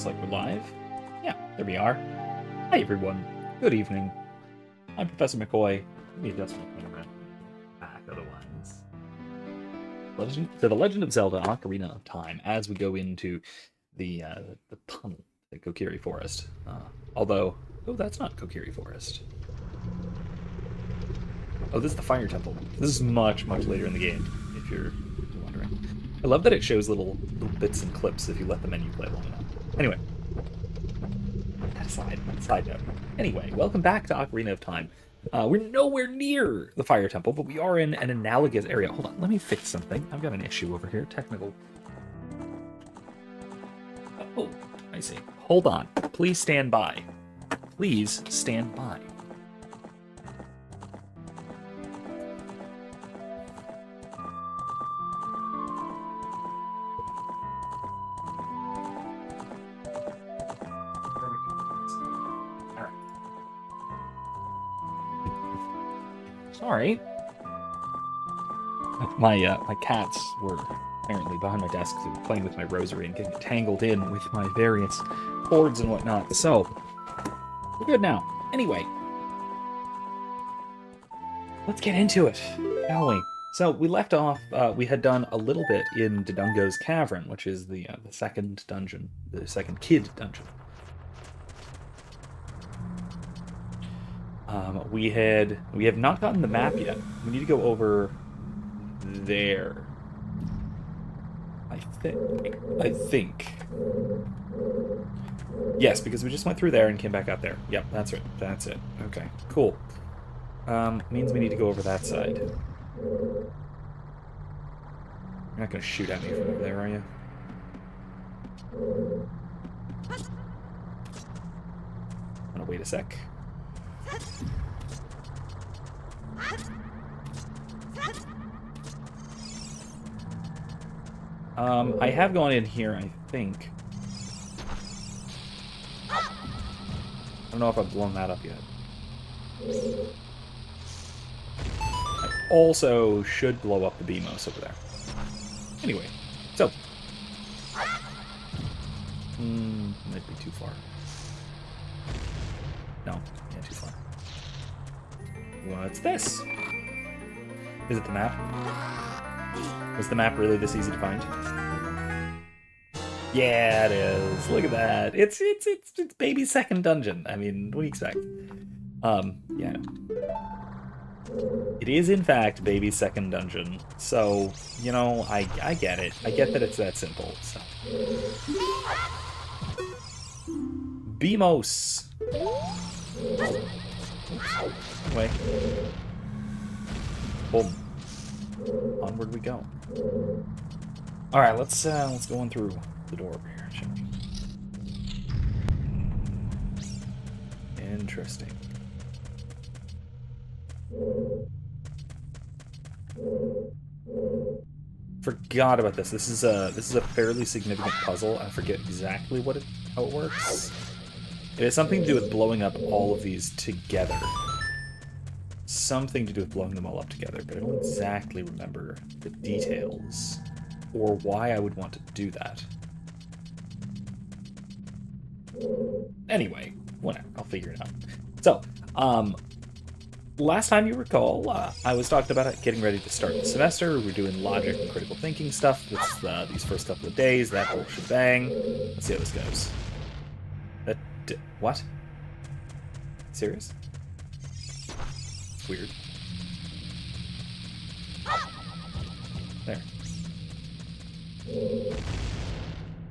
Looks like we're live. Yeah, there we are. Hi everyone. Good evening. I'm Professor McCoy. Let me adjust my camera back otherwise. The Legend of Zelda Ocarina of Time as we go into the tunnel at Kokiri Forest. Although, oh, that's not Kokiri Forest. Oh, this is the Fire Temple. This is much, much later in the game, if you're wondering. I love that it shows little bits and clips if you let the menu play long enough. Anyway, that aside, side note. Anyway, welcome back to Ocarina of Time. We're nowhere near the Fire Temple, but we are in an analogous area. Hold on, let me fix something. I've got an issue over here, technical. Oh, I see. Hold on. Please stand by. Please stand by. Sorry. My cats were apparently behind my desk playing with my rosary and getting tangled in with my various cords and whatnot. So, we're good now. Anyway, let's get into it, shall we? So, we left off, we had done a little bit in Dodongo's Cavern, which is the second dungeon, the second kid dungeon. We have not gotten the map yet. We need to go over there. I think. Yes, because we just went through there and came back up there. Yep, that's it. That's it. Okay, cool. Means we need to go over that side. You're not gonna shoot at me from over there, are you? I'm gonna wait a sec. I have gone in here, I think. I don't know if I've blown that up yet. I also should blow up the BMOS over there. Anyway, so. Might be too far. No, yeah, too far. What's this? Is it the map? Was the map really this easy to find? Yeah, it is. Look at that. It's baby's second dungeon. I mean, what do you expect? Yeah. It is in fact baby's second dungeon. So, you know, I get it. I get that it's that simple. So. BMOS. Wait. Boom. Onward we go. All right, let's go on through the door over here, shall we? Interesting. Forgot about this. This is a fairly significant puzzle. I forget exactly how it works. It has something to do with blowing up all of these together. Something to do with blowing them all up together, but I don't exactly remember the details or why I would want to do that. Anyway, whatever, I'll figure it out. So, last time you recall, I was talking about getting ready to start the semester. We're doing logic and critical thinking stuff. It's these first couple of days, that whole shebang. Let's see how this goes. What? Serious? Weird. There.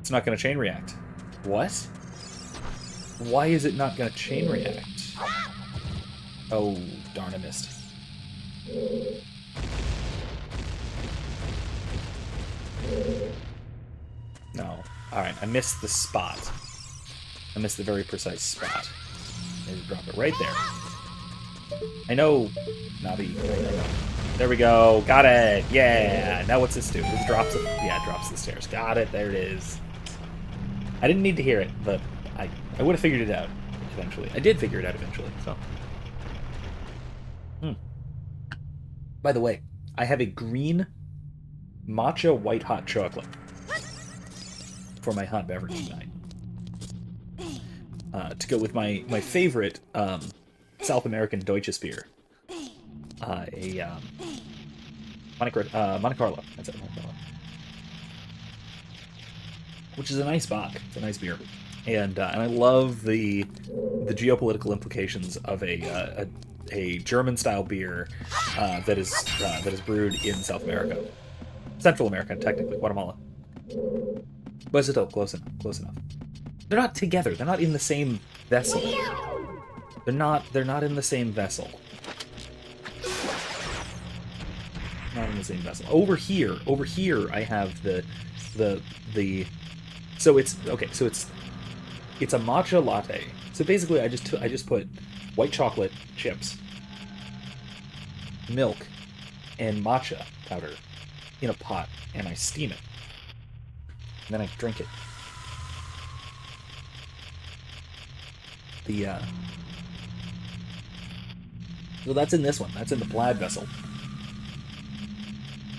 It's not going to chain react. What? Why is it not going to chain react? Oh, darn, I missed. No. Alright, I missed the spot. I missed the very precise spot. Maybe drop it right there. I know, Navi. There we go. Got it. Yeah. Now what's this do? This drops it. Yeah, it drops the stairs. Got it. There it is. I didn't need to hear it, but I would have figured it out eventually. I did figure it out eventually. So. By the way, I have a green matcha white hot chocolate for my hot beverage tonight. to go with my favorite South American Deutsches beer, Monte Carlo. That's it, Monte Carlo. Which is a nice bock. It's a nice beer, and I love the geopolitical implications of a German style beer that is brewed in South America, Central America, technically Guatemala. But still close enough. Close enough. They're not together. They're not in the same vessel. They're not in the same vessel. Not in the same vessel. Over here, I have the so it's okay, so it's a matcha latte. So basically I just put white chocolate chips, milk, and matcha powder in a pot, and I steam it. And then I drink it. So that's in this one. That's in the plaid vessel.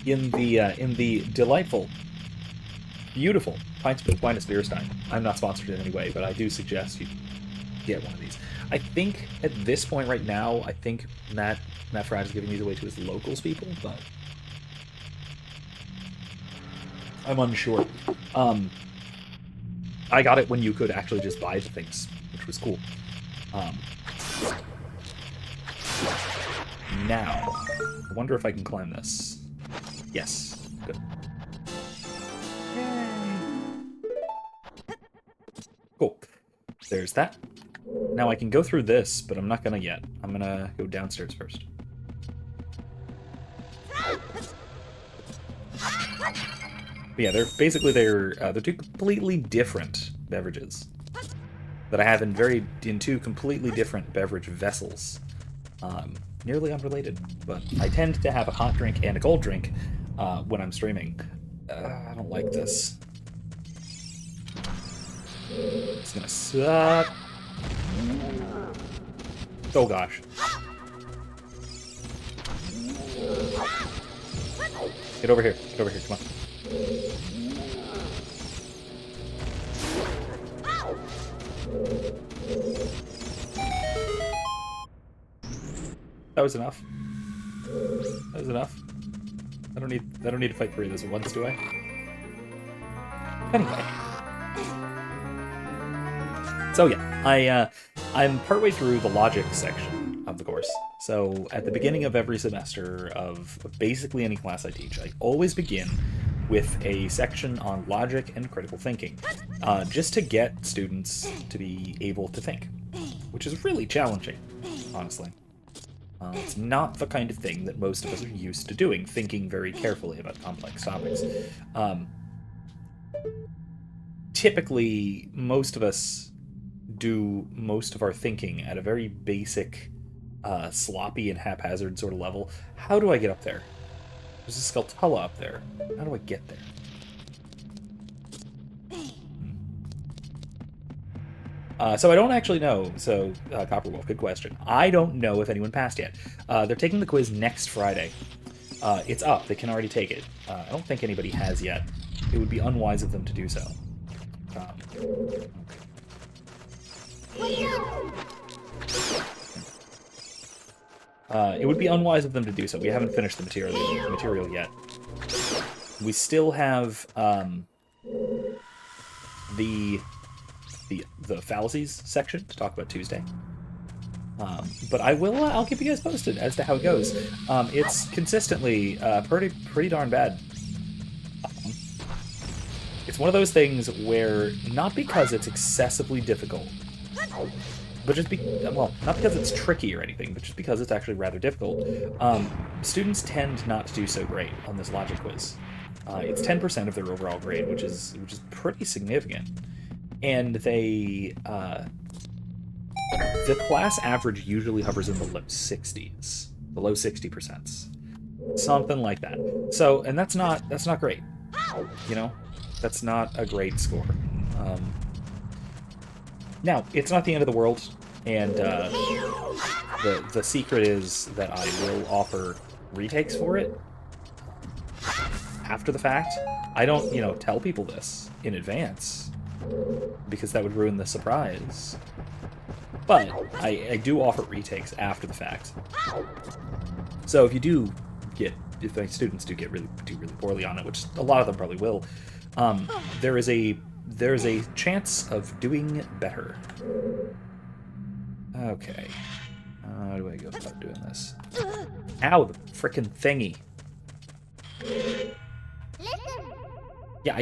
In the delightful, beautiful Pinus Beerstein. I'm not sponsored in any way, but I do suggest you get one of these. I think at this point right now, I think Matt Fradd is giving these away to his locals people, but I'm unsure. I got it when you could actually just buy the things, which was cool. Now, I wonder if I can climb this. Yes, good. Yay! Cool. There's that. Now I can go through this, but I'm not gonna yet. I'm gonna go downstairs first. But yeah, they're two completely different beverages that I have in two completely different beverage vessels. Nearly unrelated, but I tend to have a hot drink and a cold drink when I'm streaming. I don't like this. It's gonna suck. Oh gosh. Get over here. Get over here. Come on. That was enough. That was enough. I don't need to fight three of those at once, do I? Anyway. So yeah, I'm partway through the logic section of the course. So at the beginning of every semester of basically any class I teach, I always begin with a section on logic and critical thinking, just to get students to be able to think, which is really challenging, honestly. It's not the kind of thing that most of us are used to doing, thinking very carefully about complex topics. Typically, most of us do most of our thinking at a very basic, sloppy and haphazard sort of level. How do I get up there? There's a Skulltula up there. How do I get there? So I don't actually know. So, Copperwolf, good question. I don't know if anyone passed yet. They're taking the quiz next Friday. It's up. They can already take it. I don't think anybody has yet. It would be unwise of them to do so. It would be unwise of them to do so. We haven't finished the material yet. We still have the fallacies section to talk about Tuesday. But I'll keep you guys posted as to how it goes. It's consistently pretty darn bad. It's one of those things where, not because it's excessively difficult, but just not because it's tricky or anything, but just because it's actually rather difficult. Students tend not to do so great on this logic quiz. It's 10% of their overall grade, which is pretty significant. And the class average usually hovers in the low 60s, the low 60%, something like that. So, and that's not great. You know, that's not a great score. Now, it's not the end of the world, and the secret is that I will offer retakes for it after the fact. I don't, tell people this in advance. because that would ruin the surprise. But I do offer retakes after the fact. So if my students do really poorly on it, which a lot of them probably will, there is a chance of doing better. Okay. How do I go about doing this? Ow, the frickin' thingy. Yeah,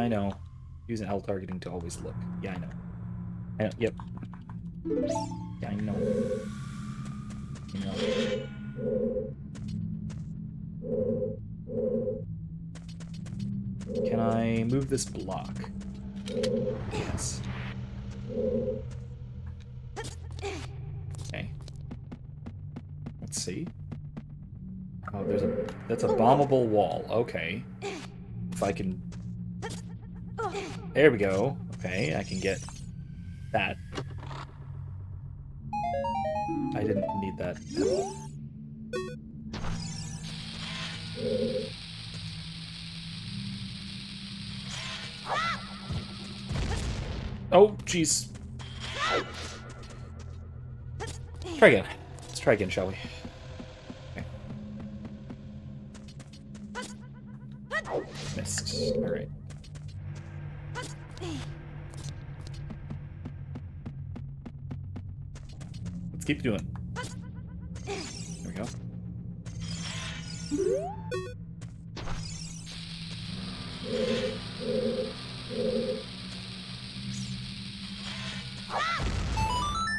I know. Using L targeting to always look. Yeah, I know. Yep. Yeah, I know. Can I move this block? Yes. Okay. Let's see. Oh, that's a bombable wall. Okay. If I can... There we go. Okay, I can get that. I didn't need that at all. Oh, jeez. Try again. Let's try again, shall we? Okay. Missed. Alright. Let's keep doing. There we go.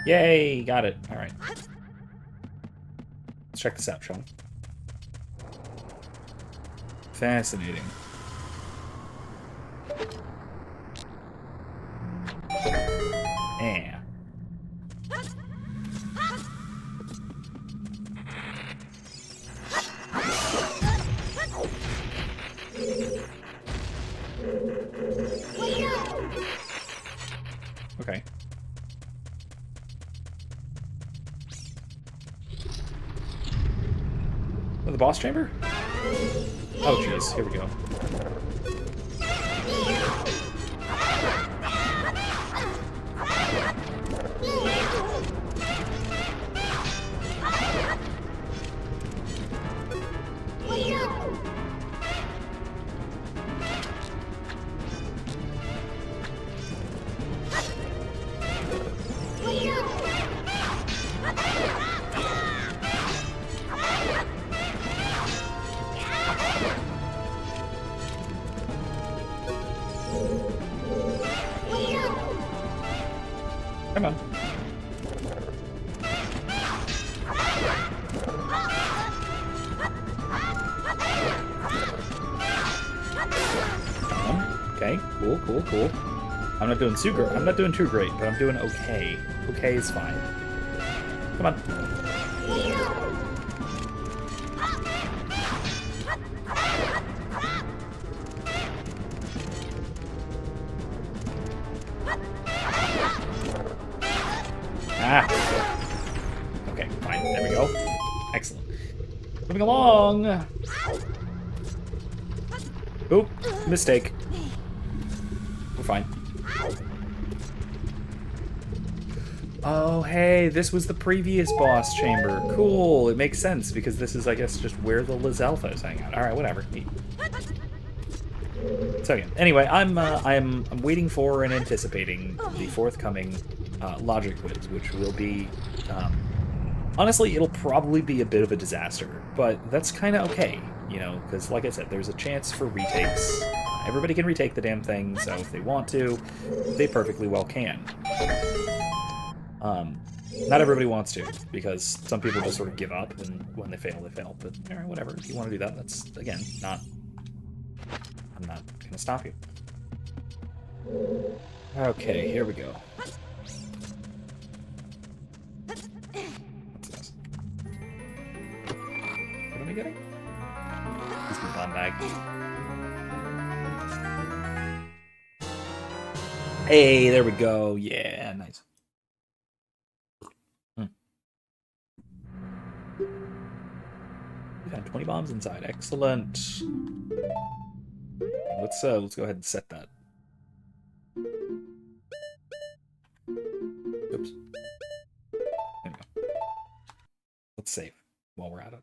Yay! Got it. Alright. Let's check this out, shall we? Fascinating. Yeah. Okay. Oh, the boss chamber? Oh, jeez. Here we go. Come on. Okay, cool. I'm not doing too great, but I'm doing okay. Okay is fine. Come on. Ah. Okay, fine. There we go. Excellent. Moving along. Oop, mistake. We're fine. Oh, hey, this was the previous boss chamber. Cool. It makes sense because this is, I guess, just where the Lizalfos hang out. All right, whatever. Neat. So again, anyway, I'm waiting for and anticipating the forthcoming logic quiz, which will be, honestly, it'll probably be a bit of a disaster, but that's kind of okay, you know, because like I said, there's a chance for retakes. Everybody can retake the damn thing, so if they want to, they perfectly well can. Not everybody wants to, because some people just sort of give up, and when they fail, they fail. But alright, whatever. If you want to do that, that's, again, I'm not gonna stop you. Okay, here we go. What's this? What am I getting? This is the bomb bag. Hey, there we go. Yeah, nice. We got 20 bombs inside. Excellent. Let's go ahead and set that. Oops. There we go. Let's save while we're at it.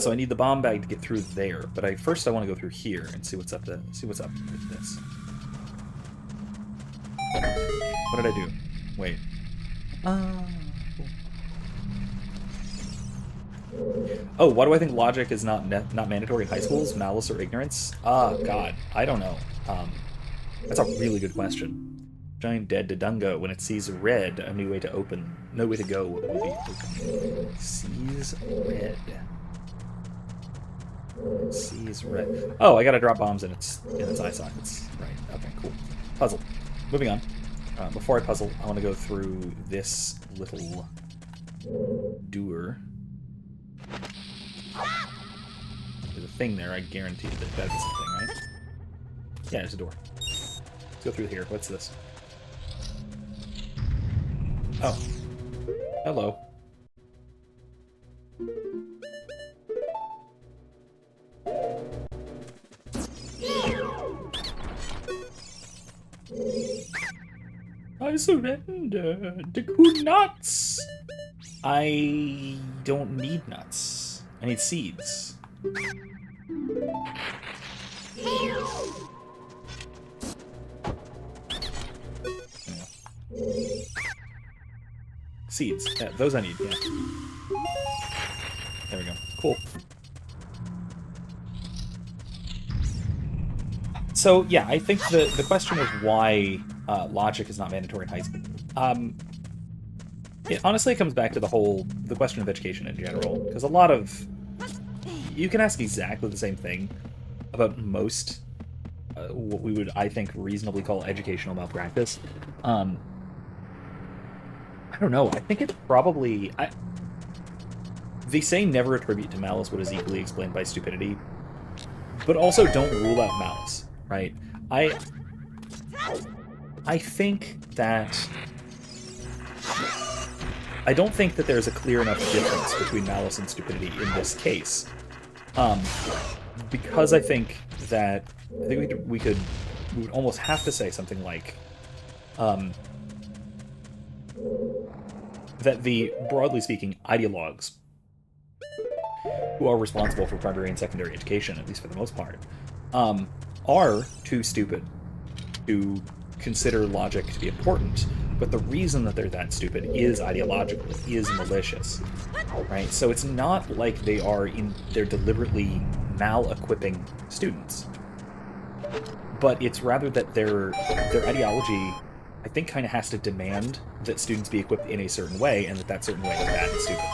So I need the bomb bag to get through there, but first I want to go through here and see what's up with this. What did I do? Wait. Oh, why do I think logic is not mandatory in high schools? Malice or ignorance? God, I don't know. That's a really good question. Giant dead Dodunga, when it sees red, a new way to open. No way to go will be open. Sees red. Sees red. Oh, I gotta drop bombs in its eye sockets. Right. Okay. Cool. Puzzle. Moving on. Before I puzzle, I want to go through this little doer. There's a thing there. I guarantee that is something, right? Yeah, there's a door. Let's go through here. What's this? Oh. Hello. I surrender. The good nuts. I don't need nuts. I need seeds. Yeah. Seeds. Yeah, those I need, yeah. There we go. Cool. So, yeah, I think the question of why logic is not mandatory in high school, it honestly comes back to the question of education in general, because a lot of... You can ask exactly the same thing about most what we would, I think, reasonably call educational malpractice. I don't know. I think it's probably... They say never attribute to malice what is equally explained by stupidity, but also don't rule out malice, right? I think that... I don't think that there's a clear enough difference between malice and stupidity in this case. Because I think that... I think we would almost have to say something like... that the, broadly speaking, ideologues who are responsible for primary and secondary education, at least for the most part, are too stupid to consider logic to be important, but the reason that they're that stupid is ideological, is malicious, right? So it's not like they're deliberately mal-equipping students, but it's rather that their ideology, I think, kind of has to demand that students be equipped in a certain way, and that certain way is bad and stupid.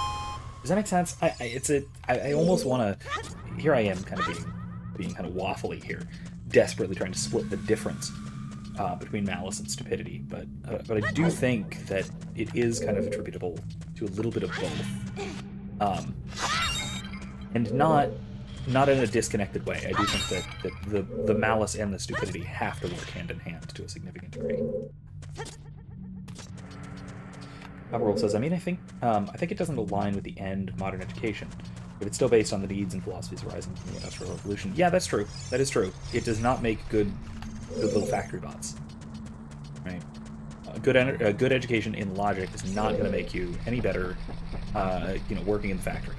Does that make sense? I almost want to... Here I am kind of being kind of waffly here, desperately trying to split the difference between malice and stupidity, but I do think that it is kind of attributable to a little bit of both, and not in a disconnected way. I do think that the malice and the stupidity have to work hand in hand to a significant degree. World says, I think it doesn't align with the end of modern education, but it's still based on the needs and philosophies arising from the Industrial Revolution. Yeah, that's true. That is true. It does not make good little factory bots, right? A good education in logic is not going to make you any better, working in the factory.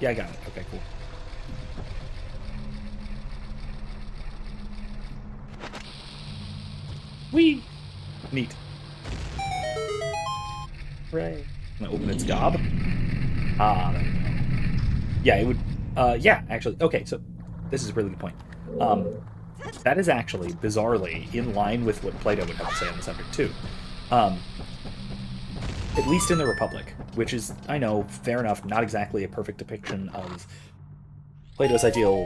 Yeah, I got it. Okay, cool. Whee! Neat. Right. I'm gonna open its gob. There we go. Yeah, it would... yeah, actually. Okay, so this is a really good point. That is actually, bizarrely, in line with what Plato would have to say on the subject, too. At least in the Republic, which is, I know, fair enough, not exactly a perfect depiction of Plato's ideal,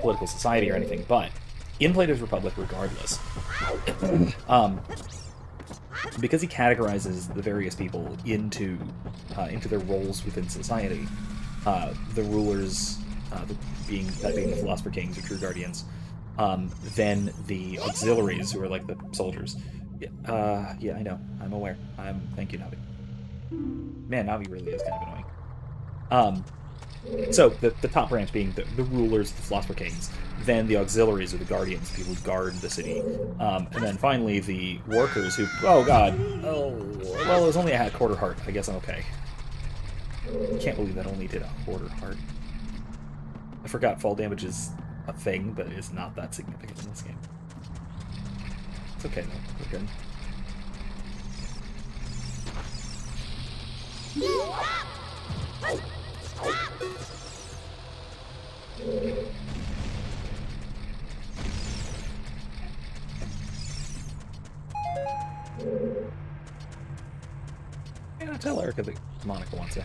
political society or anything, but in Plato's Republic, regardless, because he categorizes the various people into their roles within society, the rulers, being the philosopher kings or true guardians, than the auxiliaries, who are like the soldiers. Yeah, I know. I'm aware. Thank you, Navi. Man, Navi really is kind of annoying. So the top branch being the rulers, the philosopher kings, then the auxiliaries or the guardians, people who guard the city, and then finally the workers who, oh god, oh, well, it was only a quarter heart, I guess I'm okay. I can't believe that only did a quarter heart. I forgot fall damage is a thing, but it's not that significant in this game. It's okay though, we're good. Yeah, tell Erica that Monica wants it.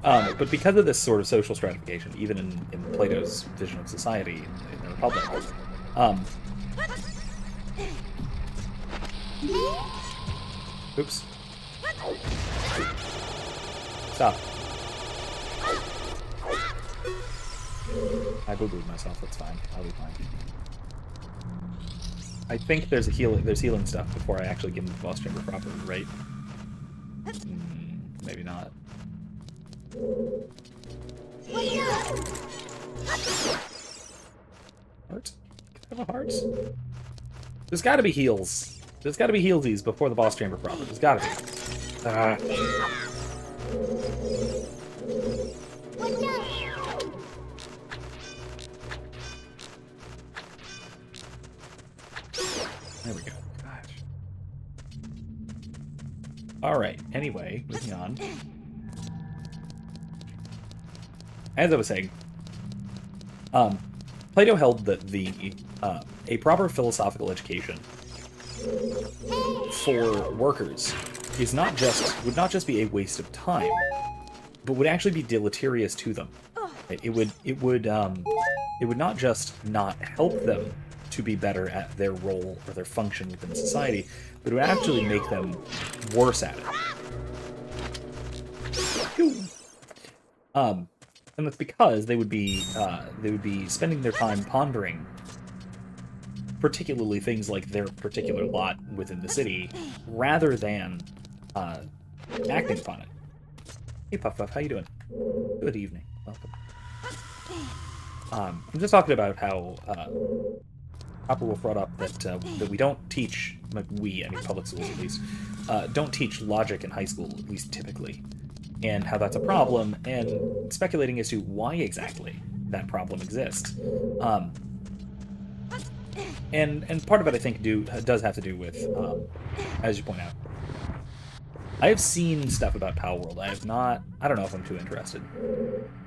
But because of this sort of social stratification, even in Plato's vision of society in the Republic, oops. Stop. I boo-booed myself, that's fine. I'll be fine. I think there's healing stuff before I actually get into the boss chamber proper, right? Maybe not. Heart? Can I have a heart? There's gotta be heals. There's gotta be healsies before the boss chamber proper. There's gotta be. There we go. Gosh. Alright, anyway, moving on. As I was saying, Plato held that a proper philosophical education for workers would not just be a waste of time, but would actually be deleterious to them. Right? It would not just not help them to be better at their role or their function within society, but it would actually make them worse at it. And that's because they would be spending their time pondering, particularly things like their particular lot within the city, rather than acting upon it. Hey, Puff Puff, how you doing? Good evening. Welcome. I'm just talking about how Copper Wolf brought up that we don't teach, like any public schools at least, don't teach logic in high school, at least typically, and how that's a problem, and speculating as to why exactly that problem exists. And part of it, I think, does have to do with, as you point out, I have seen stuff about Palworld. I don't know if I'm too interested.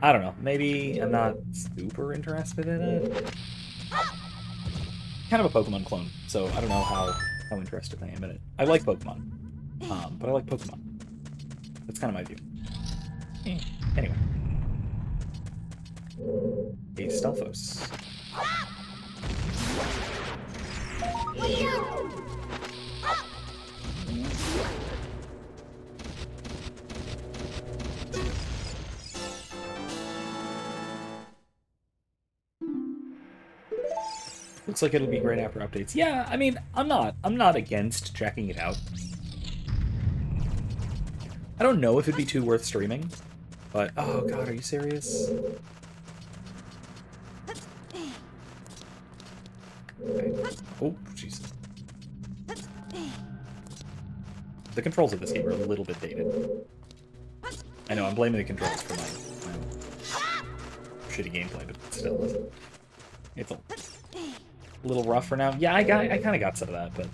I don't know. Maybe I'm not super interested in it. Kind of a Pokemon clone, so I don't know how interested I am in it. I like Pokemon, but I like Pokemon. That's kind of my view. Anyway. A Stelphos. Looks like it'll be great after updates. Yeah, I mean, I'm not against checking it out. I don't know if it'd be too worth streaming, but oh god, are you serious? Okay. Oh, jeez. The controls of this game are a little bit dated. I know, I'm blaming the controls for my shitty gameplay, but still, it's a little rough for now. Yeah, I kind of got some of that, but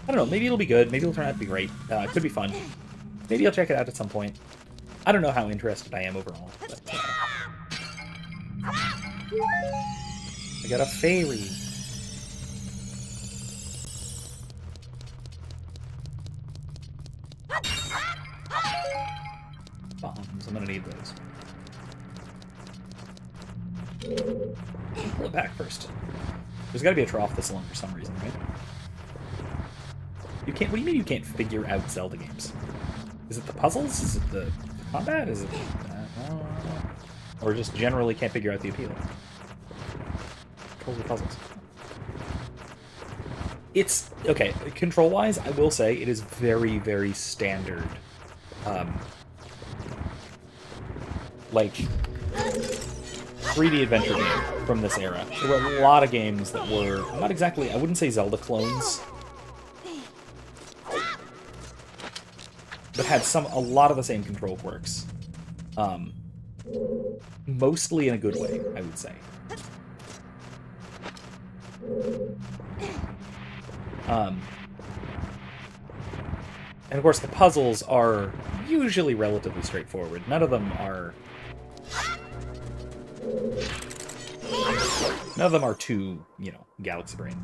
I don't know. Maybe it'll be good. Maybe it'll turn out to be great. It could be fun. Maybe I'll check it out at some point. I don't know how interested I am overall, but I got a fairy. Bombs. I'm gonna need those. Pull it back first. There's got to be a trough this long for some reason, right? You can't. What do you mean you can't figure out Zelda games? Is it the puzzles? Is it the combat? Is it? I don't know. Or just generally can't figure out the appeal. Controls are puzzles. It's, okay, control-wise, I will say it is very, very standard. Like, 3D adventure game from this era. There were a lot of games that were, not exactly, I wouldn't say Zelda clones, but had a lot of the same control quirks. Mostly in a good way, I would say. And of course, the puzzles are usually relatively straightforward. None of them are too, Galaxy Brain.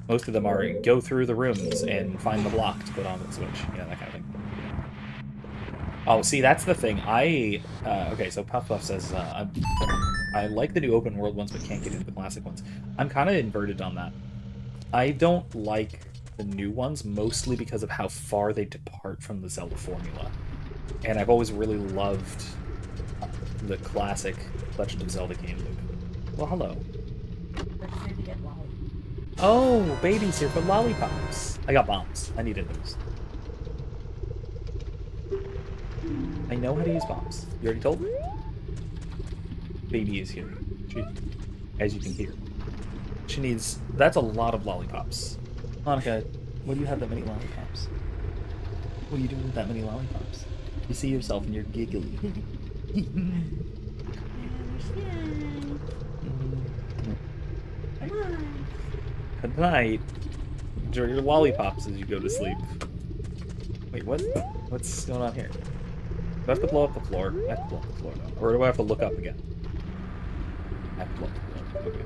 Most of them are go through the rooms and find the block to put on the switch. That kind of thing. Oh, see, that's the thing. Okay, so Puff Puff says, I like the new open world ones, but can't get into the classic ones. I'm kind of inverted on that. I don't like the new ones, mostly because of how far they depart from the Zelda formula. And I've always really loved the classic Legend of Zelda game loop. Well, hello. Oh, baby's here for lollipops. I got bombs. I needed those. I know how to use bombs. You already told me? Baby is here. As you can hear. She needs... That's a lot of lollipops. Monica, what do you have that many lollipops? What are you doing with that many lollipops? You see yourself and you're giggly. Good night. Enjoy your lollipops as you go to sleep. Wait, what? What's going on here? Do I have to blow up the floor? I have to blow up the floor, though. Or do I have to look up again? I have to blow up the floor. Okay.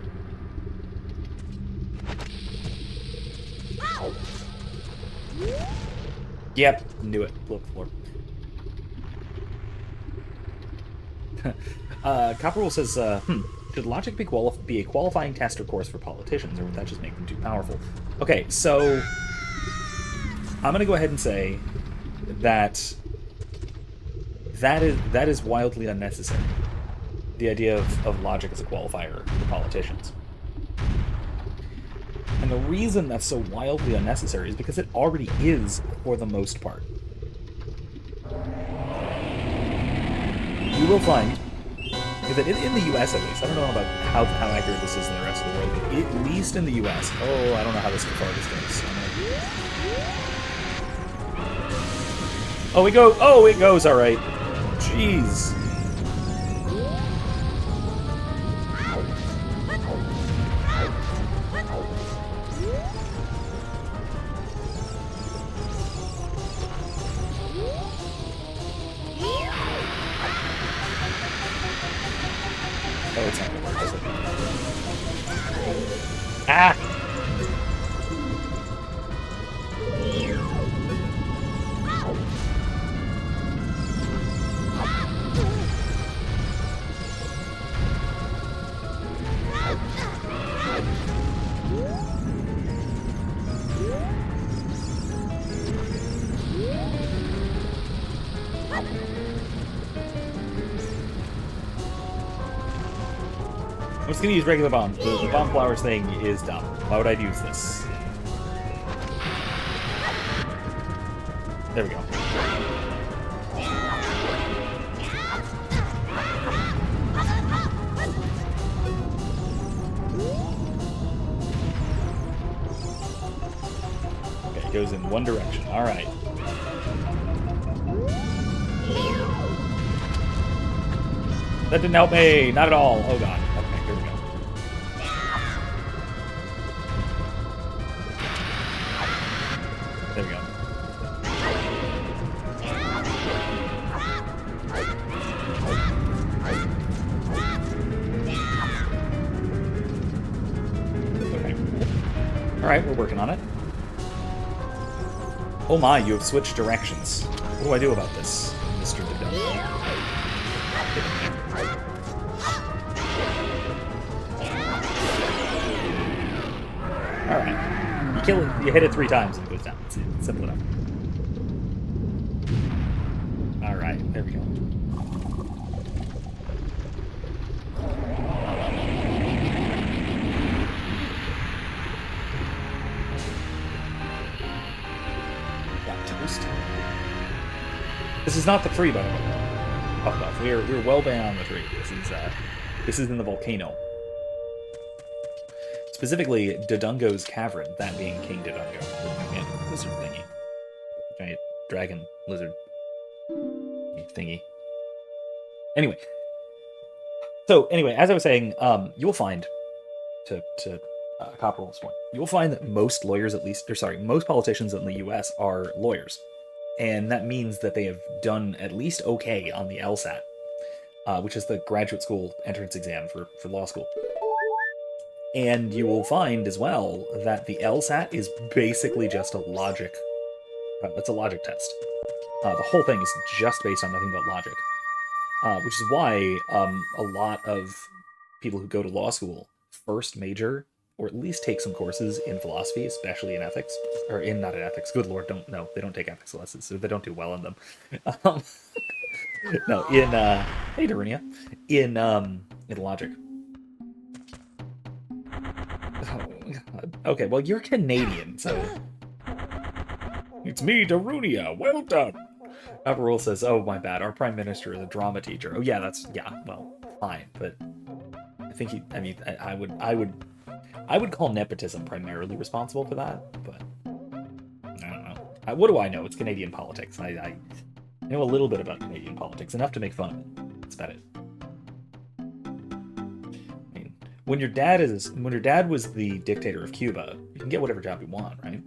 Yep, knew it. Blow up the floor. Copperwolf says, should logic be a qualifying test or course for politicians, or would that just make them too powerful? Okay, so I'm gonna go ahead and say that is wildly unnecessary. The idea of logic as a qualifier for politicians. And the reason that's so wildly unnecessary is because it already is for the most part. You will find that in the US at least, I don't know about how accurate this is in the rest of the world, but at least in the US, oh, I don't know how this far this goes. Oh, it goes, alright. Jeez. Oh, it's not gonna work, is it? Ah! I'm just gonna use regular bombs. The bomb flowers thing is dumb. Why would I use this? There we go. Okay, it goes in one direction. Alright. That didn't help me! Not at all! Oh god. Okay, here we go. There we go. Okay. Alright, we're working on it. Oh my, you have switched directions. What do I do about this, Mr. Development? Alright. You hit it 3 times and it goes down. It's simple enough. Alright, there we go. is not the tree, by the way. Puff Puff. We're well beyond the tree. This is in the volcano. Specifically, Dodongo's cavern, that being King Dodongo, the giant lizard thingy. Giant dragon lizard thingy. Anyway. So, as I was saying, you will find, to Copperwolf's point, you will find that most lawyers, most politicians in the U.S. are lawyers. And that means that they have done at least okay on the LSAT, which is the graduate school entrance exam for law school. And you will find as well that the LSAT is basically just a logic. It's a logic test. The whole thing is just based on nothing but logic, which is why a lot of people who go to law school first major, or at least take some courses in philosophy, especially in ethics, or not in ethics. Good Lord, they don't take ethics lessons, so they don't do well in them. No, hey Darunia, in logic. Okay, well, you're Canadian, so... It's me, Darunia, well done! Averil says, oh, my bad, our Prime Minister is a drama teacher. Oh, yeah, well, fine, but... I think I would call nepotism primarily responsible for that, but... I don't know. What do I know? It's Canadian politics. I know a little bit about Canadian politics, enough to make fun of it. That's about it. When your dad was the dictator of Cuba, you can get whatever job you want, right?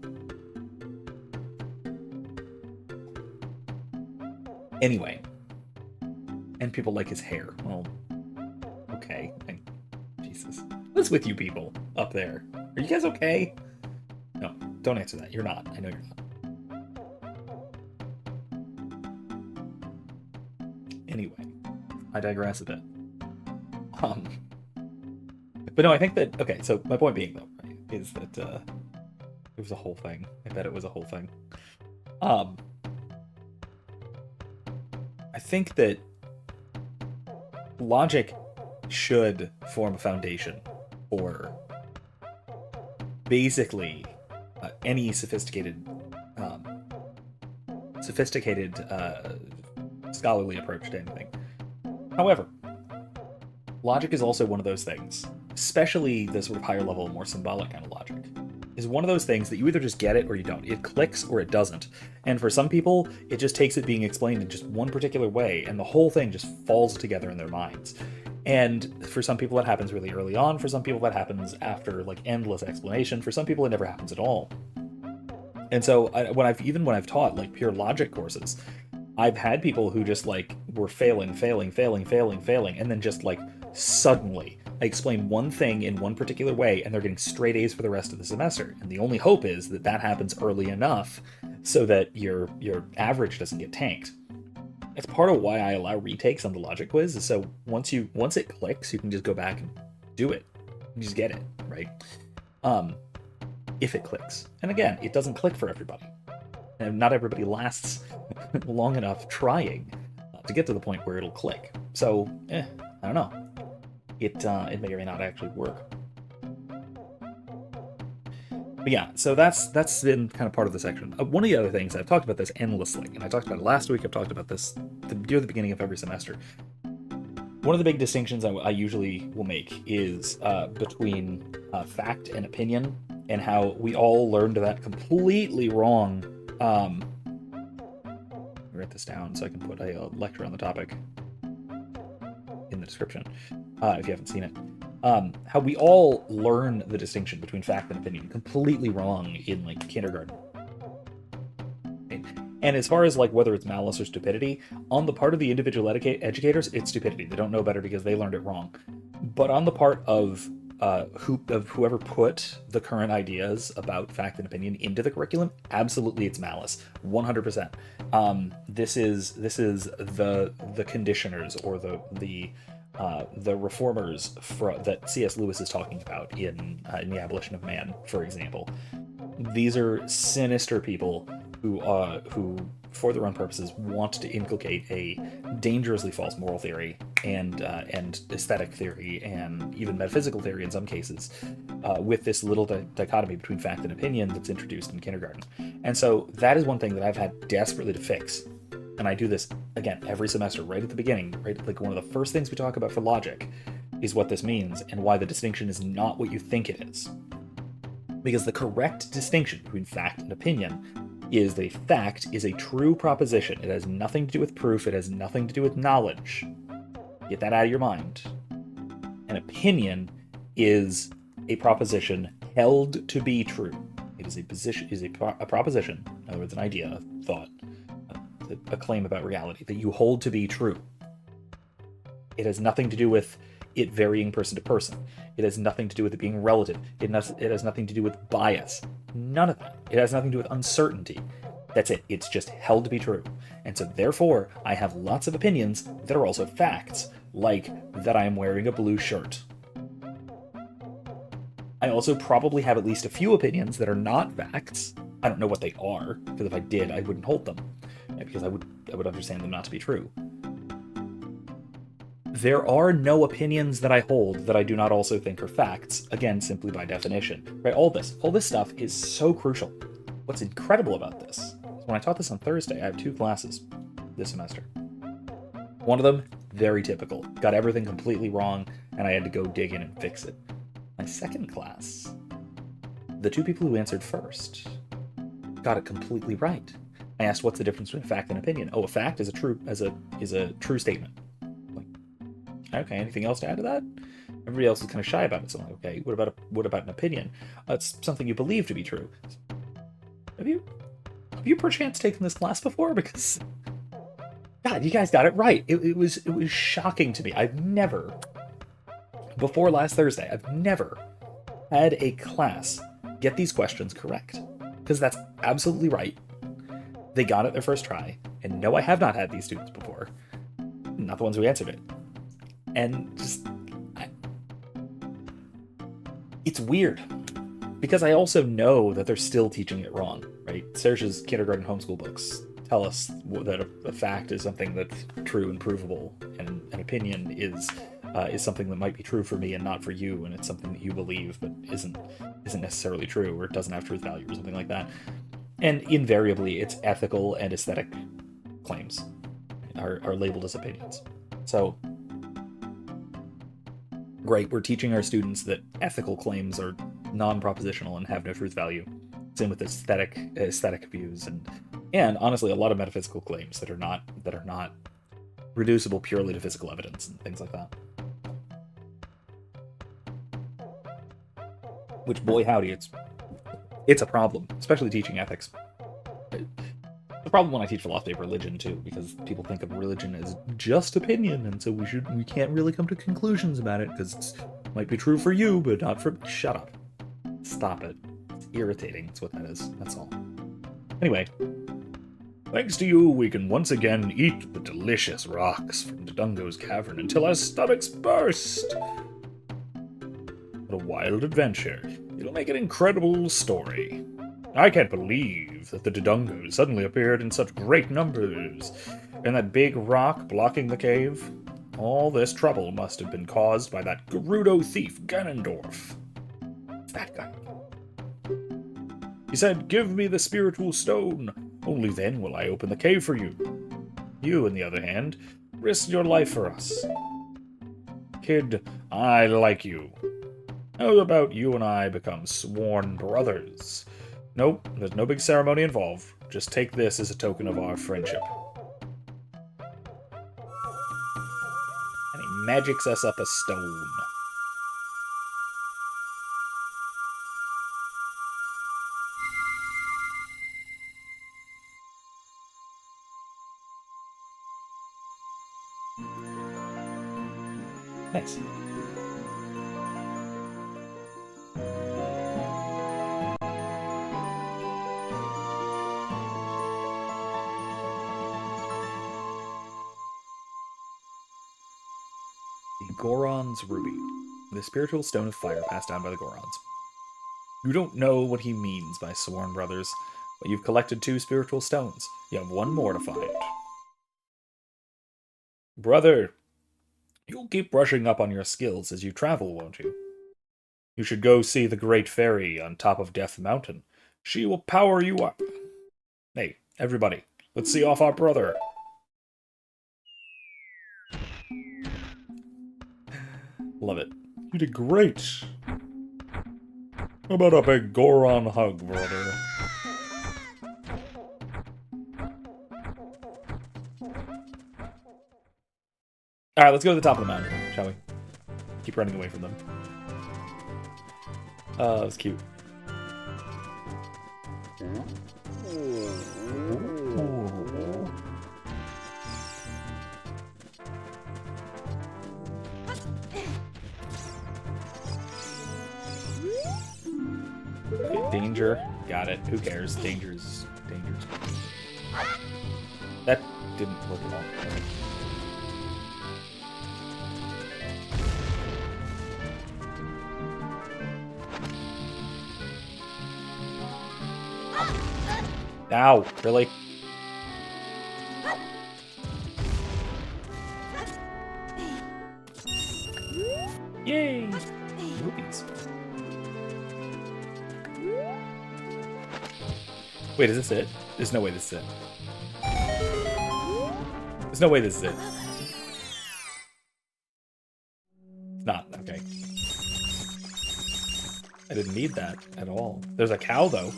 Anyway, and people like his hair. Well, okay. Jesus, what's with you people up there? Are you guys okay? No, don't answer that. You're not. I know you're not. Anyway, I digress a bit. But no, I think that, okay, so my point being, though, right, is that it was a whole thing. I bet it was a whole thing. I think that logic should form a foundation for basically any sophisticated scholarly approach to anything. However, logic is also one of those things, especially the sort of higher level, more symbolic kind of logic, is one of those things that you either just get it or you don't. It clicks or it doesn't. And for some people, it just takes it being explained in just one particular way, and the whole thing just falls together in their minds. And for some people, that happens really early on. For some people, that happens after like endless explanation. For some people, it never happens at all. And so when I've taught like pure logic courses, I've had people who just like were failing, and then just like suddenly I explain one thing in one particular way and they're getting straight A's for the rest of the semester. And the only hope is that that happens early enough so that your average doesn't get tanked. That's part of why I allow retakes on the logic quiz, is so once it clicks, you can just go back and do it. You just get it, right? If it clicks. And again, it doesn't click for everybody. And not everybody lasts long enough trying to get to the point where it'll click. So, I don't know. It may or may not actually work. But yeah, so that's been kind of part of the section. One of the other things, I've talked about this endlessly, and I talked about it last week, I've talked about this near the beginning of every semester. One of the big distinctions I usually will make is between fact and opinion, and how we all learned that completely wrong. Write this down so I can put a lecture on the topic in the description, if you haven't seen it. How we all learn the distinction between fact and opinion completely wrong in like kindergarten. And as far as like whether it's malice or stupidity, on the part of the individual educators, it's stupidity. They don't know better because they learned it wrong. But on the part of whoever put the current ideas about fact and opinion into the curriculum, absolutely it's malice, 100%. This is the conditioners or the reformers that C.S. Lewis is talking about in The Abolition of Man, for example. These are sinister people who, for their own purposes, want to inculcate a dangerously false moral theory and aesthetic theory and even metaphysical theory in some cases, with this little dichotomy between fact and opinion that's introduced in kindergarten. And so that is one thing that I've had desperately to fix and I do this, again, every semester, right at the beginning, right? Like, one of the first things we talk about for logic is what this means and why the distinction is not what you think it is. Because the correct distinction between fact and opinion is that a fact is a true proposition. It has nothing to do with proof. It has nothing to do with knowledge. Get that out of your mind. An opinion is a proposition held to be true. It is a proposition, in other words, an idea, a thought, a claim about reality that you hold to be true. It has nothing to do with it varying person to person. It has nothing to do with it being relative. It has nothing to do with bias. None of that. It has nothing to do with uncertainty. That's it. It's just held to be true. And so therefore, I have lots of opinions that are also facts, like that I am wearing a blue shirt. I also probably have at least a few opinions that are not facts. I don't know what they are, because if I did, I wouldn't hold them, because I would understand them not to be true. There are no opinions that I hold that I do not also think are facts, again, simply by definition. Right? All this stuff is so crucial. What's incredible about this is when I taught this on Thursday, I have 2 classes this semester. One of them, very typical. Got everything completely wrong, and I had to go dig in and fix it. My second class, the 2 people who answered first got it completely right. I asked, what's the difference between a fact and opinion? Oh, a fact is a true statement. Like, okay, anything else to add to that? Everybody else is kind of shy about it. So I'm like, okay, what about an opinion? It's something you believe to be true. Have you perchance taken this class before? Because God, you guys got it right. It was shocking to me. Before last Thursday, I've never had a class get these questions correct. Because that's absolutely right. They got it their first try. And no, I have not had these students before. Not the ones who answered it. And just... it's weird. Because I also know that they're still teaching it wrong, right? Serge's kindergarten homeschool books tell us that a fact is something that's true and provable, and an opinion is something that might be true for me and not for you, and it's something that you believe but isn't necessarily true, or it doesn't have truth value, or something like that. And invariably, it's ethical and aesthetic claims are labeled as opinions. So, great, we're teaching our students that ethical claims are non-propositional and have no truth value. Same with aesthetic views and honestly a lot of metaphysical claims that are not reducible purely to physical evidence and things like that. Which, boy howdy, it's a problem, especially teaching ethics. The problem when I teach philosophy of religion too, because people think of religion as just opinion, and so we can't really come to conclusions about it because it might be true for you, but not for... Shut up. Stop it. It's irritating. That's what that is. That's all. Anyway, thanks to you, we can once again eat the delicious rocks from Dodongo's cavern until our stomachs burst. What a wild adventure. It'll make an incredible story. I can't believe that the Dodongos suddenly appeared in such great numbers, and that big rock blocking the cave. All this trouble must have been caused by that Gerudo thief Ganondorf. It's that guy. He said, "Give me the spiritual stone. Only then will I open the cave for you. You, on the other hand, risked your life for us. Kid, I like you. How about you and I become sworn brothers? Nope, there's no big ceremony involved. Just take this as a token of our friendship." And he magics us up a stone. Nice. The Goron's Ruby, the spiritual stone of fire passed down by the Gorons. You don't know what he means by sworn brothers, but you've collected 2 spiritual stones. You have 1 more to find. Brother, you'll keep brushing up on your skills as you travel, won't you? You should go see the Great Fairy on top of Death Mountain. She will power you up. Hey, everybody, let's see off our brother. Love it. You did great. How about a big Goron hug, brother? Alright, let's go to the top of the mountain, shall we? Keep running away from them. That was cute. Okay, danger. Got it. Who cares? Danger's. That didn't work at all. Ow, really? Yay! Rupees. Wait, is this it? There's no way this is it. There's no way this is it. It's not, okay. I didn't need that at all. There's a cow, though.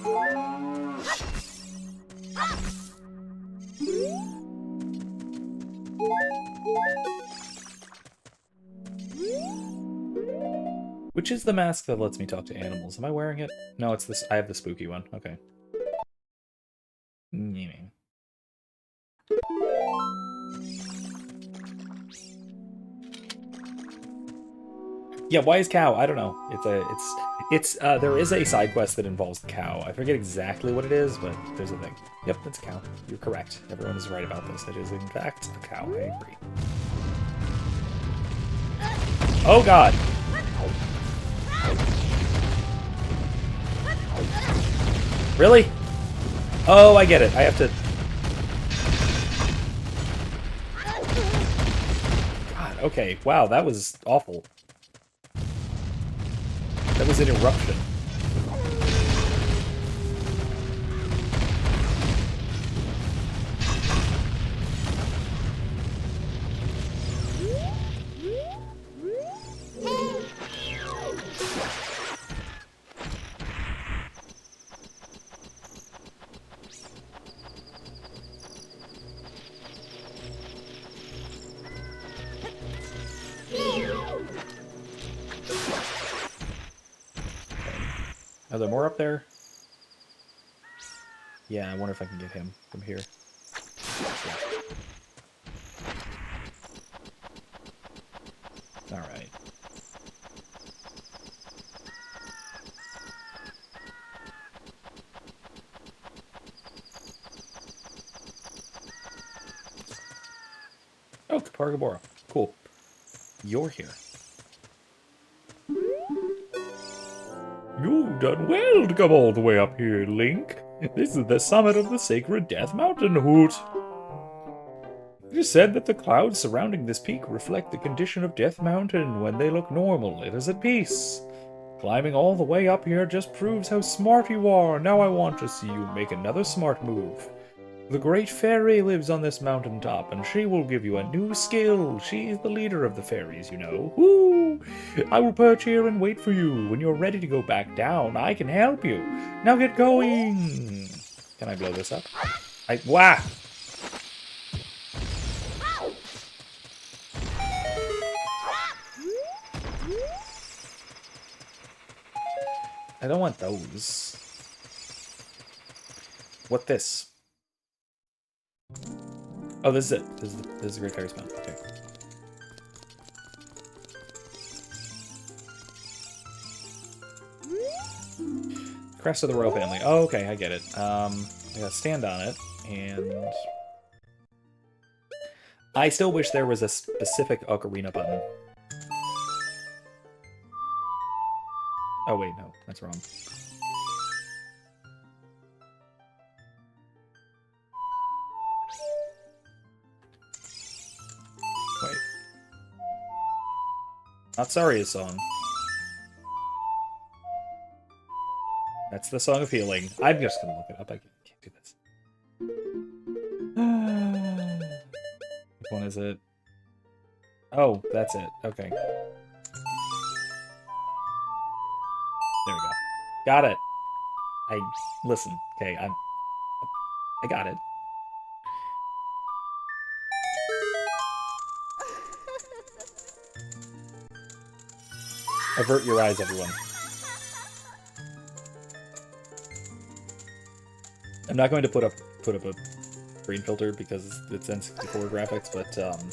Which is the mask that lets me talk to animals? Am I wearing it? No, it's this. I have the spooky one. Okay. Yeah, why is cow? I don't know. There is a side quest that involves the cow. I forget exactly what it is, but there's a thing. Yep, it's a cow. You're correct. Everyone is right about this. It is, in fact, a cow. I agree. Oh, God! Really? Oh, I get it. I have to... God, okay. Wow, that was awful. That was an eruption. Are there more up there? Yeah, I wonder if I can get him from here. Yeah. Alright. Oh, Kapargabora. Cool. You're here. You've done well to come all the way up here, Link. This is the summit of the sacred Death Mountain, Hoot. It is said that the clouds surrounding this peak reflect the condition of Death Mountain. When they look normal, it is at peace. Climbing all the way up here just proves how smart you are. Now I want to see you make another smart move. The great fairy lives on this mountaintop, and she will give you a new skill. She's the leader of the fairies, you know. Woo! I will perch here and wait for you. When you're ready to go back down, I can help you. Now get going! Can I blow this up? Wah! I don't want those. What this? Oh, this is it. This is the Great Fairy's Mountain. Okay. Crest of the Royal Family. Oh, okay, I get it. I gotta stand on it, and... I still wish there was a specific Ocarina button. Oh, wait, no. That's wrong. Wait. Not Saria's song. That's the Song of Healing. I'm just gonna look it up. I can't do this. Which one is it? Oh, that's it. Okay. Got it. Listen. Okay, I got it. Avert your eyes, everyone. I'm not going to put up a screen filter because it's N64 graphics, but I'm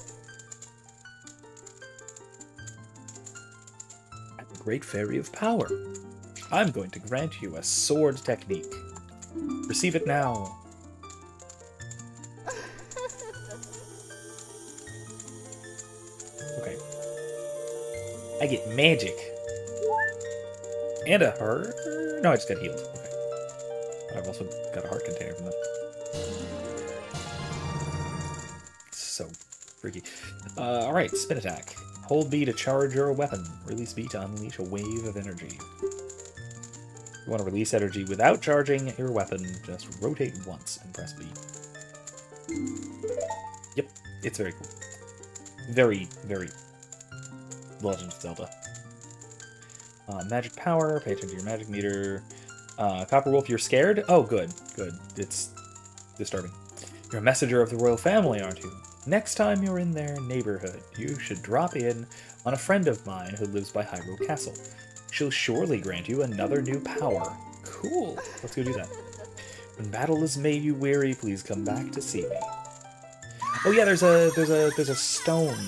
the Great Fairy of Power. I'm going to grant you a sword technique. Receive it now. Okay. I get magic. And a heart? No, I just got healed. Okay. I've also got a heart container from them. So freaky. Alright, spin attack. Hold B to charge your weapon. Release B to unleash a wave of energy. If you want to release energy without charging your weapon, just rotate once and press B. Yep, it's very cool. Very, very Legend of Zelda. Magic power, pay attention to your magic meter. Copper Wolf, you're scared? Oh, good, good. It's disturbing. You're a messenger of the royal family, aren't you? Next time you're in their neighborhood, you should drop in on a friend of mine who lives by Hyrule Castle. She'll surely grant you another new power. Cool. Let's go do that. When battle has made you weary, please come back to see me. Oh yeah, there's a stone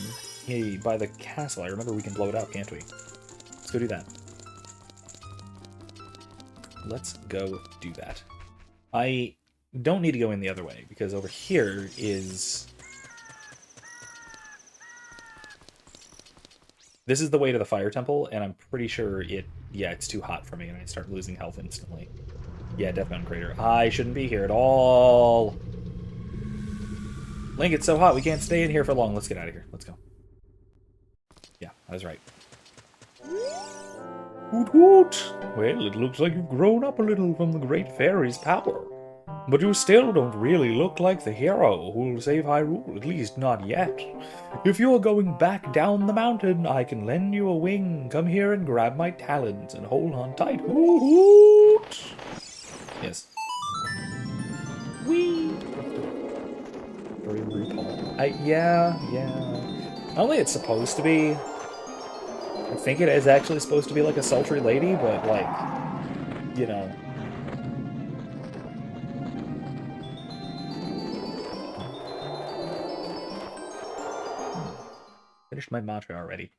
by the castle. I remember we can blow it up, can't we? Let's go do that. Let's go do that. I don't need to go in the other way, because over here is... This is the way to the Fire Temple, and I'm pretty sure it's too hot for me, and I start losing health instantly. Yeah, Death Mountain Crater. I shouldn't be here at all! Link, it's so hot, we can't stay in here for long. Let's get out of here. Let's go. Yeah, I was right. Woot woot! Well, it looks like you've grown up a little from the Great Fairy's power. But you still don't really look like the hero who'll save Hyrule, at least not yet. If you're going back down the mountain, I can lend you a wing. Come here and grab my talons and hold on tight. Woot woot! Yes. Whee! Very RuPaul. Yeah. Not only it's supposed to be... I think it is actually supposed to be like a sultry lady, but like, you know. Finished my matcha already.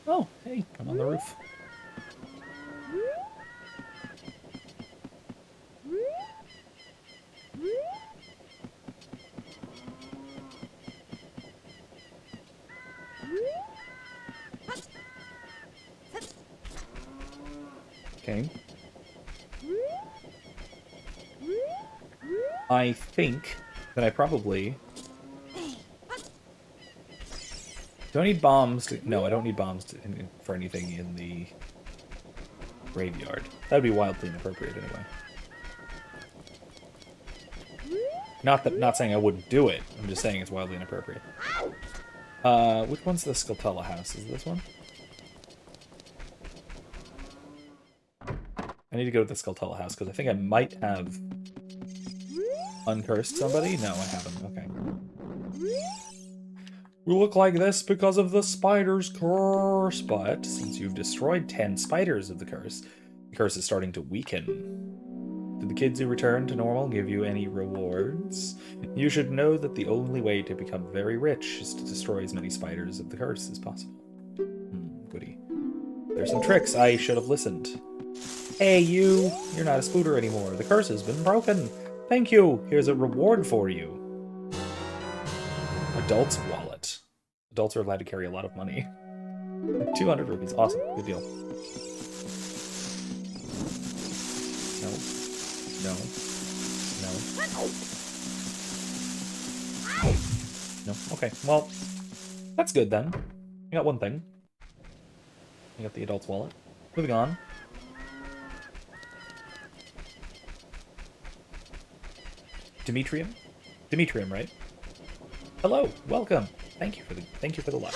Oh, hey, I'm on the roof. Okay. I think that I probably... Do I need bombs to... No, I don't need bombs for anything in the graveyard. That would be wildly inappropriate anyway. Not saying I wouldn't do it. I'm just saying it's wildly inappropriate. Which one's the Skulltula house? Is it this one? I need to go to the Skulltula house, because I think I might have uncursed somebody. No, I haven't. Okay. We look like this because of the spider's curse, but since you've destroyed 10 spiders of the curse is starting to weaken. Did the kids who return to normal give you any rewards? You should know that the only way to become very rich is to destroy as many spiders of the curse as possible. Goody. There's some tricks. I should have listened. Hey, you're not a spooter anymore. The curse has been broken. Thank you. Here's a reward for you. Adult's wallet. Adults are allowed to carry a lot of money. 200 rupees. Awesome. Good deal. No. No. No. No. Okay. Well, that's good then. I got one thing. I got the adult's wallet. Moving on. Demetrium? Demetrium, right? Hello, welcome. Thank you for the luck.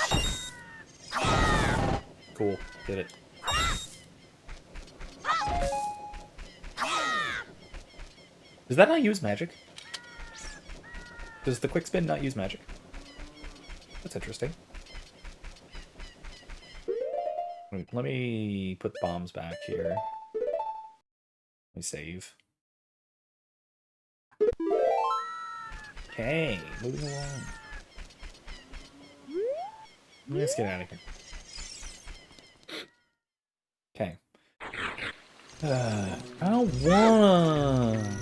Cool, did it. Does that not use magic? Does the quick spin not use magic? That's interesting. Wait, let me put bombs back here. Let me save. Okay, moving along. Let's get out of here. Okay. I don't wanna.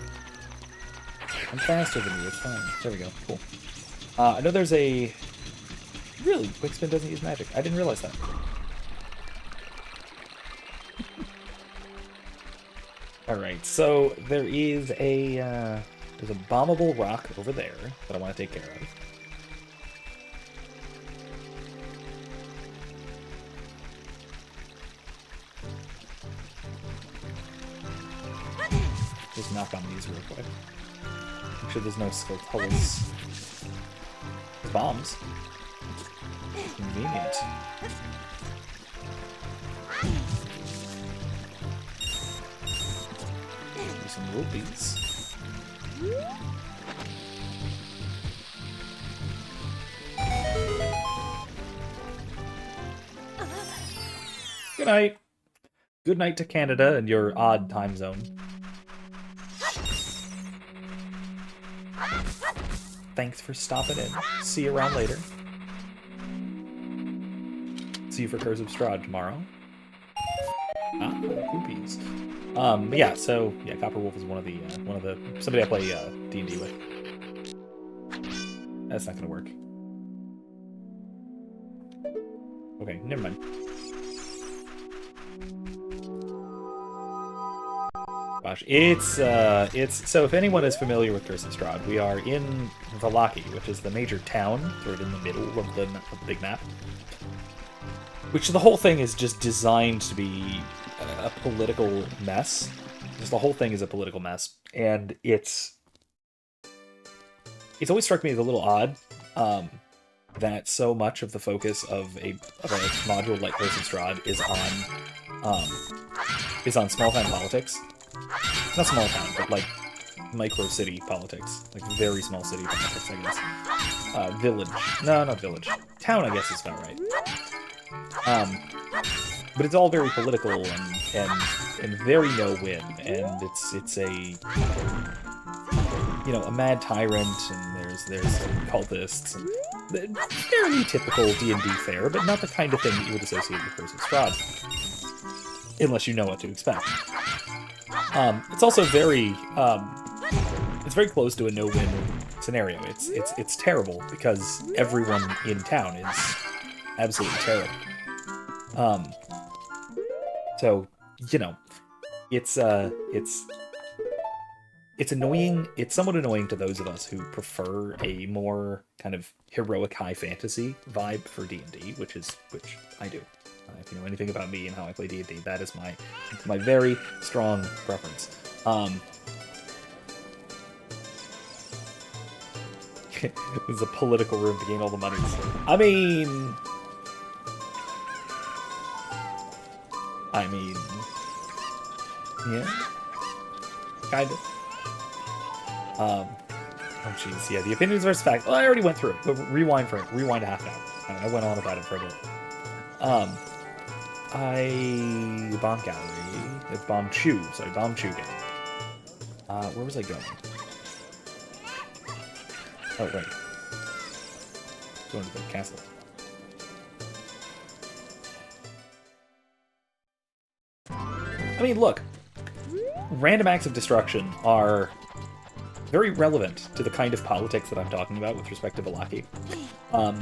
I'm faster than you, it's fine. There we go, cool. I know there's a... Really? Quick spin doesn't use magic. I didn't realize that. Alright, so there is a... there's a bombable rock over there that I want to take care of. Just knock on these real quick. Make sure there's no skulls. There's bombs. Convenient. Do some rupees. Good night. Good night to Canada and your odd time zone. Thanks for stopping in. See you around later. See you for Curse of Strahd tomorrow. Ah, rupees. Yeah, so yeah, Copper Wolf is one of the somebody I play D&D with. That's not gonna work. Okay, never mind. Gosh, it's so if anyone is familiar with Curse of Strahd, we are in Vallaki, which is the major town, sort of in the middle of the big map. Which the whole thing is just designed to be a political mess. Just the whole thing is a political mess, and it's always struck me as a little odd that so much of the focus of a module like Curse of Strahd is on small town politics. Not small town, but like micro city politics, like very small city politics, I guess. Village? No, not village. Town, I guess is about right. But it's all very political and very no-win, and it's a a mad tyrant, and there's cultists, and fairly typical D&D fare, but not the kind of thing that you would associate with Curse of Strahd, unless you know what to expect. It's also very it's very close to a no-win scenario. It's terrible because everyone in town is absolutely terrible. So, it's annoying. It's somewhat annoying to those of us who prefer a more kind of heroic high fantasy vibe for D&D, which I do. If you know anything about me and how I play D&D, that is my very strong preference. This is a political room to gain all the money. I mean, yeah, kind of. Oh jeez, yeah, the opinions versus facts. Well, I already went through it. But rewind a half an hour. I went on about it for a bit. Bomb gallery. It's bomb chew. Sorry, bomb chew gallery. Where was I going? Oh wait, going to the castle. I mean, look, random acts of destruction are very relevant to the kind of politics that I'm talking about with respect to Vallaki. I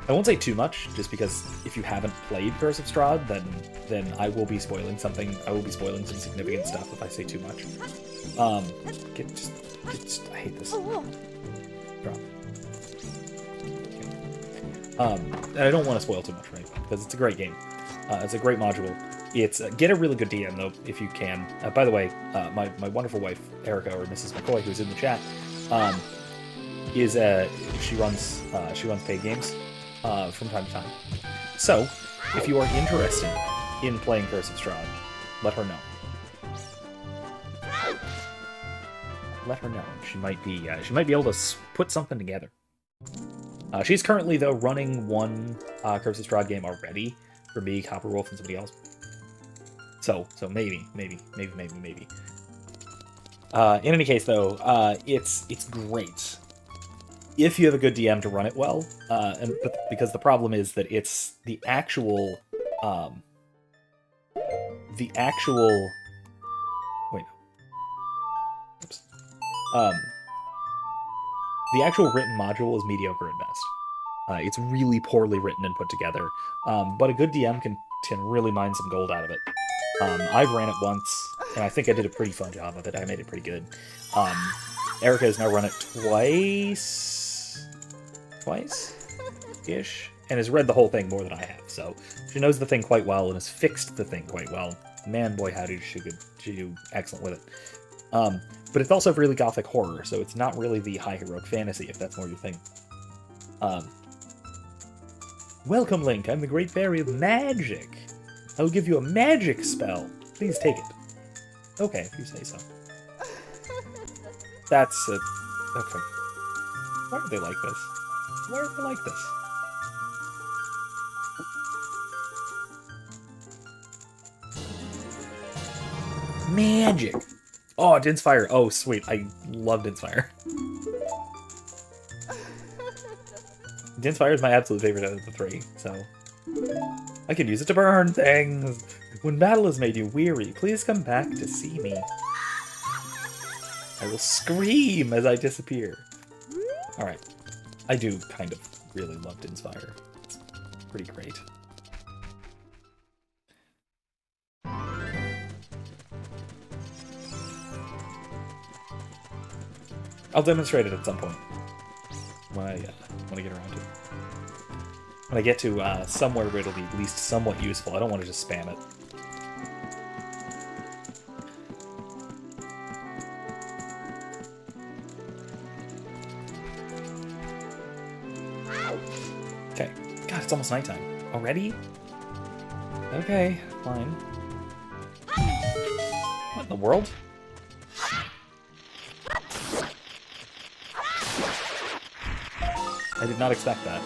won't say too much, just because if you haven't played Curse of Strahd, then I will be spoiling something. I will be spoiling some significant stuff if I say too much. I hate this. Drop. Okay. And I don't want to spoil too much, right? Because it's a great game. It's a great module. It's get a really good DM though if you can. By the way, my wonderful wife Erica, or Mrs. McCoy, who's in the chat, is she runs paid games from time to time. So if you are interested in playing Curse of Strahd, let her know. let her know. She might be able to put something together. She's currently, though, running one Curse of Strahd game already for me, Copper Wolf, and somebody else. So maybe. In any case, though, it's great if you have a good DM to run it well, because the problem is that it's the actual wait, oops, the actual written module is mediocre at best. It's really poorly written and put together, but a good DM can really mine some gold out of it. I've ran it once, and I think I did a pretty fun job of it. I made it pretty good. Erica has now run it twice-ish, and has read the whole thing more than I have, so she knows the thing quite well and has fixed the thing quite well. Man, boy, howdy, she do excellent with it. But it's also really gothic horror, so it's not really the high heroic fantasy, if that's more your thing. Welcome, Link. I'm the Great Fairy of Magic. I will give you a magic spell. Please take it. Okay, if you say so. That's it. Okay. Why are they like this? Why are they like this? Magic! Oh, Dinspire. Oh, sweet. I love Dinspire. Dinspire is my absolute favorite out of the three, so... I can use it to burn things! When battle has made you weary, please come back to see me. I will scream as I disappear. Alright. I do kind of really love Dinspire. It's pretty great. I'll demonstrate it at some point. When I get around to it. When I get to somewhere where it'll be at least somewhat useful. I don't want to just spam it. Okay. God, it's almost nighttime. Already? Okay, fine. What in the world? I did not expect that.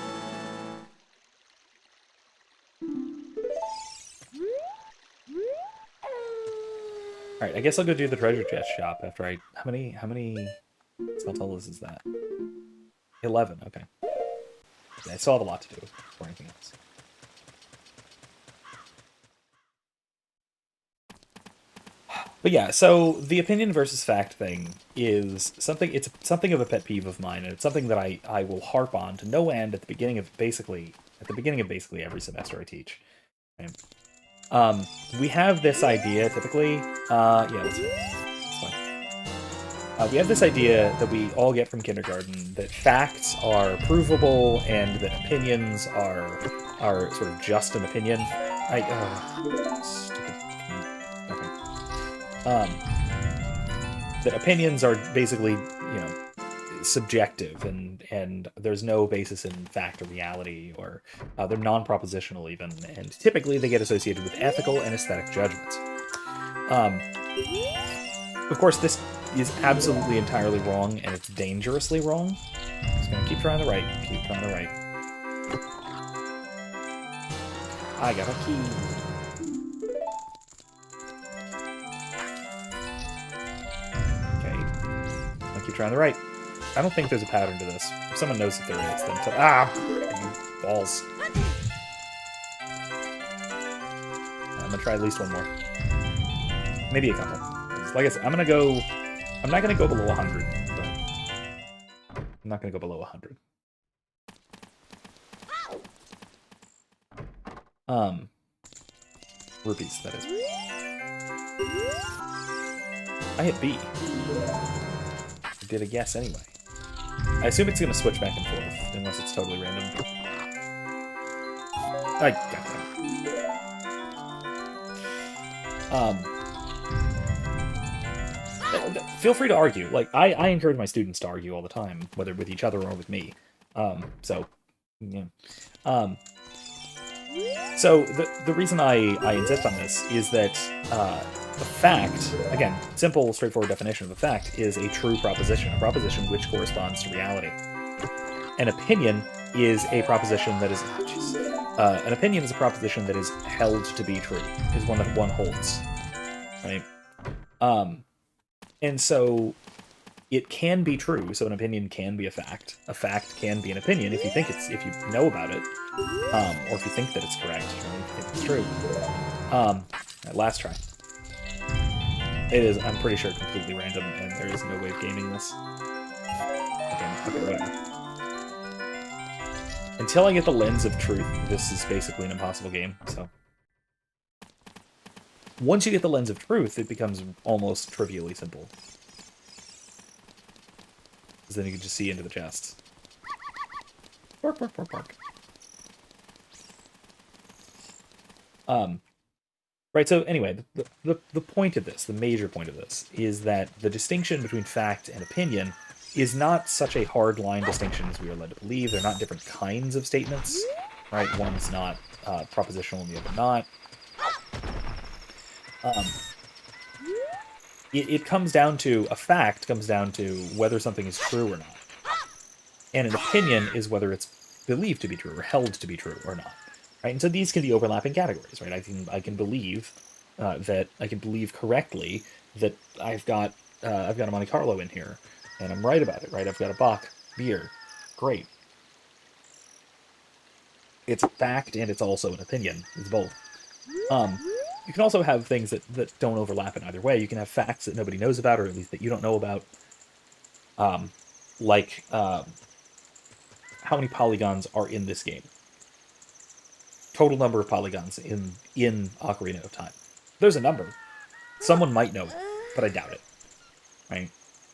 Alright, I guess I'll go do the treasure chest shop after I... How many Smeltellas is that? 11, okay. I still have a lot to do before anything else. But yeah, so the opinion versus fact thing is something, it's something of a pet peeve of mine, and it's something that I will harp on to no end at the beginning of basically every semester I teach. Right? We have this idea typically, yeah, let's fine. We have this idea that we all get from kindergarten, that facts are provable and that opinions are sort of just an opinion. Stupid. Okay. That opinions are basically, you know, subjective, and there's no basis in fact or reality, or they're non-propositional even, and typically they get associated with ethical and aesthetic judgments. Of course, this is absolutely entirely wrong, and it's dangerously wrong. Just gonna keep trying the right, keep trying the right. I got a key. Keep trying the right. I don't think there's a pattern to this. If someone knows if there is, then tell— ah! You balls. I'm gonna try at least one more. Maybe a couple. Like I said, I'm not gonna go below 100, but I'm not gonna go below 100. Rupees, that is. I hit B. Did a guess anyway. I assume it's gonna switch back and forth, unless it's totally random. I got that. Feel free to argue. Like, I encourage my students to argue all the time, whether with each other or with me. So, yeah. So, the reason I insist on this is that, A fact, again, simple, straightforward definition of a fact, is a true proposition, a proposition which corresponds to reality. An opinion is a proposition that is... an opinion is a proposition that is held to be true, is one that one holds, right? And so it can be true, so an opinion can be a fact. A fact can be an opinion if you think it's, if you know about it, or if you think that it's correct, or if you think it's true. Last try. It is, I'm pretty sure, completely random, and there is no way of gaming this. Okay, whatever. Until I get the lens of truth, this is basically an impossible game, so... Once you get the lens of truth, it becomes almost trivially simple. Because then you can just see into the chests. Bark, bark, bark, bark. Right, so anyway, the point of this, the major point of this, is that the distinction between fact and opinion is not such a hard-line distinction as we are led to believe. They're not different kinds of statements, right? One's not propositional and the other not. It comes down to, a fact comes down to whether something is true or not. And an opinion is whether it's believed to be true or held to be true or not. Right? And so these can be overlapping categories, right? I can believe that I can believe correctly that I've got a Monte Carlo in here, and I'm right about it, right? I've got a Bach beer, great. It's a fact and it's also an opinion. It's both. You can also have things that don't overlap in either way. You can have facts that nobody knows about, or at least that you don't know about, like how many polygons are in this game. Total number of polygons in Ocarina of Time. There's a number. Someone might know it, but I doubt it. Right?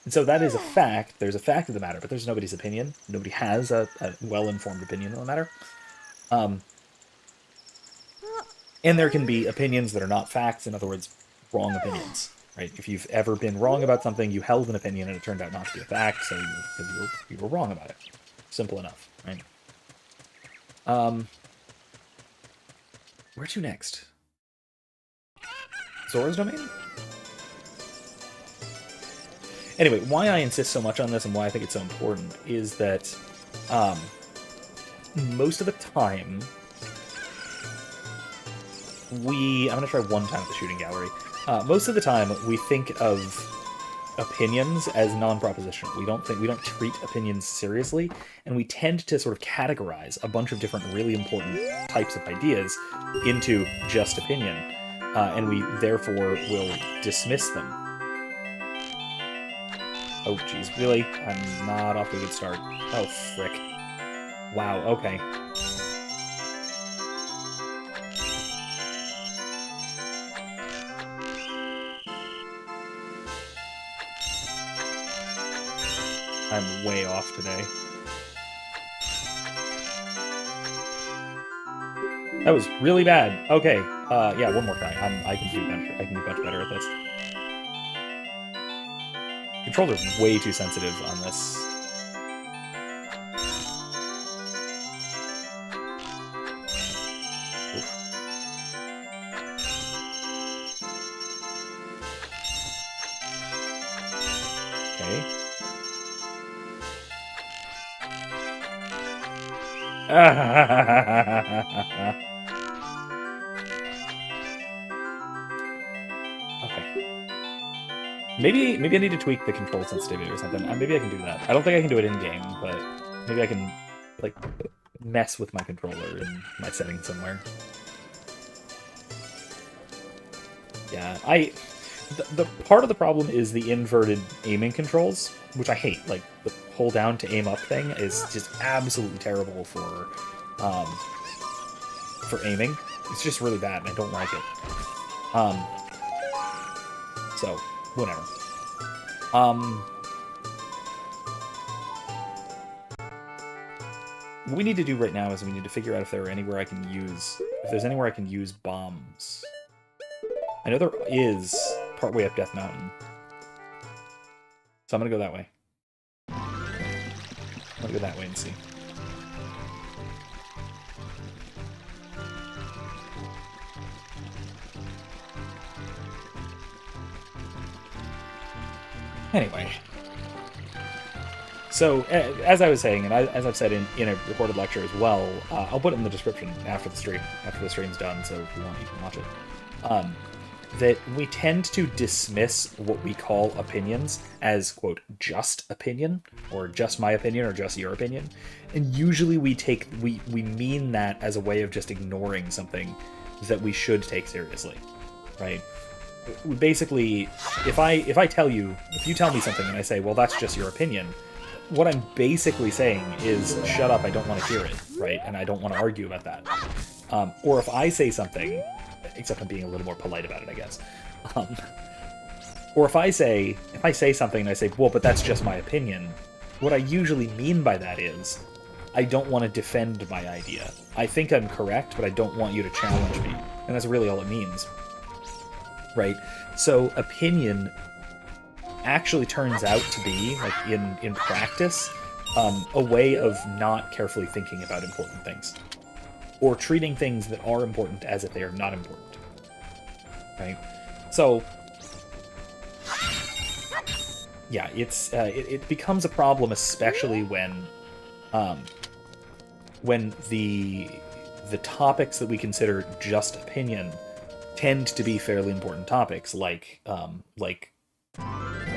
And so that is a fact. There's a fact of the matter, but there's nobody's opinion. Nobody has a well-informed opinion on the matter. And there can be opinions that are not facts, in other words, wrong opinions. Right? If you've ever been wrong about something, you held an opinion and it turned out not to be a fact, so you were wrong about it. Simple enough, right? Where to next? Zora's Domain? Anyway, why I insist so much on this and why I think it's so important is that most of the time I'm going to try one time at the shooting gallery. Most of the time we think of opinions as non-propositional. We don't treat opinions seriously, and we tend to sort of categorize a bunch of different really important types of ideas into just opinion, and we therefore will dismiss them. Oh geez, really? I'm not off to a good start. Oh frick. Wow, okay. I'm way off today. That was really bad. Okay, yeah, one more try. I can do better. I can do much better at this. Controller's way too sensitive on this. Oof. Okay. Okay. Maybe I need to tweak the control sensitivity or something. Maybe I can do that. I don't think I can do it in-game, but maybe I can, like, mess with my controller in my settings somewhere. Yeah, the part of the problem is the inverted aiming controls, which I hate. Like, the hold down to aim up thing is just absolutely terrible for aiming. It's just really bad, and I don't like it. So, whatever. What we need to do right now is we need to figure out if there's anywhere I can use bombs. I know there is partway up Death Mountain. So I'm gonna go that way. I'm gonna go that way and see. Anyway. So, as I was saying, and as I've said in a recorded lecture as well, I'll put it in the description after the stream's done, so if you want, you can watch it. That we tend to dismiss what we call opinions as, quote, just opinion, or just my opinion, or just your opinion. And usually we mean that as a way of just ignoring something that we should take seriously, right? We basically, if you tell me something and I say, well, that's just your opinion, what I'm basically saying is, shut up, I don't want to hear it, right? And I don't want to argue about that. Or if I say something, except I'm being a little more polite about it, I guess. Or if I say something and I say, well, but that's just my opinion, what I usually mean by that is, I don't want to defend my idea. I think I'm correct, but I don't want you to challenge me. And that's really all it means. Right? So opinion actually turns out to be, like in practice, a way of not carefully thinking about important things. Or treating things that are important as if they are not important. Right? So, yeah, it becomes a problem, especially when the topics that we consider just opinion tend to be fairly important topics, like a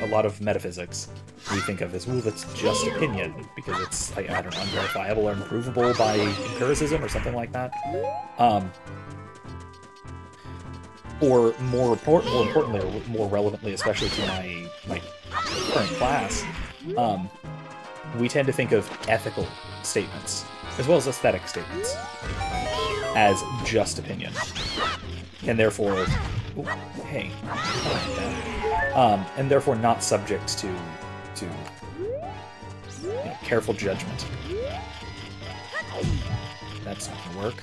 lot of metaphysics we think of as, well, that's just opinion, because it's, I don't know, unverifiable or improvable by empiricism or something like that. Or more importantly, or more relevantly, especially to my current class, we tend to think of ethical statements, as well as aesthetic statements, as just opinion. And therefore, and therefore not subject to careful judgment. That's not gonna work.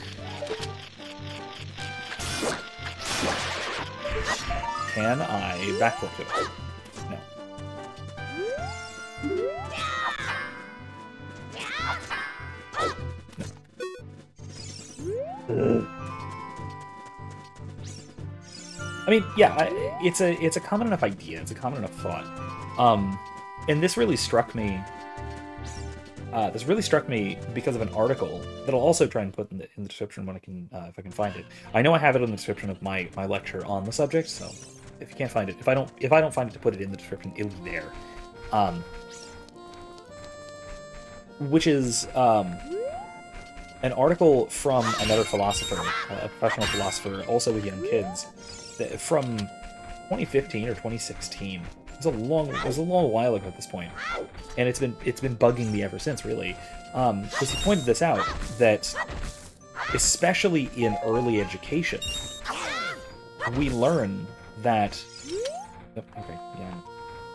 Can I backflip to it? No. I mean, yeah, it's a common enough idea. It's a common enough thought. And this really struck me. Because of an article that I'll also try and put in the description when I can, if I can find it. I know I have it in the description of my lecture on the subject, so if you can't find it, if I don't find it to put it in the description, it'll be there. Which is an article from another philosopher, a professional philosopher, also with young kids, from 2015 or 2016. It was a long while ago at this point, and it's been bugging me ever since, really. Because he pointed this out, that especially in early education, we learn that. Okay, yeah,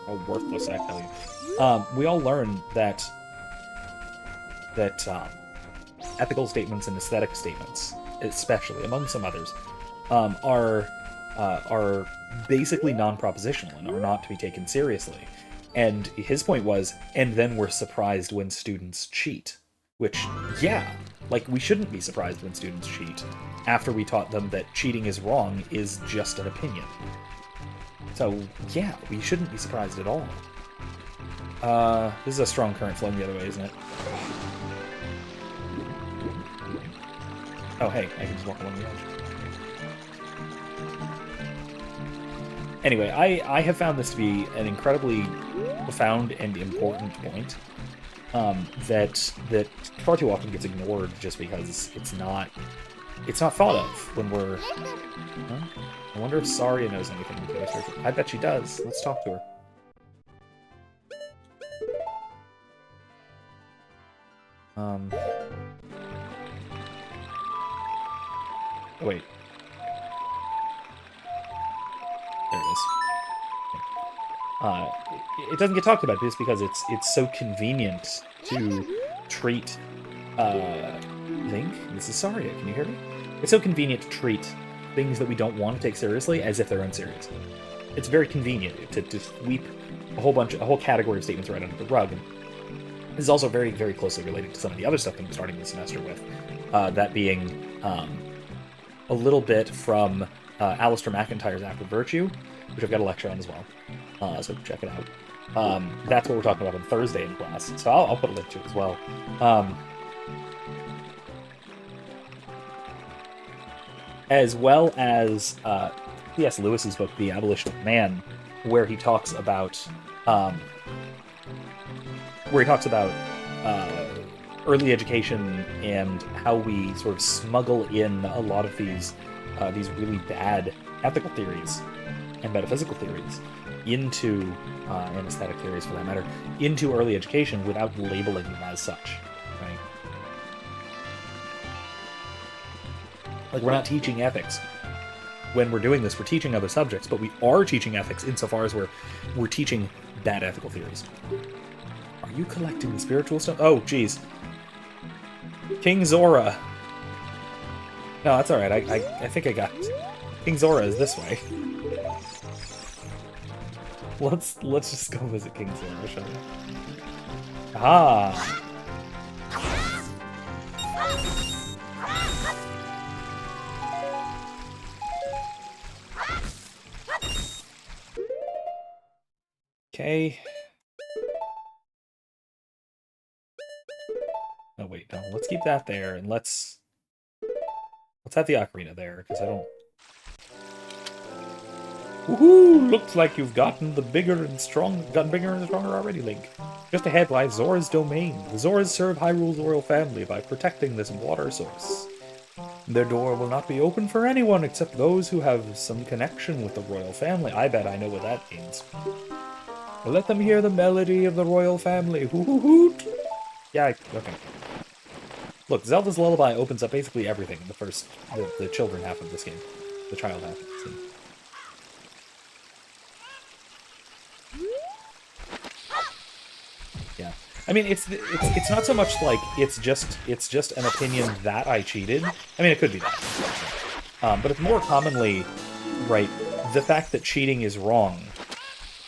all worthless, I tell you. We all learn that ethical statements and aesthetic statements, especially among some others, are basically non-propositional and are not to be taken seriously. And his point was, and then we're surprised when students cheat. Which, yeah, like, we shouldn't be surprised when students cheat, after we taught them that cheating is wrong is just an opinion. So, yeah, we shouldn't be surprised at all. This is a strong current flowing the other way, isn't it? Oh, hey, I can just walk along the edge. Anyway, I have found this to be an incredibly profound and important point that far too often gets ignored just because it's not thought of when we're. Huh? I wonder if Saria knows anything. I bet she does. Let's talk to her. Oh, wait. There it is. It doesn't get talked about just because it's so convenient to treat. Link, this is Saria. Can you hear me? It's so convenient to treat things that we don't want to take seriously as if they're unserious. It's very convenient to sweep a whole category of statements right under the rug. And this is also very, very closely related to some of the other stuff that I'm starting the semester with. That being a little bit from Alistair McIntyre's After Virtue, which I've got a lecture on as well. So check it out. That's what we're talking about on Thursday in class. So I'll put a link to it as well. As well as C.S. Lewis's book, The Abolition of Man, where he talks about early education and how we sort of smuggle in a lot of these really bad ethical theories and metaphysical theories into and aesthetic theories for that matter into early education without labeling them as such, right? Like, we're not teaching ethics when we're doing this. We're teaching other subjects, but we are teaching ethics insofar as we're teaching bad ethical theories. Are you collecting the spiritual stuff? Oh, geez. King Zora. No, that's alright. I think I got it. King Zora is this way. Let's just go visit King Zora, shall we? Ah! Okay. Oh wait, no. Let's keep that there, and let's have the ocarina there, because I don't... Woohoo! Looks like you've gotten bigger and stronger already, Link. Just ahead lies Zora's domain. The Zoras serve Hyrule's royal family by protecting this water source. Their door will not be open for anyone except those who have some connection with the royal family. I bet I know what that means. Let them hear the melody of the royal family. Hoo-hoo-hoot! Yeah, okay. Look, Zelda's Lullaby opens up basically everything in the children half of this game. The child half of this game. Yeah, I mean, it's not so much like it's just an opinion that I cheated. I mean, it could be that, but it's more commonly, right, the fact that cheating is wrong,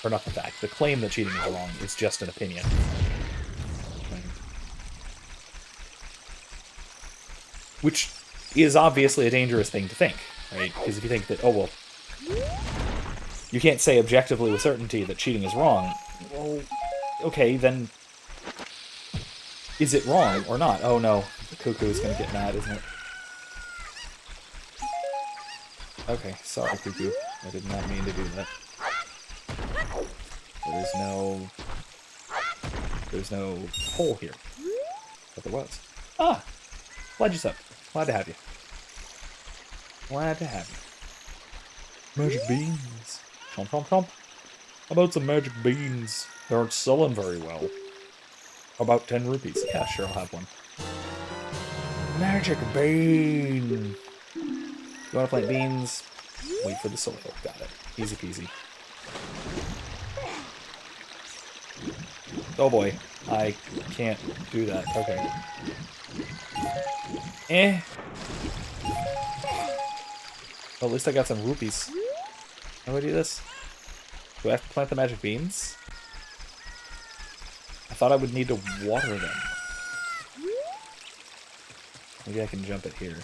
or not the fact, the claim that cheating is wrong is just an opinion. Which is obviously a dangerous thing to think, right? Because if you think that, oh well, you can't say objectively with certainty that cheating is wrong, well, okay, then is it wrong or not? Oh no, the cuckoo is going to get mad, isn't it? Okay, sorry, cuckoo. I did not mean to do that. There's no hole here. But there was. Ah! Glad you're up. Glad to have you. Glad to have you. Magic beans. Chomp, chomp, chomp. How about some magic beans? They aren't selling very well. How about 10 rupees? Yeah, sure, I'll have one. Magic bean! You want to plant beans? Wait for the soil. Got it. Easy peasy. Oh boy. I can't do that. Okay. Eh. Well, at least I got some rupees. How do I do this? Do I have to plant the magic beans? I thought I would need to water them. Maybe I can jump it here.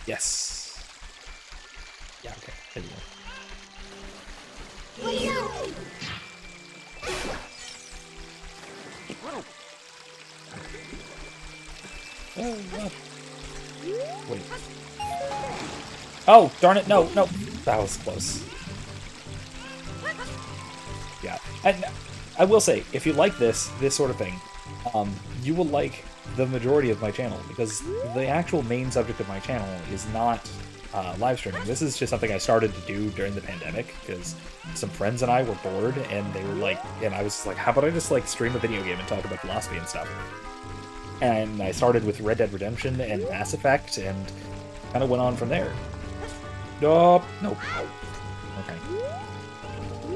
Yes. Yeah, okay. There we go. Oh, what? Wait. Oh, darn it, no, no. That was close. Yeah. And I will say, if you like this sort of thing, you will like the majority of my channel, because the actual main subject of my channel is not live streaming. This is just something I started to do during the pandemic, because some friends and I were bored, and they were like, and I was just like, how about I just like stream a video game and talk about philosophy and stuff? And I started with Red Dead Redemption and Mass Effect, and kind of went on from there. Nope. Nope. Okay.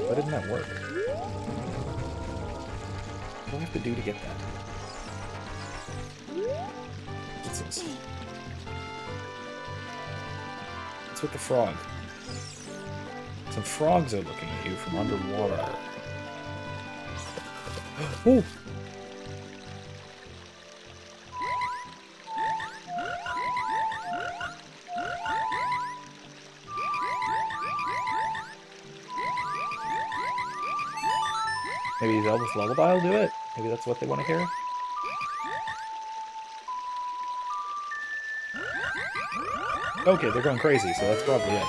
Why didn't that work? What do I have to do to get that? What's this? What's with the frog? Some frogs are looking at you from underwater. Oh! Maybe Zelda's Lullaby will do it? Maybe that's what they want to hear? Okay, they're going crazy, so that's probably it.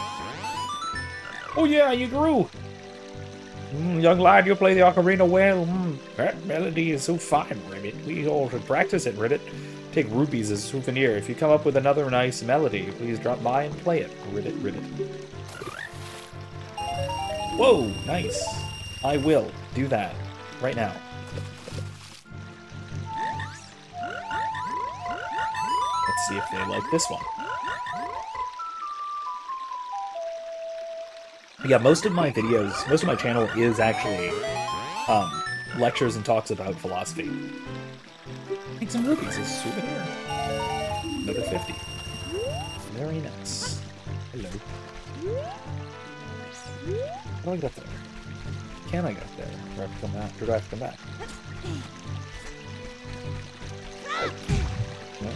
Oh yeah, you grew! Young lad, you play the ocarina well. That melody is so fine, Ribbit. We all should practice it, Ribbit. Take rupees as a souvenir. If you come up with another nice melody, please drop by and play it. Ribbit, Ribbit. Whoa, nice. I will do that right now. Let's see if they like this one. Yeah, most of my videos, most of my channel is actually lectures and talks about philosophy. Take some rupees as a souvenir. Another 50. Very nice. Hello. How do I get there? Can I get there? Do I have to come back? Or do I have to come back? No?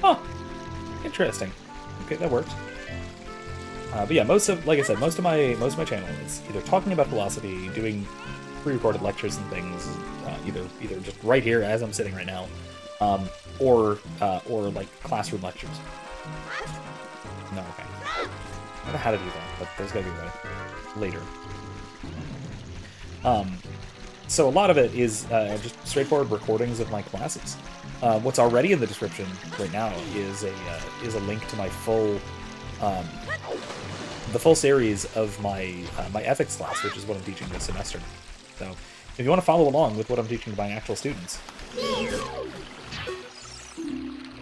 Huh. Interesting. Okay, that worked. But yeah, like I said, most of my channel is either talking about philosophy, doing pre-recorded lectures and things, either just right here as I'm sitting right now, or like classroom lectures. No, okay. I don't know how to do that, but there's gotta be a way later. So a lot of it is just straightforward recordings of my classes. What's already in the description right now is a link to my full the full series of my my ethics class, which is what I'm teaching this semester. So if you want to follow along with what I'm teaching to my actual students,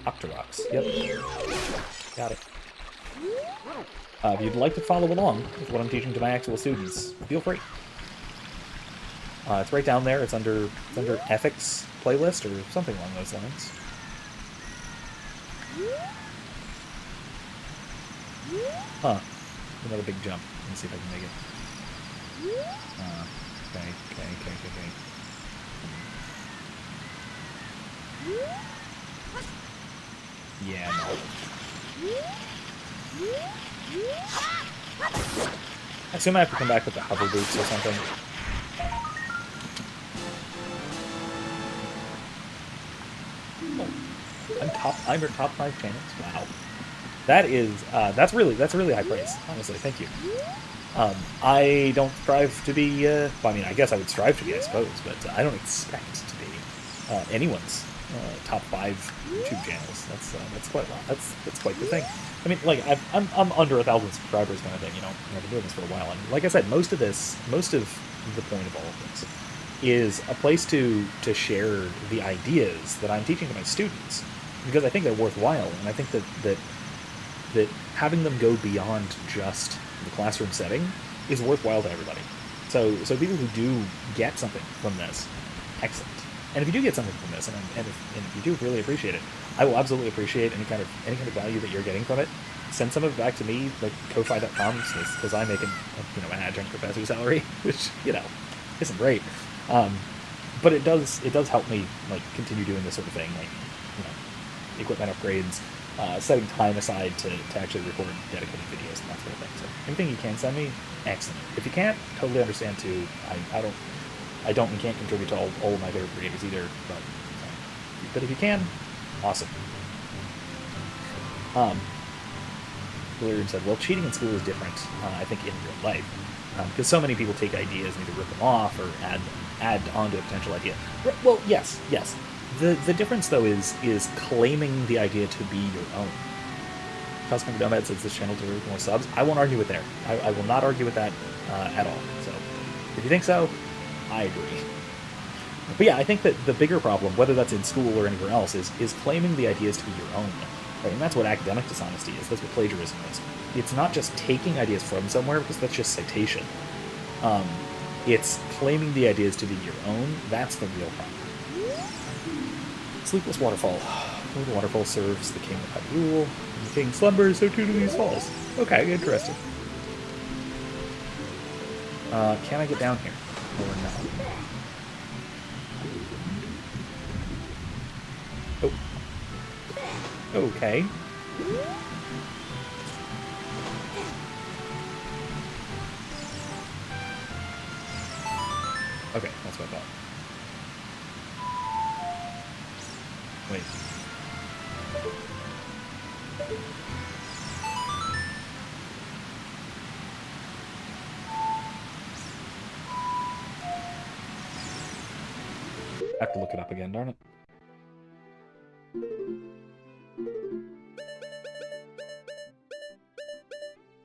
Octorox, yep, got it. If you'd like to follow along with what I'm teaching to my actual students, feel free. It's right down there. It's under ethics playlist or something along those lines. Huh. Another big jump. Let me see if I can make it. Okay. Yeah, no. I assume I have to come back with the hover boots or something. I'm your top 5 channels. Wow, that is that's really high praise. Honestly, thank you. I don't strive to be. Well, I mean, I guess I would strive to be, I suppose, but I don't expect to be anyone's top 5 YouTube channels. That's quite a lot. That's quite the thing. I mean, like I'm under 1,000 subscribers kind of thing. You know, I've been doing this for a while, and like I said, most of the point of all of this is a place to share the ideas that I'm teaching to my students, because I think they're worthwhile, and I think that having them go beyond just the classroom setting is worthwhile to everybody. So people who do get something from this, excellent. And if you do get something from this, and if you do really appreciate it, I will absolutely appreciate any kind of value that you're getting from it. Send some of it back to me, like Ko-Fi.com, because I make an adjunct professor salary, which isn't great. But it does help me like continue doing this sort of thing, like equipment upgrades, setting time aside to actually record dedicated videos and that sort of thing. So anything you can send me, excellent. If you can't, totally understand too. I don't and can't contribute to all of my favorite creators either, but if you can, awesome. Delirium said, well, cheating in school is different, I think, in real life. Because so many people take ideas and either rip them off or add onto a potential idea. Well, yes. The difference, though, is claiming the idea to be your own. Cosmic Nomad says this channel deserves more subs. I won't argue with there. I will not argue with that at all. So, if you think so, I agree. But yeah, I think that the bigger problem, whether that's in school or anywhere else, is claiming the ideas to be your own. Right? And that's what academic dishonesty is. That's what plagiarism is. It's not just taking ideas from somewhere, because that's just citation. It's claiming the ideas to be your own. That's the real problem. Sleepless Waterfall. The waterfall serves the king of Hyrule. When the king slumbers, so too do these falls. Okay, interesting. Can I get down here? Or no? Okay. Okay, that's what I thought. Wait. I have to look it up again, darn it.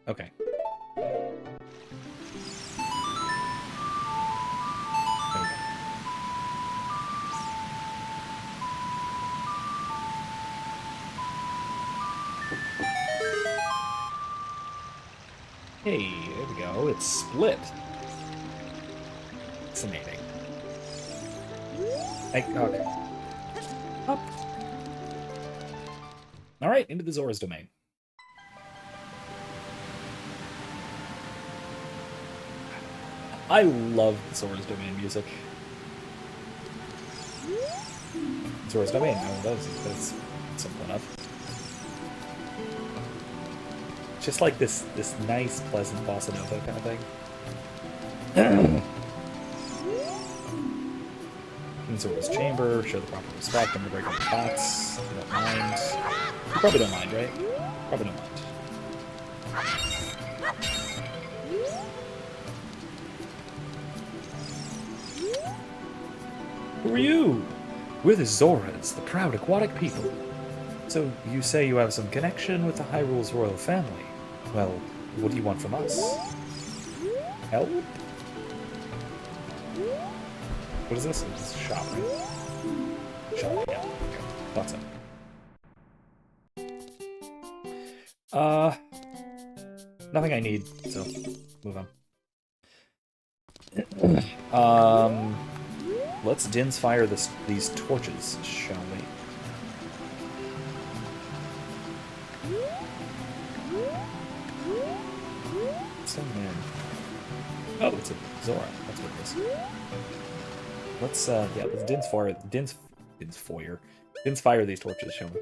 Okay. Hey, there we go. It's split. Fascinating. Okay. Up. Alright, into the Zora's domain. I love the Zora's domain music. Zora's domain, no, that's simple enough. Just like this nice, pleasant bossa nova kind of thing. King Zora's chamber, show the proper respect, I'm gonna break up the pots. You don't mind. You probably don't mind, right? Probably don't mind. Who are you? We're the Zoras, the proud aquatic people. So you say you have some connection with the Hyrule's royal family. Well, what do you want from us? Help? What is this? It's a shop, right? Shop, yeah. Okay. Thought so. Nothing I need, so move on. Let's Din's fire these torches, shall we? So man. Oh, it's a Zora. That's what it is. Let's yeah, let's Din's fire these torches, shall we?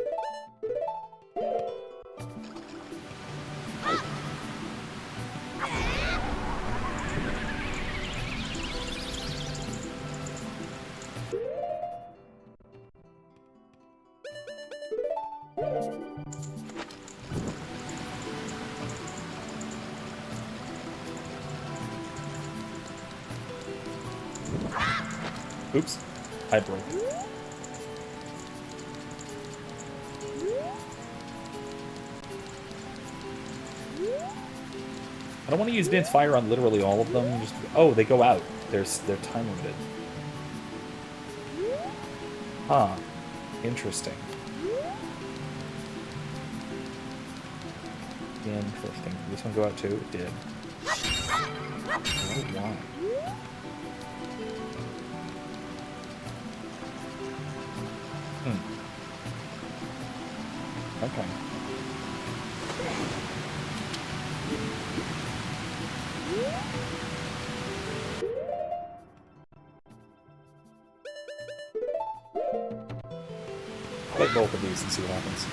Oops, I broke. I don't want to use Din's fire on literally all of them. Just oh, they go out. They're time limited. Huh. Interesting. Interesting. Did this one go out too? It did. Oh, why? Okay. Light both of these and see what happens.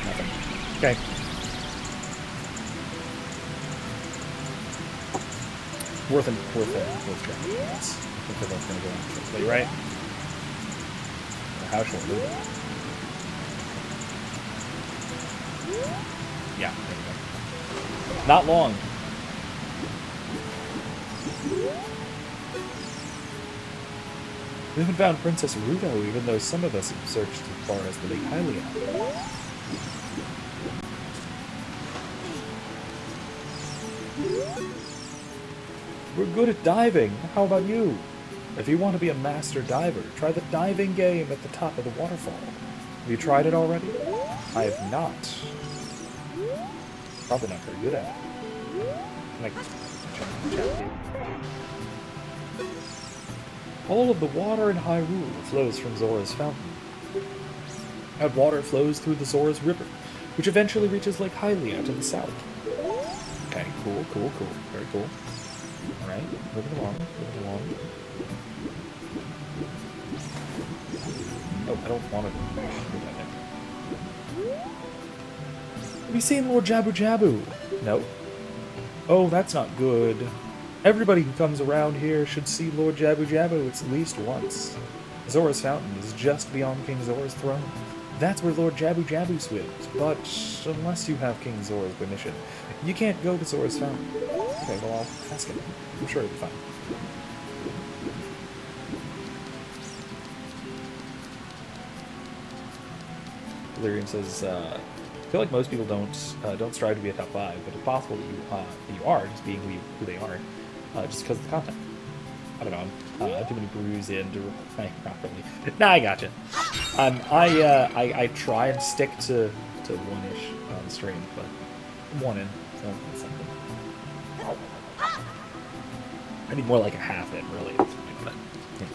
Nothing. Okay. Worth trying. Yes. I think they're both gonna go on quickly, right? Or how short will it? Yeah, there we go. Not long. We haven't found Princess Ruto, even though some of us have searched as far as the Lake Hylia. We're good at diving. How about you? If you want to be a master diver, try the diving game at the top of the waterfall. Have you tried it already? I have not. Probably not very good at it. Like, all of the water in Hyrule flows from Zora's fountain. That water flows through the Zora's River, which eventually reaches Lake Hylia to the south. Okay, cool. Very cool. Alright, moving along. Oh, I don't want to. Have you seen Lord Jabu Jabu? No. Oh, that's not good. Everybody who comes around here should see Lord Jabu Jabu at least once. Zora's Fountain is just beyond King Zora's throne. That's where Lord Jabu Jabu swims, but unless you have King Zora's permission, you can't go to Zora's Fountain. Okay, well, I'll ask him. I'm sure it'll be fine. Delirium says, I feel like most people don't strive to be a top 5, but it's possible that you are, just being who they are, just because of the content. I don't know. Too many brews in to reply properly. Nah, I gotcha. I try and stick to one-ish on stream, but I'm one in, so that's something. I need more like a half in, really. But, yeah.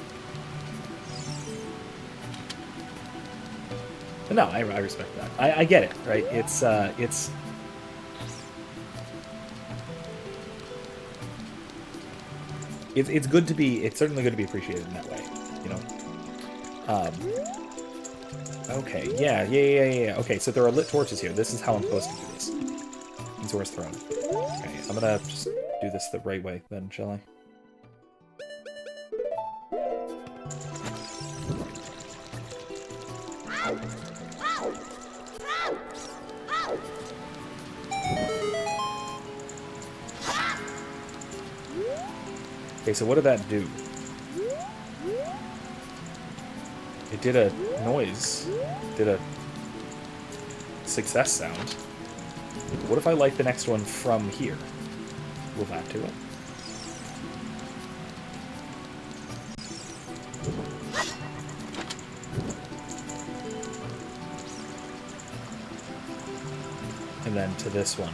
But no, I respect that. I get it, right? It's good to be. It's certainly good to be appreciated in that way, you know. Okay, yeah. Okay, so there are lit torches here. This is how I'm supposed to do this. In Zora's Throne. Okay, I'm gonna just do this the right way then, shall I? Okay, so what did that do? It did a noise. It did a success sound. What if I light the next one from here? Will that do it? And then to this one.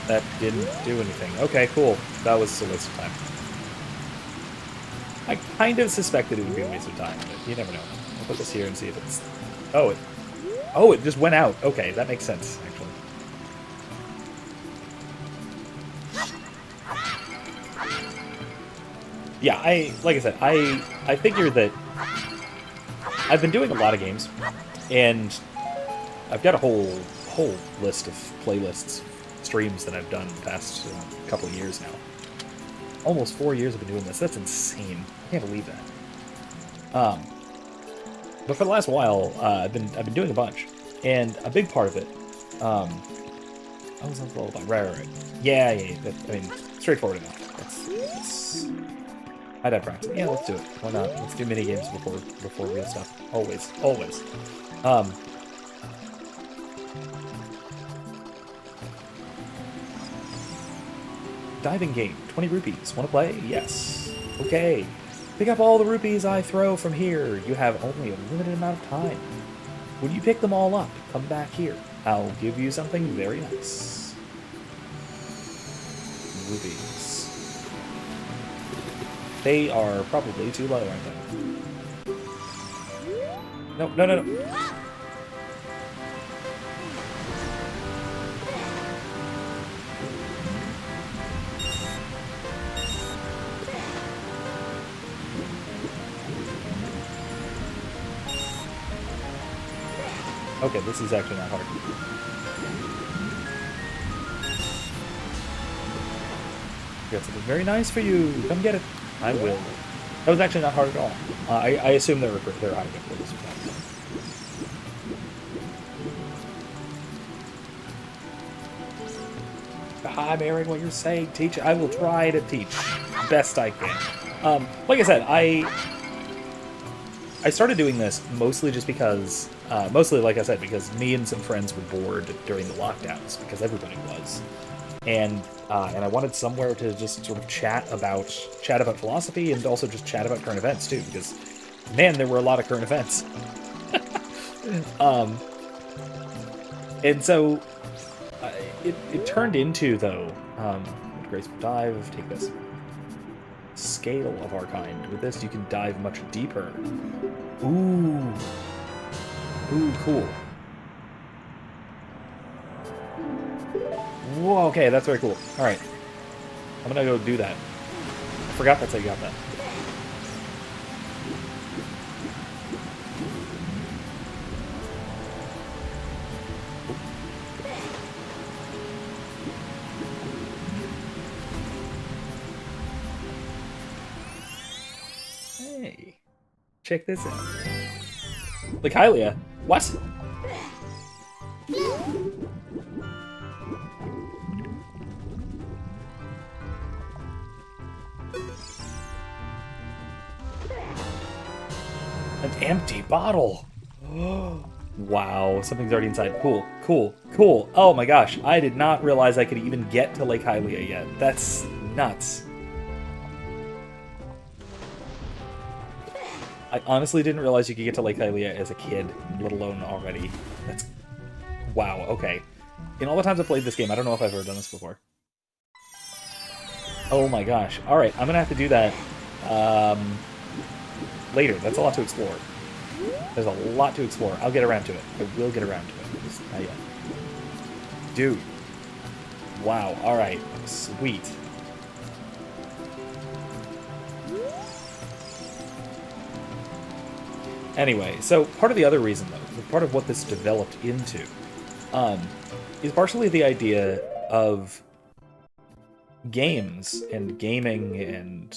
That didn't do anything. Okay, cool. That was a waste of time. I kind of suspected it would be a waste of time, but you never know. I'll put this here and see if it's... Oh, it just went out. Okay, that makes sense, actually. Yeah, like I said, I figured that I've been doing a lot of games, and I've got a whole list of playlists, streams that I've done the past couple of years now. Almost 4 years I've been doing this. That's insane. I can't believe that. But for the last while, I've been doing a bunch, and a big part of it. I was on the lullaby. Right. Yeah. I mean, straightforward enough. That's I'd have practice. Yeah, let's do it. Why not? Let's do mini games before real stuff. Always. Diving game, 20 rupees. Want to play? Yes. Okay. Pick up all the rupees I throw from here. You have only a limited amount of time. When you pick them all up, come back here. I'll give you something very nice. Rupees. They are probably too low, aren't they? No. Okay, this is actually not hard. Got something very nice for you. Come get it. I will. That was actually not hard at all. I assume they're hiding it for this one. I'm airing what you're saying, teacher. I will try to teach best I can. Like I said, I started doing this mostly just because, like I said, because me and some friends were bored during the lockdowns, because everybody was. And I wanted somewhere to just sort of chat about philosophy and also just chat about current events too, because man, there were a lot of current events. And so it turned into, though, graceful dive. Take this. Scale of our kind. With this, you can dive much deeper. Ooh, cool. Whoa, okay, that's very cool. Alright. I'm gonna go do that. I forgot that's how you got that. Hey. Check this out. Like Hylia. What? An empty bottle. Wow, something's already inside. Cool, cool, cool. Oh my gosh, I did not realize I could even get to Lake Hylia yet. That's nuts. I honestly didn't realize you could get to Lake Hylia as a kid, let alone already. That's... Wow, okay. In all the times I've played this game, I don't know if I've ever done this before. Oh my gosh. Alright, I'm gonna have to do that later. That's a lot to explore. There's a lot to explore. I'll get around to it. I will get around to it. Just not yet. Dude. Wow, alright. Sweet. Anyway, so part of the other reason, though, part of what this developed into, is partially the idea of games and gaming and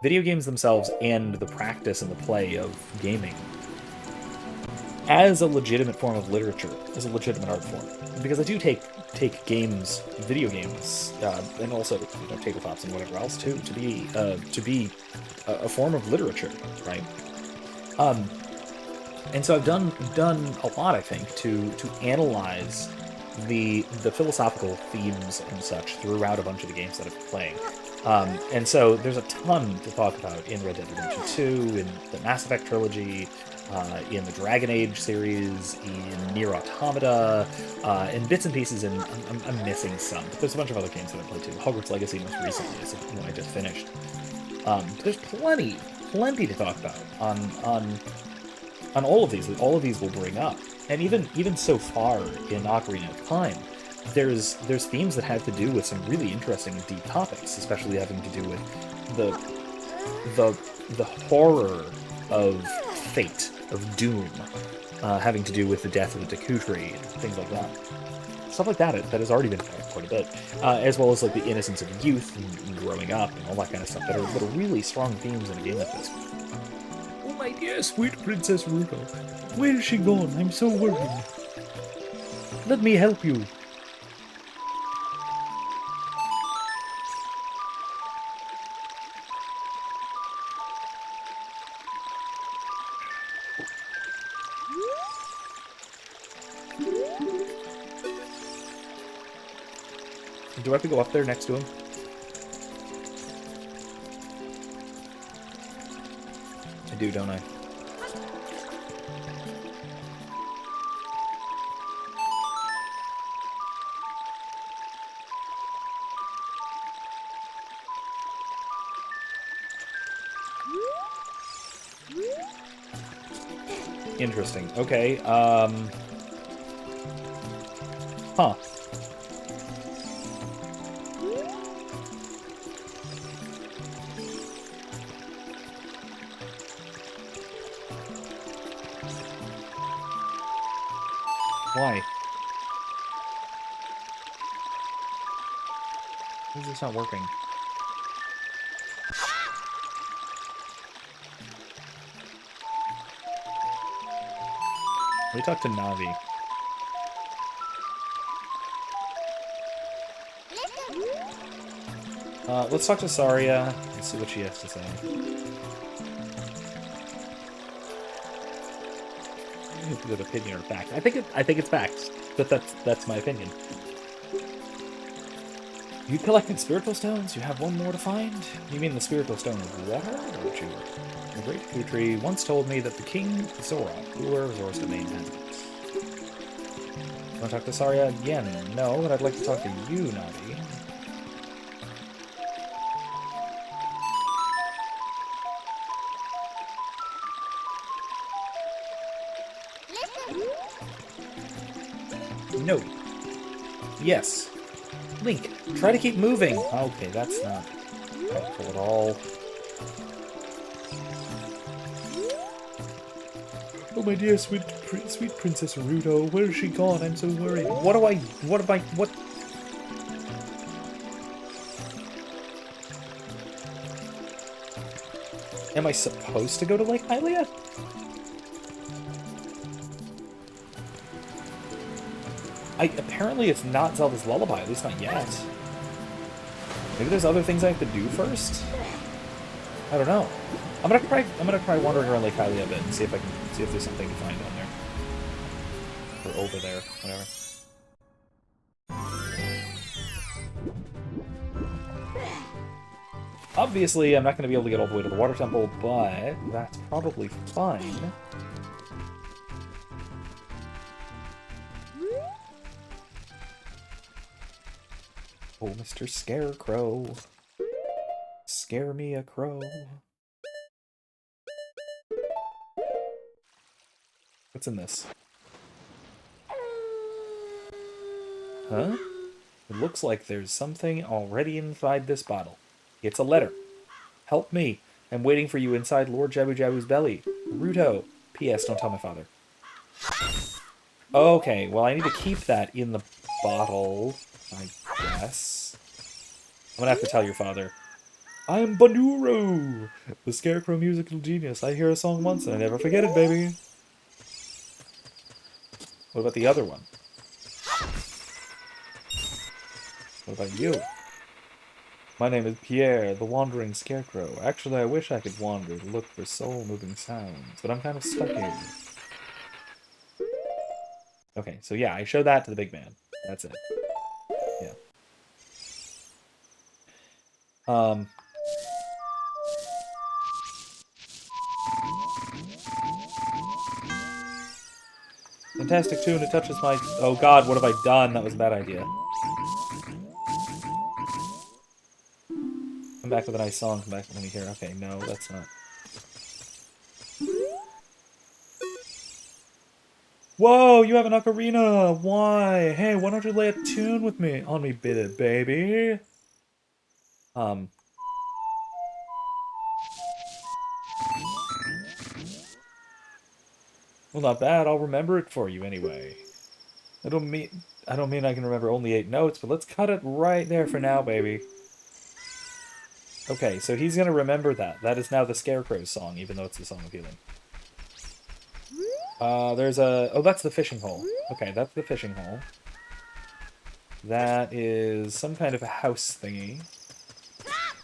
video games themselves and the practice and the play of gaming as a legitimate form of literature, as a legitimate art form. Because I do take games, video games, and also tabletops and whatever else too, to be a form of literature, right? And so I've done a lot, I think, to analyze the philosophical themes and such throughout a bunch of the games that I've been playing. And so there's a ton to talk about in Red Dead Redemption 2, in the Mass Effect trilogy, in the Dragon Age series, in Nier Automata, and bits and pieces, and I'm missing some. But there's a bunch of other games that I've played too. Hogwarts Legacy most recently is the one I just finished. There's plenty to talk about on all of these. All of these will bring up. And even so far in Ocarina of Time, there's themes that have to do with some really interesting and deep topics, especially having to do with the horror of fate, of doom, having to do with the death of the Deku Tree, and things like that. Stuff like that has already been covered quite a bit, as well as like the innocence of youth and growing up and all that kind of stuff that are really strong themes in a game like this. Oh my dear sweet Princess Ruto, where is she gone? I'm so worried. Let me help you. Do I have to go up there next to him? I do, don't I? Interesting. Okay, Huh. Why? Why is this not working? Let me talk to Navi. Let's talk to Saria and see what she has to say. Good opinion or fact? I think it's facts, but that's my opinion. You collected spiritual stones? You have one more to find? You mean the spiritual stone of water, don't you? The great Deku Tree once told me that the King Zora, ruler of Zora's domain, has it. Want to talk to Saria again? No, but I'd like to talk to you, Navi. No. Yes. Link, try to keep moving. Okay, that's not helpful at all. Oh, my dear, sweet Princess Ruto, where is she gone? I'm so worried. What? Am I supposed to go to Lake Hylia? Apparently it's not Zelda's Lullaby, at least not yet. Maybe there's other things I have to do first? I don't know. I'm gonna try wandering around Lake Hylia a bit and see if there's something to find down there. Or over there, whatever. Obviously, I'm not going to be able to get all the way to the water temple, but that's probably fine. Oh, Mr. Scarecrow. Scare me a crow. What's in this? Huh? It looks like there's something already inside this bottle. It's a letter. Help me. I'm waiting for you inside Lord Jabu Jabu's belly. Ruto. P.S. Don't tell my father. Okay, well, I need to keep that in the bottle, I guess. I'm gonna have to tell your father. I am Banuro, the Scarecrow musical genius. I hear a song once and I never forget it, baby. What about the other one? What about you? My name is Pierre, the Wandering Scarecrow. Actually, I wish I could wander to look for soul-moving sounds, but I'm kind of stuck here. Okay, so yeah, I show that to the big man. That's it. Yeah. Fantastic tune, it touches my... Oh god, what have I done? That was a bad idea. Come back with a nice song, come back when we hear... Okay, no, that's not... Whoa, you have an ocarina! Why? Hey, why don't you lay a tune with me? On me, baby. Well, not bad. I'll remember it for you anyway. I don't mean I can remember only 8 notes, but let's cut it right there for now, baby. Okay, so he's gonna remember that. That is now the Scarecrow's song, even though it's the Song of Healing. There's a... Oh, that's the fishing hole. Okay, that's the fishing hole. That is some kind of a house thingy.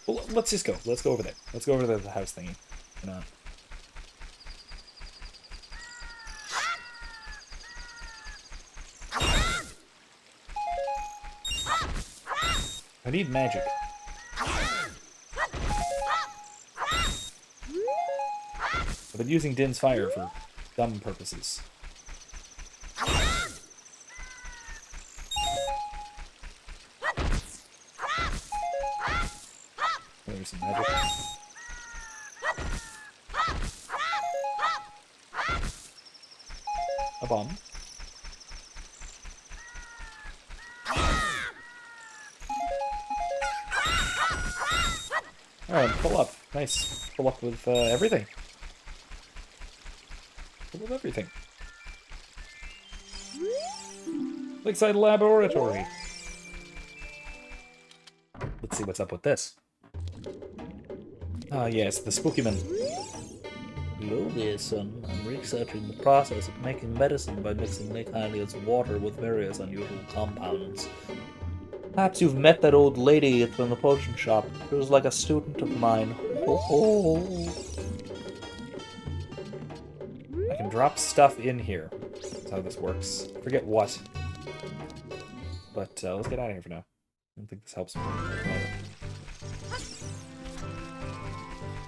Well, let's just go. Let's go over there. Let's go over to the house thingy. No. I need magic. I've been using Din's fire for dumb purposes. There's some magic. A bomb. Alright, pull up. Nice. Pull up with everything. Pull up everything. Lakeside Laboratory. Let's see what's up with this. Ah, yes, the spooky man. Hello there, son. I'm researching the process of making medicine by mixing Lake Hylia's water with various unusual compounds. Perhaps you've met that old lady from the potion shop. She was like a student of mine. Oh. I can drop stuff in here. That's how this works. I forget what. But let's get out of here for now. I don't think this helps me.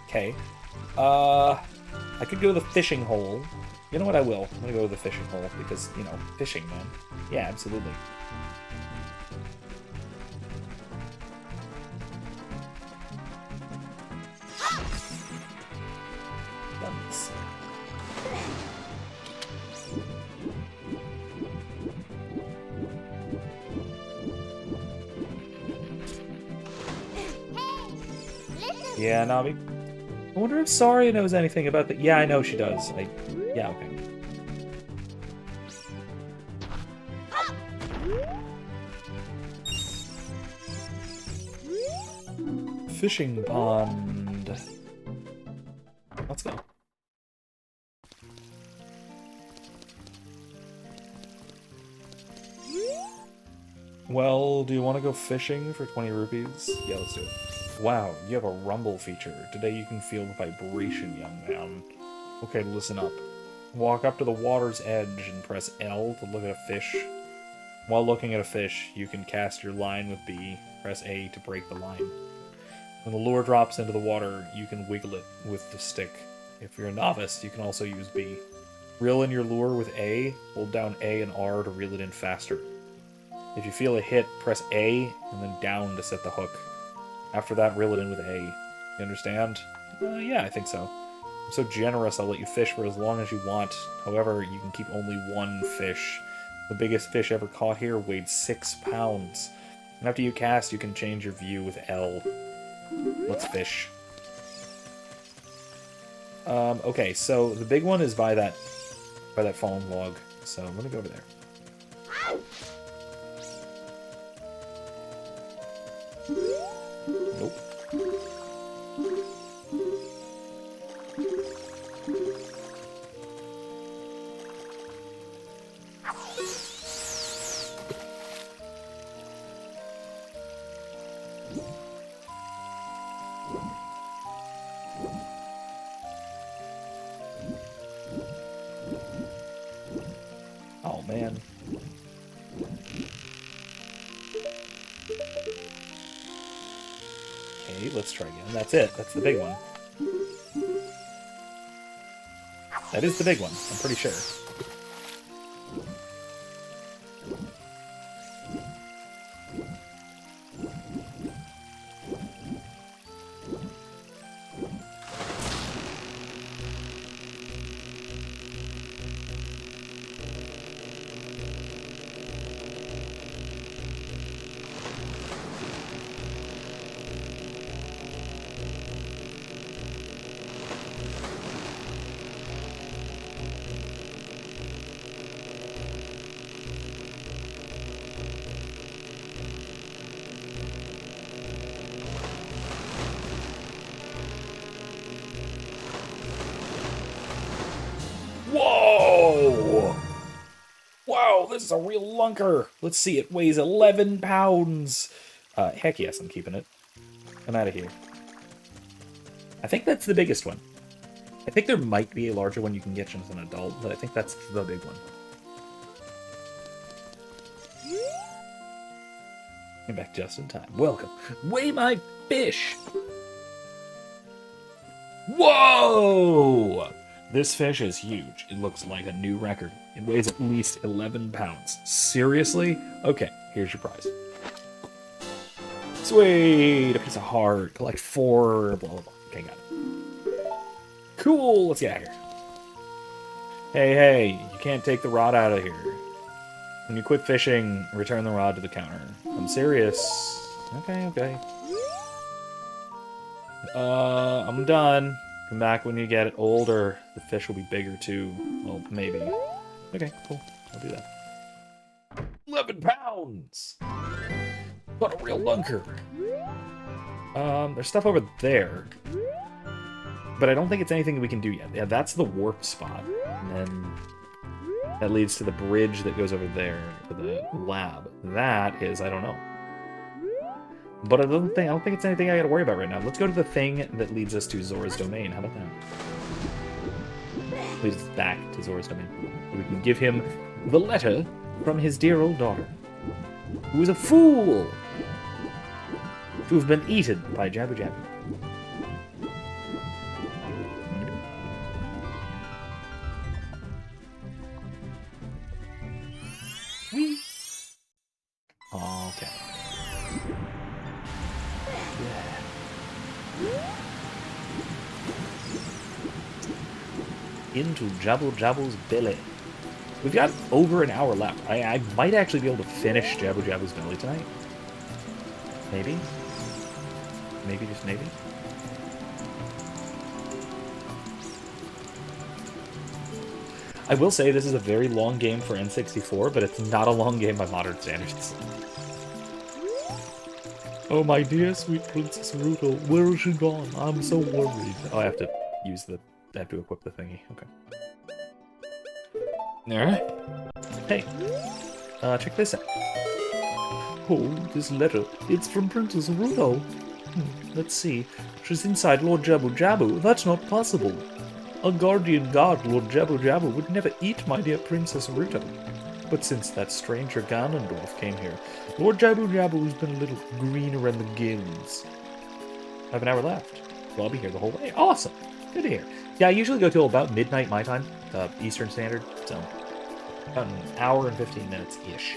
Okay. I could go to the fishing hole. You know what, I will. I'm gonna go to the fishing hole because, you know, fishing, man. Yeah, absolutely. Buns. Yeah, Navi. I wonder if Saria knows anything about that. Yeah, I know she does. Yeah, okay. Fishing pond. Let's go. Well, do you want to go fishing for 20 rupees? Yeah, let's do it. Wow, you have a rumble feature. Today you can feel the vibration, young man. Okay, listen up. Walk up to the water's edge and press L to look at a fish. While looking at a fish, you can cast your line with B. Press A to break the line. When the lure drops into the water, you can wiggle it with the stick. If you're a novice, you can also use B. Reel in your lure with A, hold down A and R to reel it in faster. If you feel a hit, press A and then down to set the hook. After that, reel it in with A. You understand? Yeah, I think so. I'm so generous, I'll let you fish for as long as you want. However, you can keep only one fish. The biggest fish ever caught here weighed 6 pounds. And after you cast, you can change your view with L. Let's fish. Okay, so the big one is by that fallen log. So I'm gonna go over there. Nope. Oh, man. Okay, let's try again. That's it. That's the big one. That is the big one, I'm pretty sure. Whoa! Wow, this is a real lunker. Let's see, it weighs 11 pounds. Heck yes, I'm keeping it. I'm out of here. I think that's the biggest one. I think there might be a larger one you can get as an adult, but I think that's the big one. Came back just in time. Welcome. Weigh my fish! Whoa! This fish is huge. It looks like a new record. It weighs at least 11 pounds. Seriously? Okay, here's your prize. Sweet! A piece of heart. Collect 4. Blah, blah, blah. Okay, got it. Cool! Let's get out of here. Hey, you can't take the rod out of here. When you quit fishing, return the rod to the counter. I'm serious. Okay. I'm done. Come back when you get older. The fish will be bigger too. Well, maybe. Okay, cool. I'll do that. 11 pounds! What a real lunker. There's stuff over there. But I don't think it's anything we can do yet. Yeah, that's the warp spot. And then that leads to the bridge that goes over there to the lab. That is, I don't know. But I don't think it's anything I gotta worry about right now. Let's go to the thing that leads us to Zora's Domain. How about that? Leads us back to Zora's Domain. We can give him the letter from his dear old daughter, who is a fool to have been eaten by Jabu Jabu. Whee! Okay. Into Jabu Jabu's belly. We've got over an hour left. I might actually be able to finish Jabu Jabu's belly tonight. Maybe. Maybe, just maybe. I will say this is a very long game for N64, but it's not a long game by modern standards. Oh, my dear sweet Princess Ruto, where is she gone? I'm so worried. Oh, I have to use the... I have to equip the thingy. Okay. Alright. Hey. Check this out. Oh, this letter. It's from Princess Ruto. Let's see. She's inside Lord Jabu Jabu. That's not possible. A guardian god, Lord Jabu Jabu, would never eat my dear Princess Ruto. But since that stranger Ganondorf came here, Lord Jabu Jabu has been a little green around the gills. I have an hour left, so I'll be here the whole way. Awesome! Good to hear. Yeah, I usually go till about midnight my time, Eastern Standard, so about an hour and 15 minutes-ish.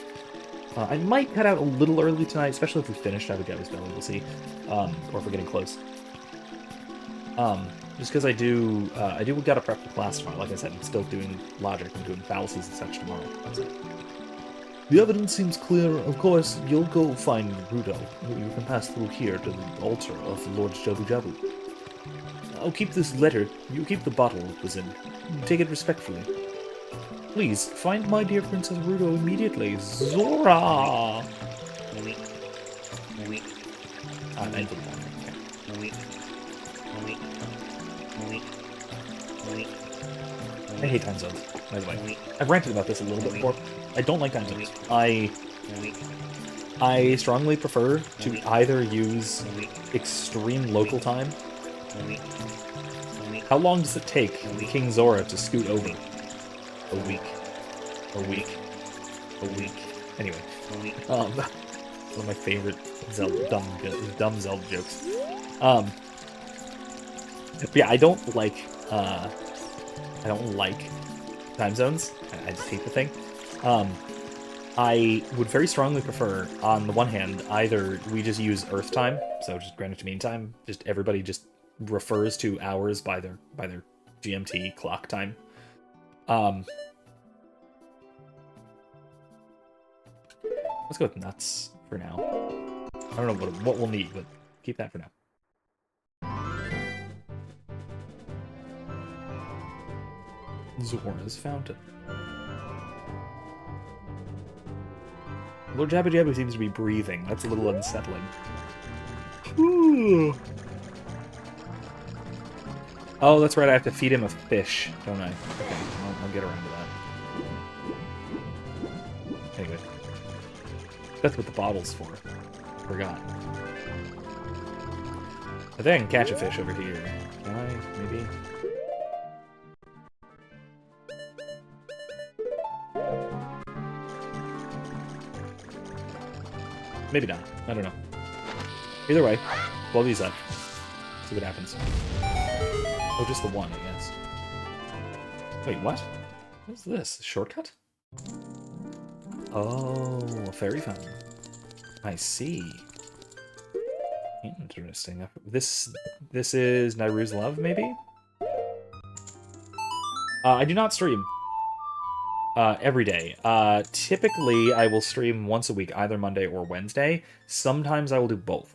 I might cut out a little early tonight, especially if we finish Shadow Gabu's Belly, we'll see. Or if we're getting close. Just because I do gotta prep for class tomorrow. Like I said, I'm still doing logic, I'm doing fallacies and such tomorrow. So. The evidence seems clear. Of course, you'll go find Ruto. You can pass through here to the altar of Lord Jabu Jabu. I'll keep this letter. You keep the bottle it was in. Take it respectfully. Please, find my dear Princess Ruto immediately. Zora! I hate time zones, by the way. I've ranted about this a little bit before. I don't like time zones. I strongly prefer to either use extreme local time. How long does it take King Zora to scoot over? A week. A week. A week. Anyway. One of my favorite Zelda, dumb Zelda jokes. But yeah, I don't like time zones. I just hate the thing. I would very strongly prefer, on the one hand, either we just use Earth time, so just Greenwich Mean Time. Just everybody just refers to hours by their GMT clock time. Let's go with nuts for now. I don't know what we'll need, but keep that for now. Zora's Fountain. Lord Jabu Jabu seems to be breathing. That's a little unsettling. Ooh. Oh, that's right. I have to feed him a fish, don't I? Okay, I'll get around to that. Anyway. That's what the bottle's for. Forgot. I think I can catch a fish over here. Can I? Maybe? Maybe not. I don't know. Either way, blow these up. See what happens. Oh, just the one, I guess. Wait, what? What's this? A shortcut? Oh, a fairy fountain. I see. Interesting. This is Nairu's Love, maybe? I do not stream every day. Typically, I will stream once a week, either Monday or Wednesday. Sometimes I will do both.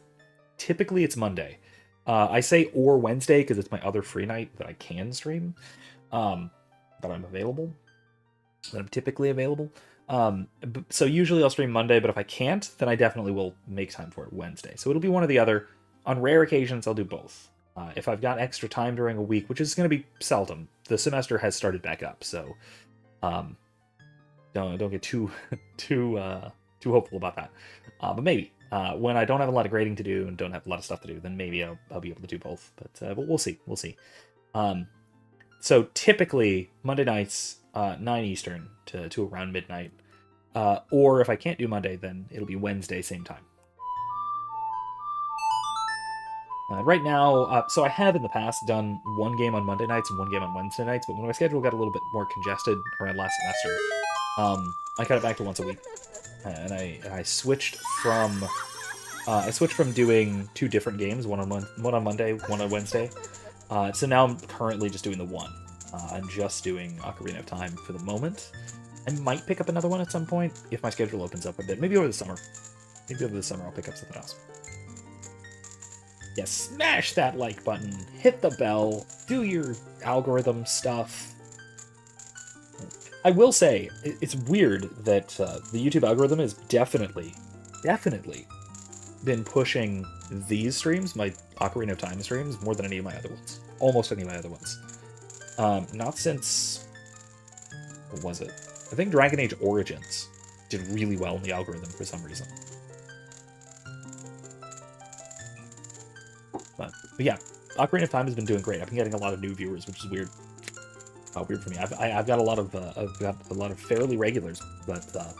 Typically, it's Monday. I say or Wednesday because it's my other free night that I can stream. That I'm available. That I'm typically available. So usually I'll stream Monday, but if I can't, then I definitely will make time for it Wednesday. So it'll be one or the other. On rare occasions, I'll do both. If I've got extra time during a week, which is going to be seldom, the semester has started back up, so don't get too hopeful about that. But maybe when I don't have a lot of grading to do and don't have a lot of stuff to do, then maybe I'll be able to do both. But we'll see. We'll see. So typically Monday nights, 9 Eastern to around midnight. Or if I can't do Monday, then it'll be Wednesday, same time. Right now, so I have in the past done one game on Monday nights and one game on Wednesday nights, but when my schedule got a little bit more congested around last semester, I cut it back to once a week, and I switched from doing 2 different games, one on Monday, one on Wednesday. So now I'm currently just doing the one. I'm just doing Ocarina of Time for the moment. I might pick up another one at some point if my schedule opens up a bit. Maybe over the summer. Maybe over the summer I'll pick up something else. Yeah, smash that like button, hit the bell, do your algorithm stuff. I will say, it's weird that the YouTube algorithm has definitely been pushing these streams, my Ocarina of Time streams, more than any of my other ones. Almost any of my other ones. Not since... What was it? I think Dragon Age Origins did really well in the algorithm for some reason. But yeah, Ocarina of Time has been doing great. I've been getting a lot of new viewers, which is weird. Weird for me. I've got a lot of fairly regulars that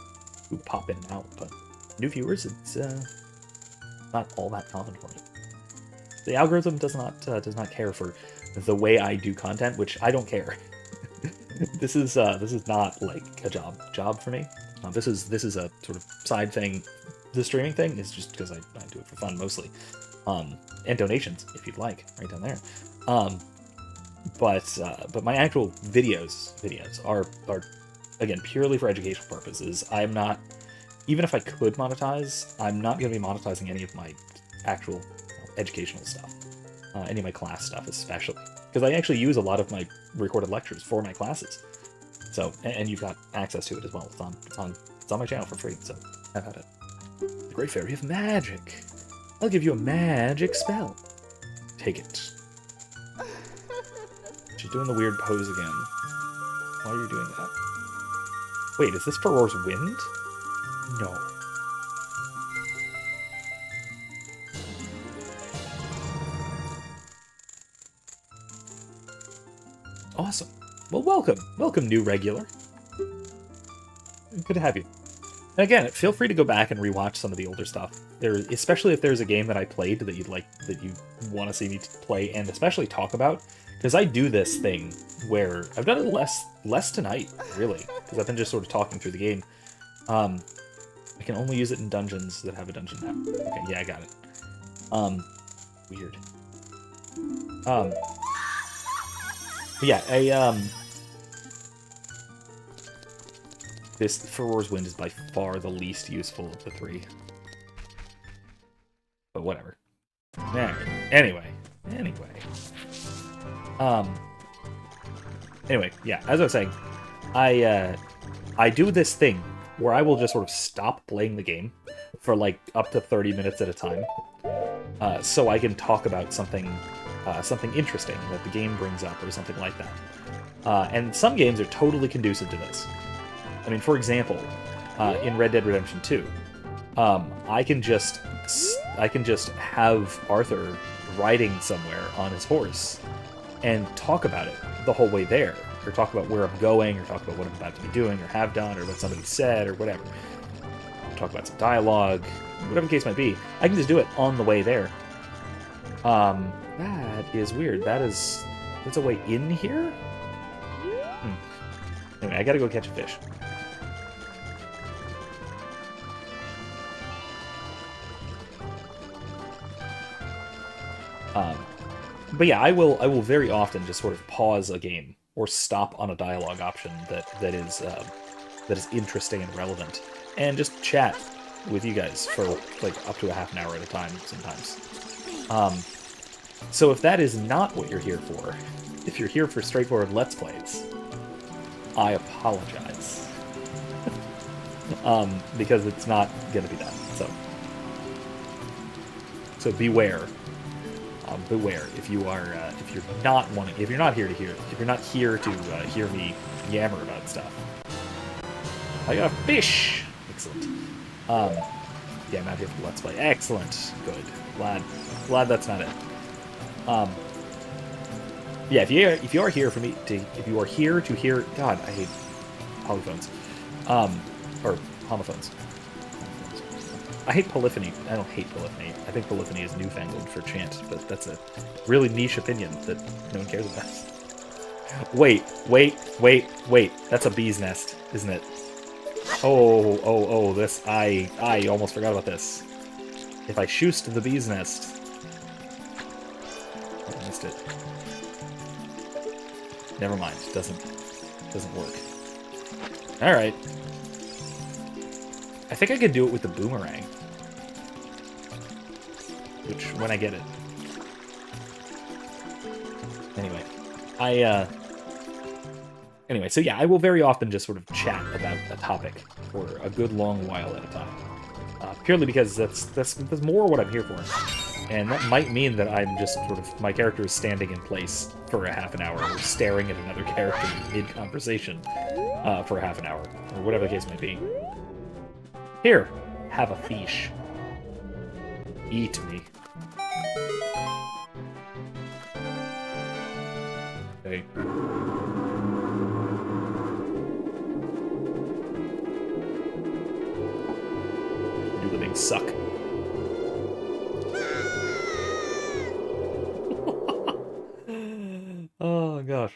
who pop in and out, but new viewers, it's not all that common for me. The algorithm does not care for the way I do content, which I don't care. This is not like a job for me. This is a sort of side thing. The streaming thing is just because I do it for fun mostly, and donations if you'd like, right down there. But my actual videos are again purely for educational purposes. I'm not, even if I could monetize, I'm not going to be monetizing any of my actual educational stuff, any of my class stuff especially, because I actually use a lot of my recorded lectures for my classes. So, and you've got access to it as well. It's on my channel for free. So have at it. The Great Fairy of Magic. I'll give you a magic spell. Take it. She's doing the weird pose again. Why are you doing that? Wait, is this Farore's Wind? No. Awesome. Well, welcome. Welcome, new regular. Good to have you. And again, feel free to go back and rewatch some of the older stuff. Especially if there's a game that I played that you want to see me play and especially talk about. Because I do this thing where I've done it less tonight, really, because I've been just sort of talking through the game. I can only use it in dungeons that have a dungeon map. Okay, yeah, I got it. Weird. But yeah, this Farore's Wind is by far the least useful of the three. But whatever. Anyway. Anyway, yeah, as I was saying, I do this thing where I will just sort of stop playing the game for like up to 30 minutes at a time, so I can talk about something interesting that the game brings up or something like that. And some games are totally conducive to this. I mean, for example, in Red Dead Redemption 2, I can just have Arthur riding somewhere on his horse and talk about it the whole way there, or talk about where I'm going, or talk about what I'm about to be doing, or have done, or what somebody said, or whatever. Talk about some dialogue, whatever the case might be. I can just do it on the way there. That is weird. That's a way in here? Anyway, I gotta go catch a fish. But yeah, I will very often just sort of pause a game or stop on a dialogue option that is interesting and relevant, and just chat with you guys for like up to a half an hour at a time sometimes. So if that is not what you're here for, if you're here for straightforward Let's Plays, I apologize. Because it's not gonna be that. So beware. Beware if you're not here to hear me yammer about stuff. I got a fish. Excellent. Yeah, I'm not here for Let's Play. Excellent. Good. Glad that's not it. Yeah, if you are here to hear, God, I hate polyphones. Or homophones. I hate polyphony. I don't hate polyphony. I think polyphony is newfangled for chant, but that's a really niche opinion that no one cares about. Wait. That's a bee's nest, isn't it? Oh, this, I almost forgot about this. If I shoost the bee's nest... Oh, I missed it. Never mind, doesn't work. Alright. I think I could do it with the boomerang. Which, when I get it. Anyway, Anyway, so yeah, I will very often just sort of chat about a topic for a good long while at a time. Purely because that's more what I'm here for. And that might mean that I'm just sort of, my character is standing in place for a half an hour, or staring at another character mid-conversation for a half an hour, or whatever the case may be. Here, have a fish. Eat me. Okay. You living suck. Oh gosh.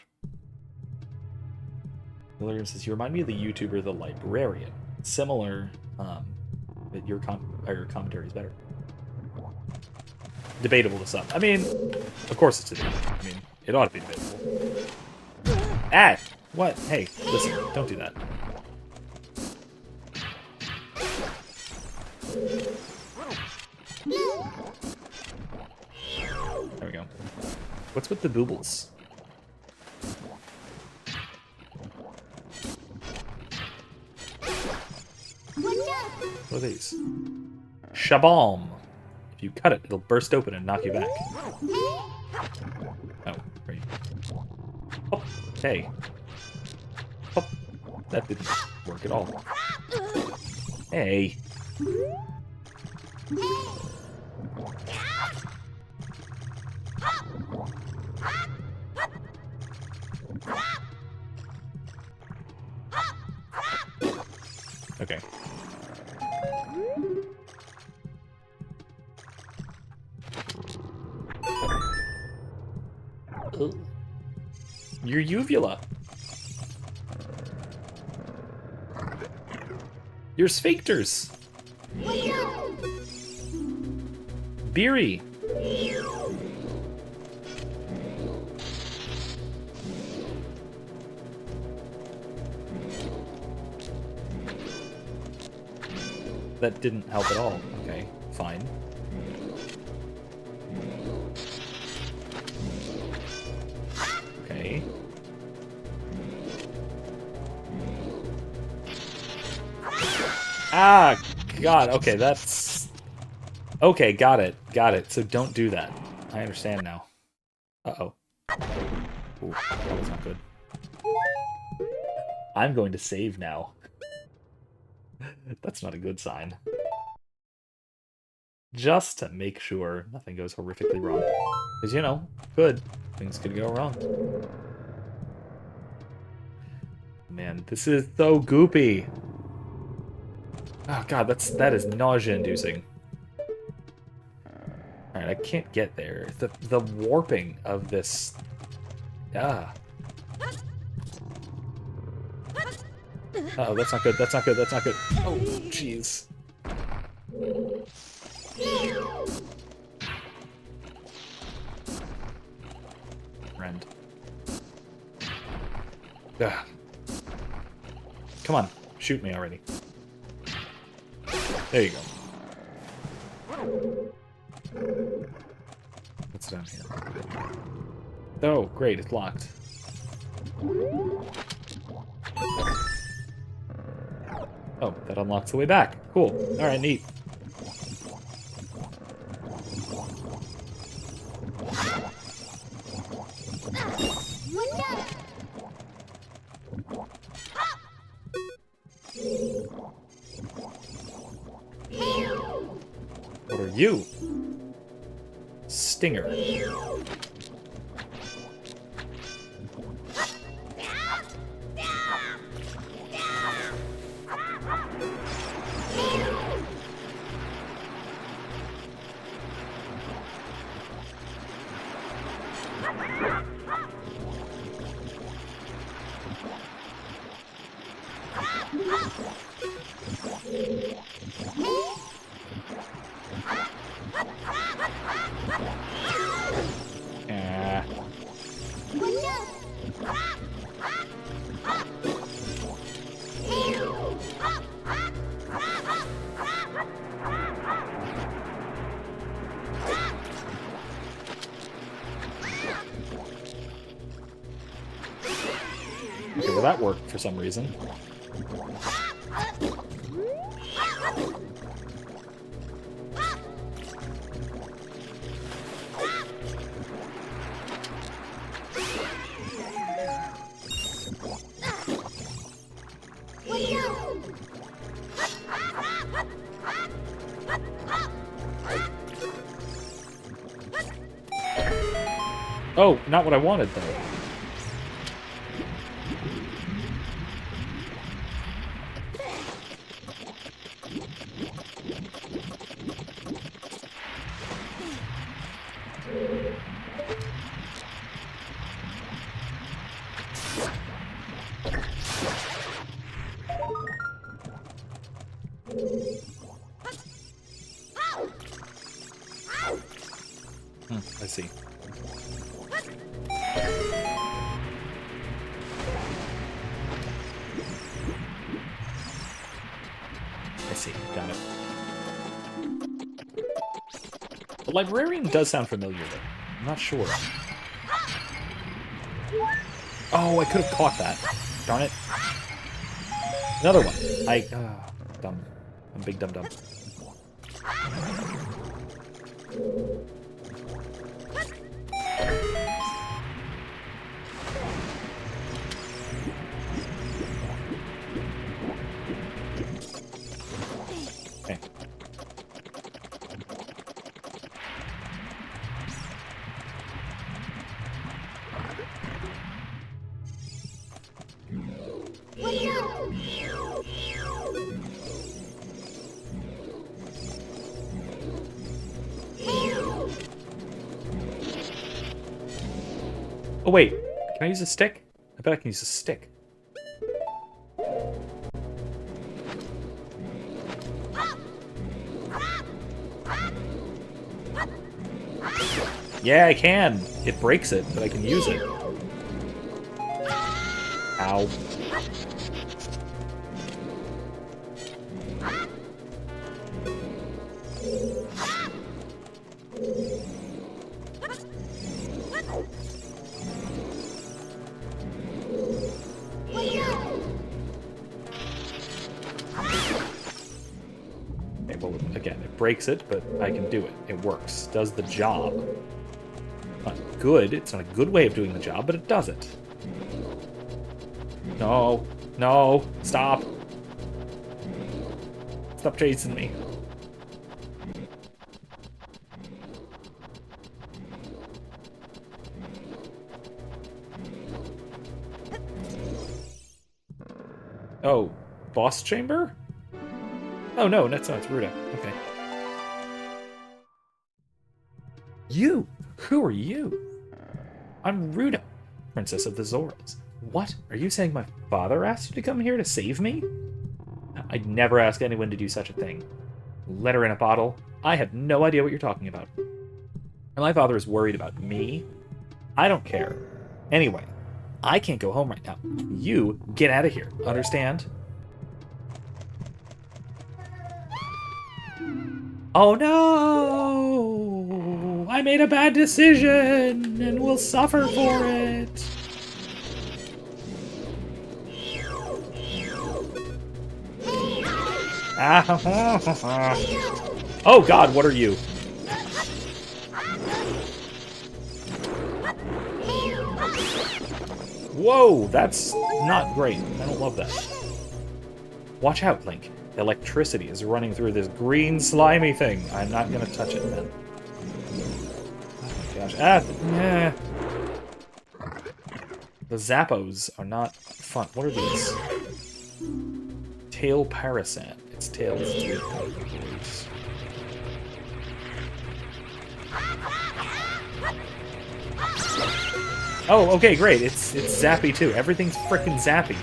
Hilarion says, you remind me of the YouTuber The Librarian. Similar, but your commentary is better. Debatable to some. I mean, of course it's debatable. I mean, it ought to be debatable. Ah! What? Hey, listen, don't do that. There we go. What's with the boobles? What are these? Shabam! If you cut it, it'll burst open and knock you back. Oh, great. Oh, hey. Oh, that didn't work at all. Hey. Okay. Your uvula. Your sphincters. Beery. That didn't help at all. Okay, fine. Okay. Ah, God. Okay, that's... Okay, got it. Got it. So don't do that. I understand now. Uh-oh. Ooh, that was not good. I'm going to save now. That's not a good sign. Just to make sure nothing goes horrifically wrong. Because, you know, things could go wrong. Man, this is so goopy. Oh god, that is nausea-inducing. Alright, I can't get there. The warping of this... Ah. Uh-oh, that's not good, that's not good, that's not good. Oh, jeez. Friend. Ugh. Come on, shoot me already. There you go. What's down here? Oh, great, it's locked. Oh, that unlocks the way back. Cool. Alright, neat. What are you? Stinger. Okay, well that worked for some reason. Oh, not what I wanted, though. I see. I see. Got it. The librarian does sound familiar, though. I'm not sure. Oh, I could have caught that. Darn it. Another one. Dumb. I'm big dumb. Okay. Oh, wait. Can I use a stick? I bet I can use a stick. Yeah, I can. It breaks it, but I can use it. Ow. Okay, well, again, it breaks it, but I can do it. It works. Does the job. Not good. It's not a good way of doing the job, but it does it. No. No. Stop. Stop chasing me. Oh, boss chamber? Oh, no, that's not. It's Ruda. Okay. You? Who are you? I'm Ruda, Princess of the Zoras. What? Are you saying my father asked you to come here to save me? I'd never ask anyone to do such a thing. Letter in a bottle? I have no idea what you're talking about. My father is worried about me? I don't care. Anyway, I can't go home right now. You get out of here. Understand? Oh no! I made a bad decision and will suffer for it. Oh god, what are you? Whoa, that's not great. I don't love that. Watch out, Link. Electricity is running through this green slimy thing. I'm not gonna touch it, man. Oh my gosh. Yeah. The Zappos are not fun. What are these? Tail Parasant. Its tail is weird. Oh, okay, great. It's zappy too. Everything's frickin' zappy.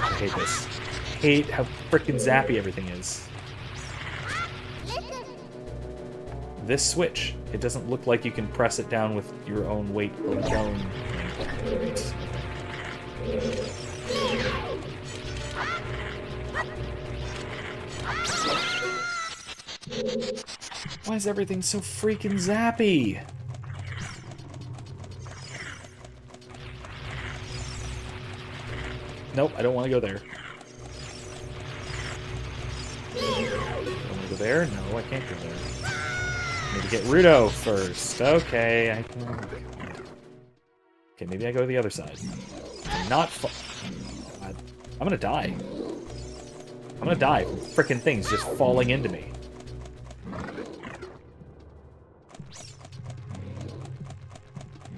I hate this. I hate how frickin' zappy everything is. This switch, it doesn't look like you can press it down with your own weight alone. Why is everything so freaking zappy? Nope, I don't want to go there. I don't want to go there. No, I can't go there. I need to get Rudo first. Okay. Okay, maybe I go to the other side. Not God. I'm gonna die. I'm gonna die from frickin' things just falling into me.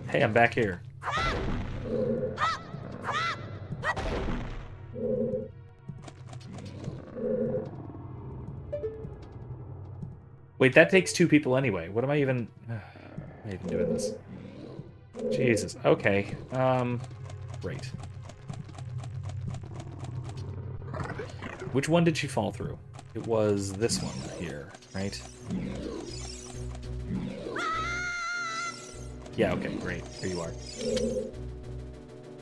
Hey, I'm back here. Wait, that takes 2 people anyway. What am I even... doing this? Jesus. Okay. Great. Which one did she fall through? It was this one here, right? Yeah, okay, great. Here you are. Are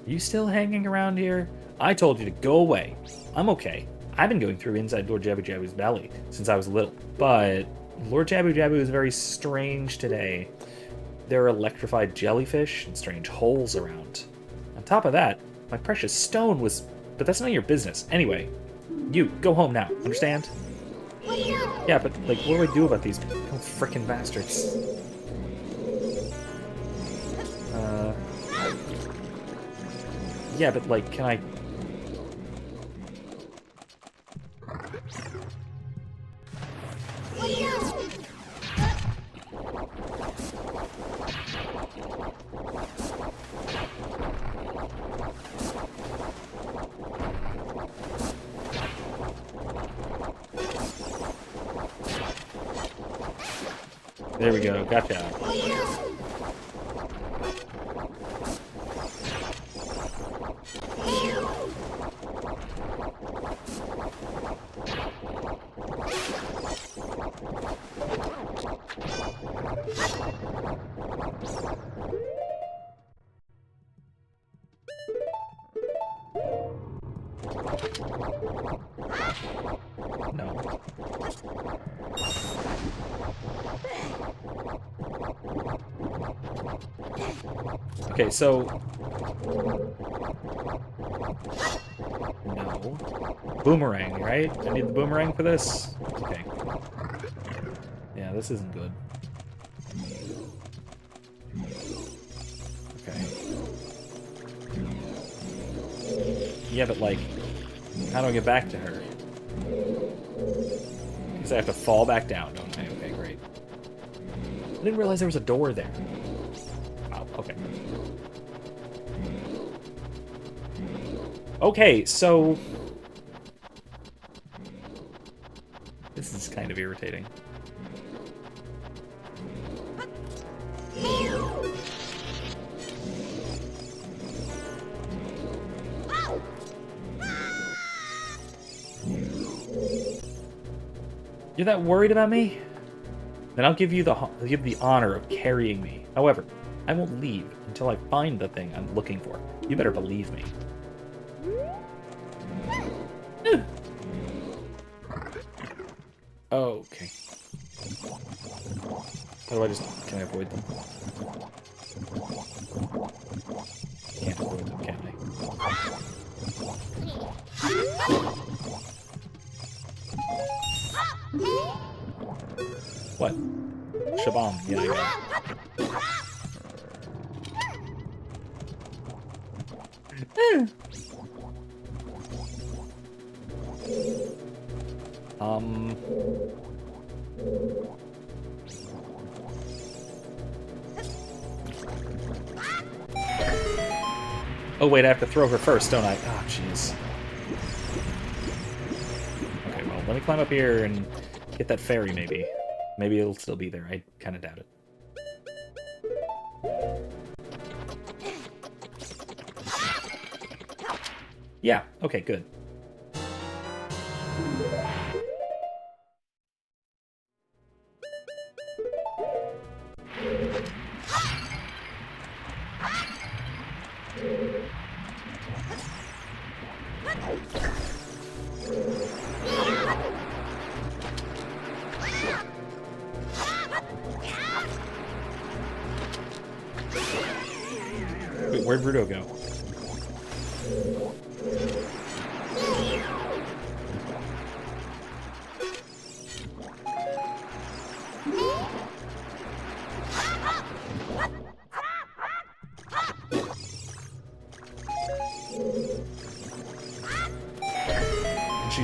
you still hanging around here? I told you to go away. I'm okay. I've been going through inside Lord Jabu Jabu's belly since I was little. But Lord Jabu Jabu is very strange today. There are electrified jellyfish and strange holes around. On top of that, my precious stone was... But that's none of your business. Anyway, you, go home now, understand? Yeah, but, like, what do I do about these frickin' bastards? Yeah, but, like, can I... There we go, gotcha. No. Okay, so... No. Boomerang, right? I need the boomerang for this? Okay. Yeah, this isn't good. Okay. Yeah, but, like, how do I get back to her? Because I have to fall back down, don't I? Okay, great. I didn't realize there was a door there. Wow, okay. Okay, so... This is kind of irritating. You're that worried about me? Then I'll give you the honor of carrying me. However, I won't leave until I find the thing I'm looking for. You better believe me. Okay. How do I just... Can I avoid them? Can't avoid them, can I? What? Shabam. Yeah, yeah. Oh wait, I have to throw her first, don't I? Oh, jeez. Okay, well, let me climb up here and get that fairy, maybe. Maybe it'll still be there. I kind of doubt it. Yeah, okay, good. Wait, where'd Rudo go?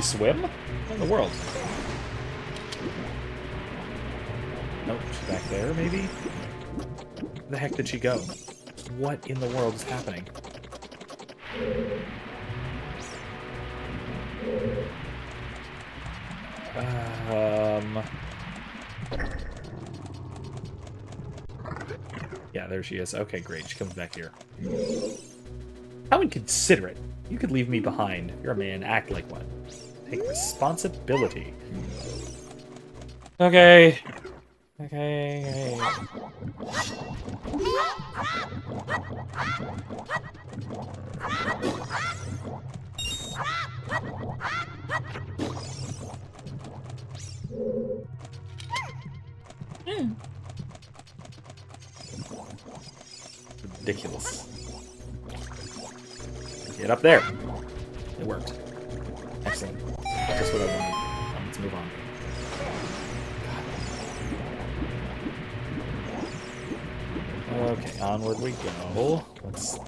swim? What in the world? Nope, she's back there, maybe? Where the heck did she go? What in the world is happening? Yeah, there she is. Okay, great. She comes back here. How inconsiderate. You could leave me behind. You're a man. Act like one. Take responsibility. Okay. Okay. Ridiculous. Get up there. It worked. Excellent. Just what I wanted. Let's move on. Okay, onward we go. Let's...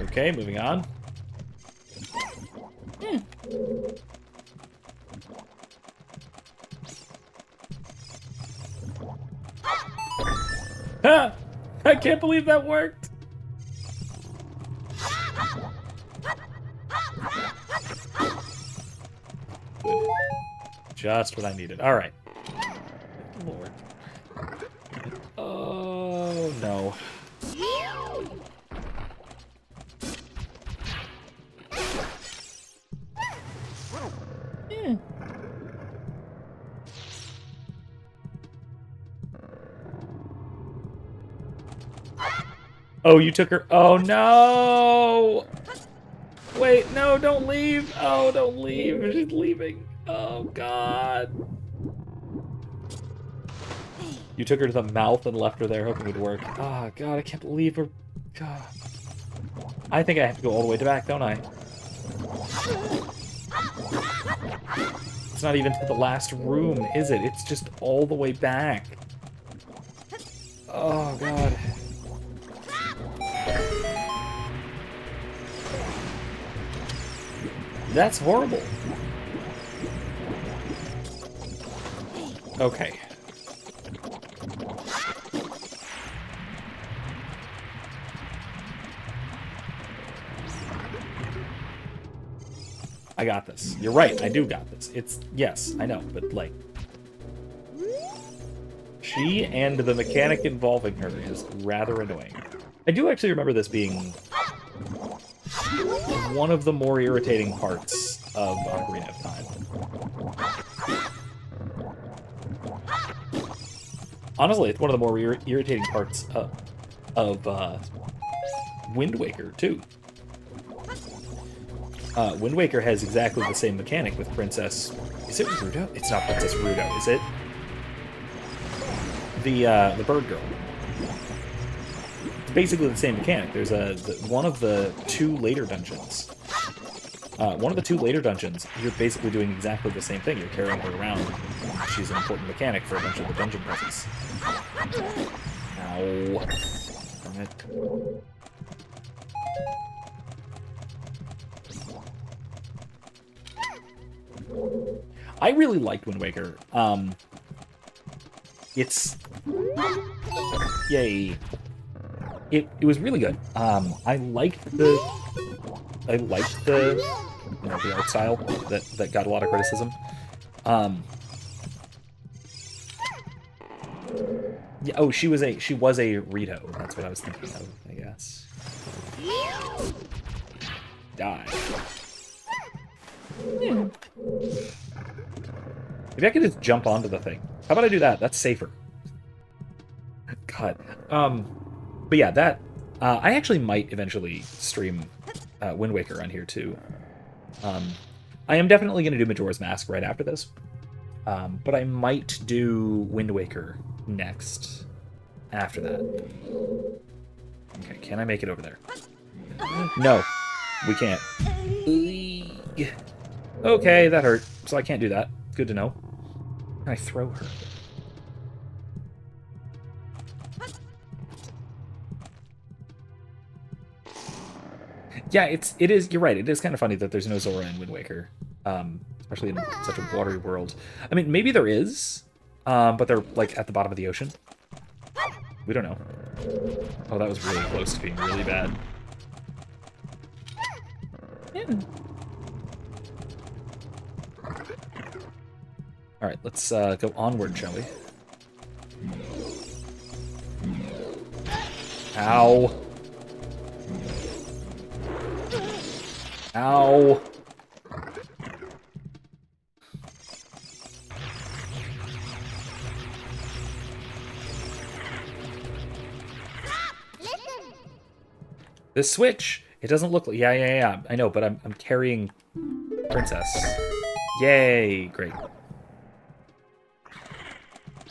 Okay, moving on. Ha! I can't believe that worked! Good. Just what I needed. Alright. Lord. Oh, no. Oh, you took her. Oh, no. Wait, no, don't leave. Oh, don't leave. She's leaving. Oh, God. You took her to the mouth and left her there hoping it would work. Oh, God, I can't believe her. God. I think I have to go all the way back, don't I? It's not even to the last room, is it? It's just all the way back. Oh, God. That's horrible. Okay. I got this. You're right, I do got this. It's... Yes, I know, but, like... She and the mechanic involving her is rather annoying. I do actually remember this being... one of the more irritating parts of Ocarina of Time. Honestly, it's one of the more irritating parts of Wind Waker, too. Wind Waker has exactly the same mechanic with Princess... Is it Ruto? It's not Princess Ruto, is it? The bird girl. Basically the same mechanic. There's one of the two later dungeons. You're basically doing exactly the same thing. You're carrying her around. She's an important mechanic for a bunch of the dungeon puzzles. Ow. Darn it. I really liked Wind Waker. It's... Yay. It was really good. I liked the the art style that got a lot of criticism. Yeah, oh, she was a Rito. That's what I was thinking of, I guess. Die. Maybe I could just jump onto the thing. How about I do that? That's safer. God. But yeah, that... I actually might eventually stream Wind Waker on here, too. I am definitely going to do Majora's Mask right after this. But I might do Wind Waker next after that. Okay, can I make it over there? No, we can't. Okay, that hurt. So I can't do that. Good to know. Can I throw her? Yeah, it is. You're right. It is kind of funny that there's no Zora in Wind Waker, especially in such a watery world. I mean, maybe there is, but they're like at the bottom of the ocean. We don't know. Oh, that was really close to being really bad. Yeah. All right, let's go onward, shall we? Ow. Ow. The switch. It doesn't look like... Yeah. I know, but I'm carrying Princess. Yay. Great.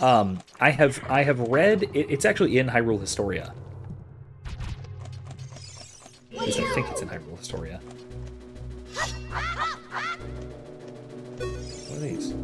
I have read... It's actually in Hyrule Historia. At least I think it's in Hyrule Historia. What are these?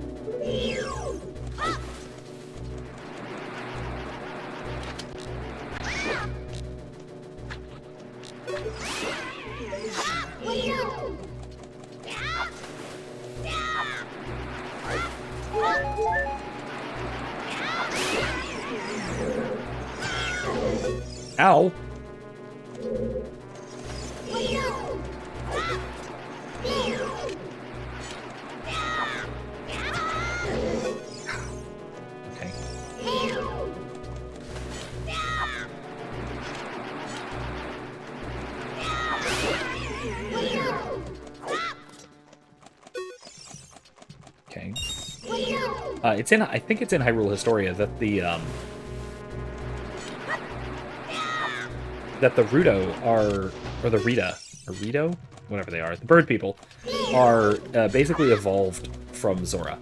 Ow! Okay. Okay. It's in. I think it's in Hyrule Historia that the Rudo are, or the Rita, or Rito, whatever they are, the bird people, are basically evolved from Zora.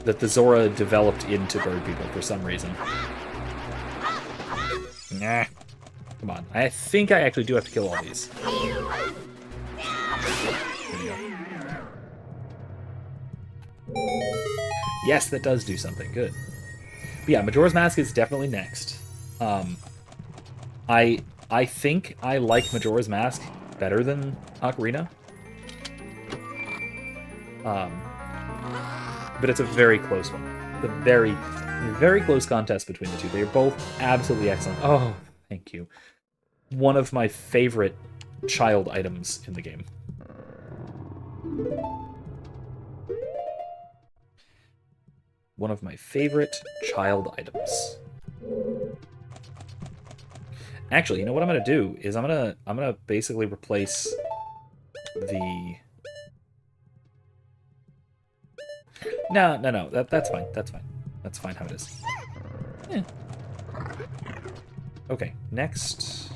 That the Zora developed into bird people for some reason. Nah. Come on. I think I actually do have to kill all these. There we go. Yes, that does do something. Good. But yeah, Majora's Mask is definitely next. I think I like Majora's Mask better than Ocarina. But it's a very close one. It's a very, very close contest between the two. They are both absolutely excellent. Oh, thank you. One of my favorite child items in the game. One of my favorite child items. Actually, you know what I'm gonna do is I'm gonna basically replace the. No. That's fine. That's fine. That's fine how it is. Yeah. Okay. Next.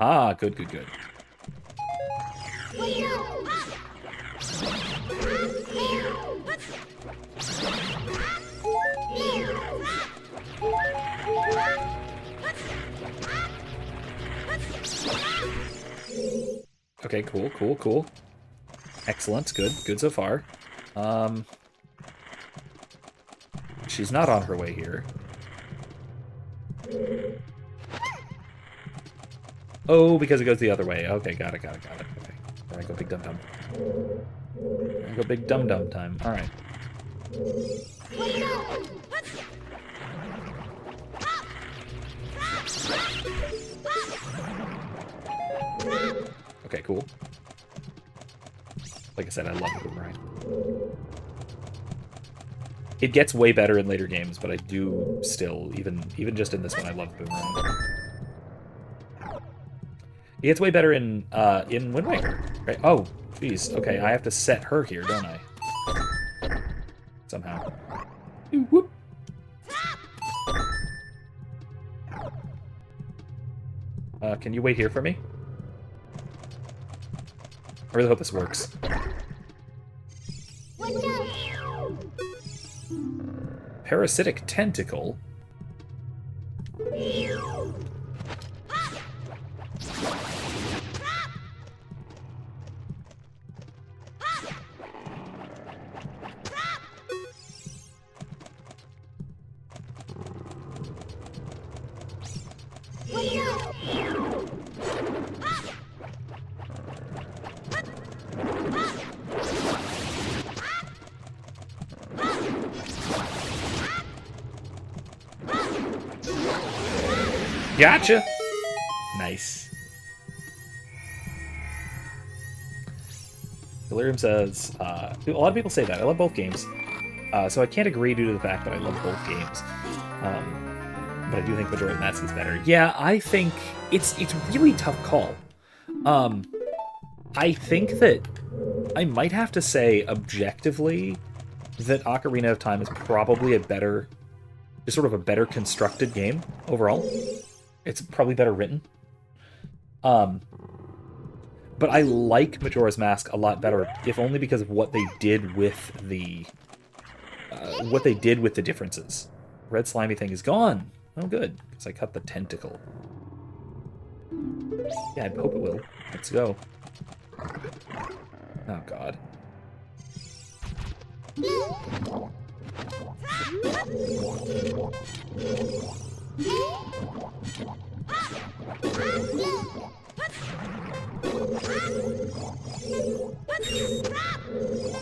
Ah, good. Okay, cool. Excellent, good so far. She's not on her way here. Oh, because it goes the other way. Okay, got it. Okay. There I go, big dum-dum. There I go, big dum-dum time. Alright. Okay, cool. Like I said, I love the boomerang. It gets way better in later games, but I do still, even just in this one, I love boomerang. It gets way better in Wind Waker, right? Oh, jeez. Okay, I have to set her here, don't I? Somehow. Whoop. Can you wait here for me? I really hope this works. Parasitic tentacle? Gotcha! Nice. Delirium says, a lot of people say that. I love both games. So I can't agree due to the fact that I love both games. But I do think Majora's Mask is better. Yeah, I think it's a really tough call. I think that I might have to say objectively that Ocarina of Time is probably a better constructed game overall. It's probably better written. But I like Majora's Mask a lot better, if only because of what they did with the differences. Red slimy thing is gone. Oh, good, because I cut the tentacle. Yeah, I hope it will. Let's go. Oh, God.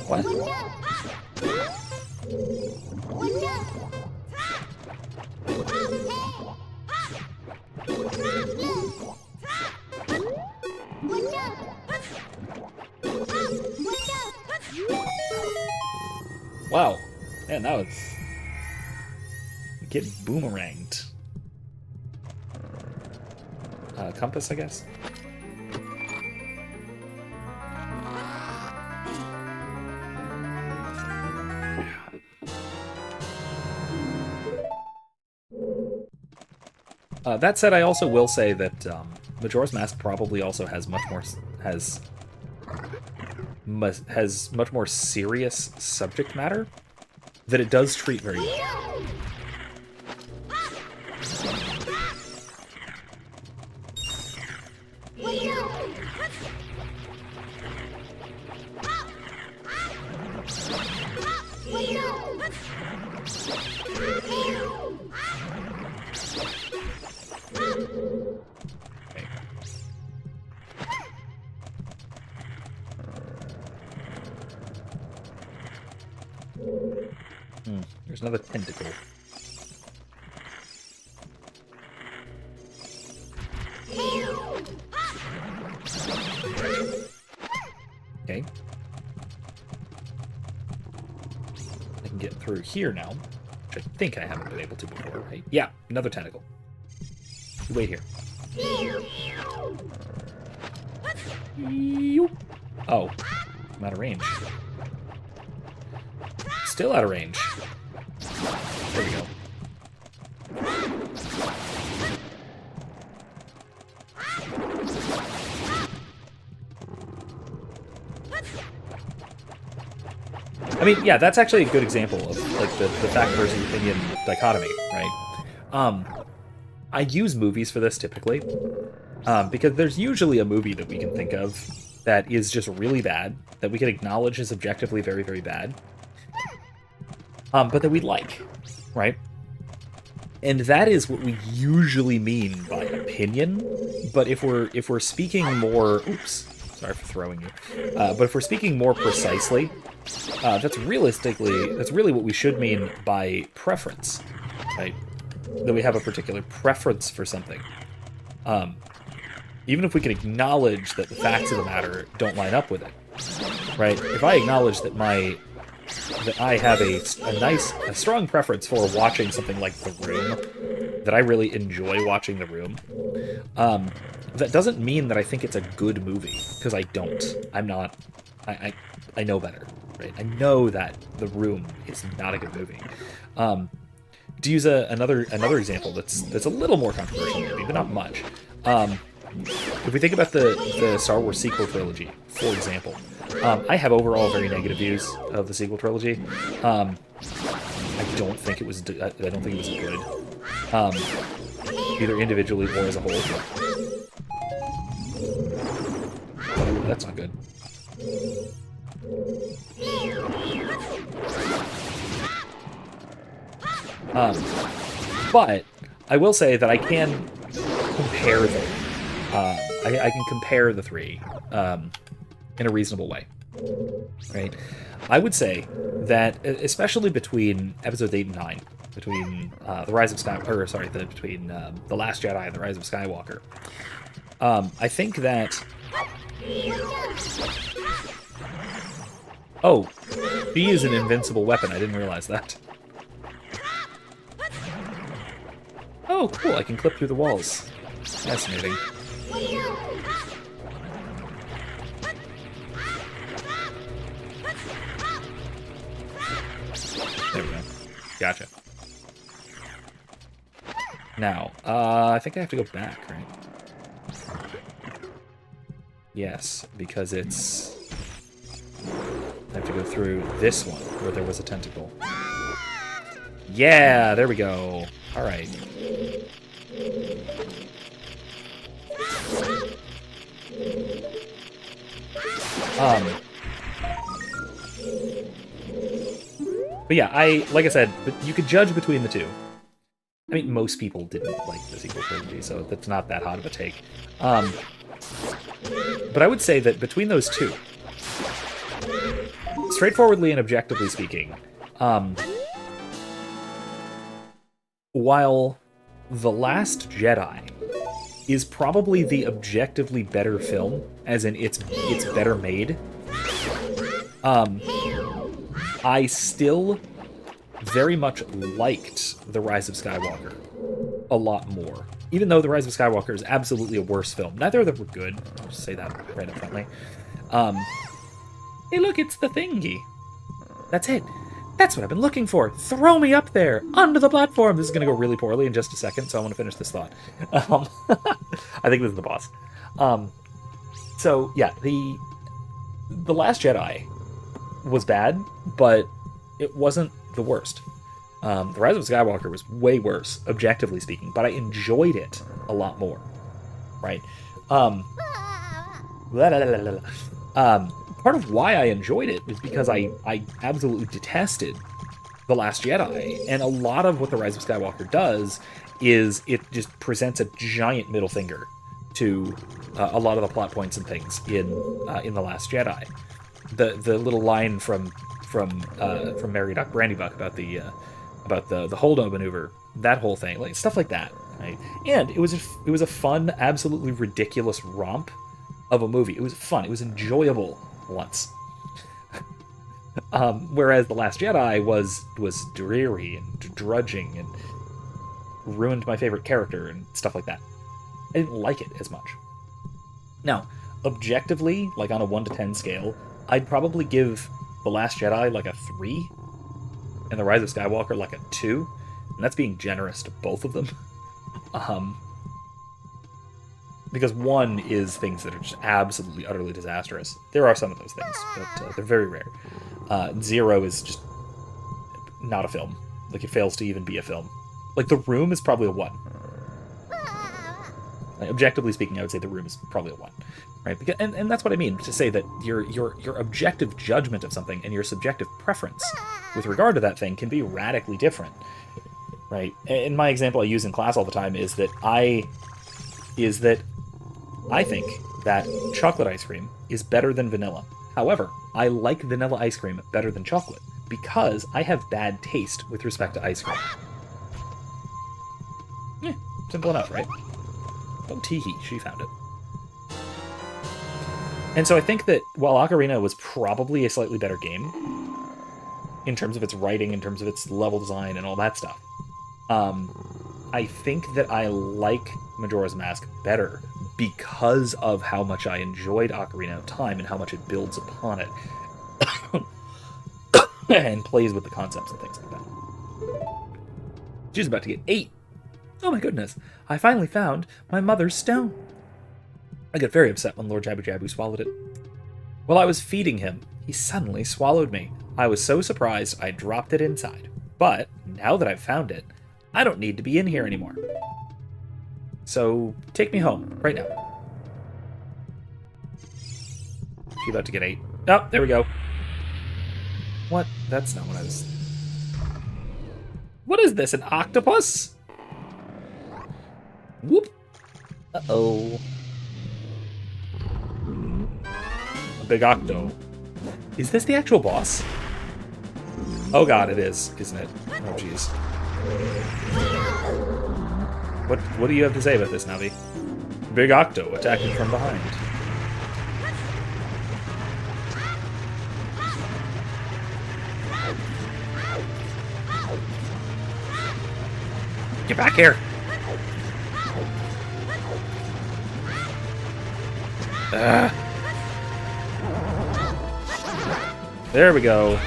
What? Wow. Man, that was... Get boomeranged. Compass, I guess? That said, I also will say that Majora's Mask probably also has much more serious subject matter that it does treat very well. There's another tentacle. Okay. I can get through here now, which I think I haven't been able to before, right? Yeah, another tentacle. You wait here. Oh, I'm out of range. Still out of range. There we go. I mean, yeah, that's actually a good example of like the fact versus opinion dichotomy, right? I use movies for this typically, because there's usually a movie that we can think of that is just really bad, that we can acknowledge is objectively very, very bad, but that we like, right? And that is what we usually mean by opinion. But if we're speaking more, oops, sorry for throwing you. But if we're speaking more precisely, that's really what we should mean by preference, right? That we have a particular preference for something. Even if we can acknowledge that the facts of the matter don't line up with it, right? If I acknowledge that I have a strong preference for watching something like The Room, that I really enjoy watching The Room, that doesn't mean that I think it's a good movie, because I don't. I'm not. I know better, right? I know that The Room is not a good movie. To use another example that's a little more controversial, maybe, but not much. If we think about the Star Wars sequel trilogy, for example, I have overall very negative views of the sequel trilogy. I don't think it was good, either individually or as a whole. Oh, that's not good. But I will say that I can compare them. I can compare the three in a reasonable way, right? I would say that, especially between episodes 8 and 9, between the Rise of between the Last Jedi and the Rise of Skywalker. I think that. Oh, she is an invincible weapon. I didn't realize that. Oh, cool! I can clip through the walls. Fascinating. There we go. Gotcha. Now, I think I have to go back, right? Yes, because it's... I have to go through this one, where there was a tentacle. Yeah, there we go. Alright. But yeah, like I said, you could judge between the two. I mean, most people didn't like the sequel trilogy, so that's not that hot of a take. But I would say that between those two, straightforwardly and objectively speaking, while The Last Jedi is probably the objectively better film, as in it's better made, I still very much liked The Rise of Skywalker a lot more. Even though The Rise of Skywalker is absolutely a worse film. Neither of them were good. I'll just say that right up front. Hey look, it's the thingy. That's it. That's what I've been looking for. Throw me up there, onto the platform. This is going to go really poorly in just a second, so I want to finish this thought. I think this is the boss. So, yeah, The Last Jedi was bad, but it wasn't the worst. The Rise of Skywalker was way worse, objectively speaking, but I enjoyed it a lot more. Right? Part of why I enjoyed it was because I absolutely detested The Last Jedi, and a lot of what The Rise of Skywalker does is it just presents a giant middle finger to a lot of the plot points and things in The Last Jedi. The little line from Mary Doc Brandybuck about the Holdo maneuver, that whole thing, like stuff like that, right? And it was a fun, absolutely ridiculous romp of a movie. It was fun. It was enjoyable once. Whereas The Last Jedi was dreary and drudging and ruined my favorite character and stuff like that. I didn't like it as much. Now, objectively, like on a 1 to 10 scale, I'd probably give The Last Jedi like a 3, and The Rise of Skywalker like a 2, and that's being generous to both of them. Because 1 is things that are just absolutely, utterly disastrous. There are some of those things, but they're very rare. 0 is just not a film. Like, it fails to even be a film. Like, The Room is probably a 1. Like, objectively speaking, I would say The Room is probably a 1. Right? Because, and that's what I mean, to say that your objective judgment of something and your subjective preference with regard to that thing can be radically different. Right? And my example I use in class all the time is that I think that chocolate ice cream is better than vanilla. However, I like vanilla ice cream better than chocolate because I have bad taste with respect to ice cream. Yeah, simple enough, right? Oh, teehee, she found it. And so I think that while Ocarina was probably a slightly better game, in terms of its writing, in terms of its level design, and all that stuff, I think that I like Majora's Mask better because of how much I enjoyed Ocarina of Time and how much it builds upon it. And plays with the concepts and things like that. She's about to get 8. Oh my goodness, I finally found my mother's stone. I got very upset when Lord Jabu Jabu swallowed it. While I was feeding him, he suddenly swallowed me. I was so surprised I dropped it inside. But, now that I've found it, I don't need to be in here anymore. So, take me home, right now. She's about to get 8. Oh, there we go. What? That's not what I was... What is this, an octopus? Whoop. Uh-oh. A big octo. Is this the actual boss? Oh god, it is, isn't it? Oh jeez. What do you have to say about this, Navi? Big Octo attacking from behind. Get back here! There we go.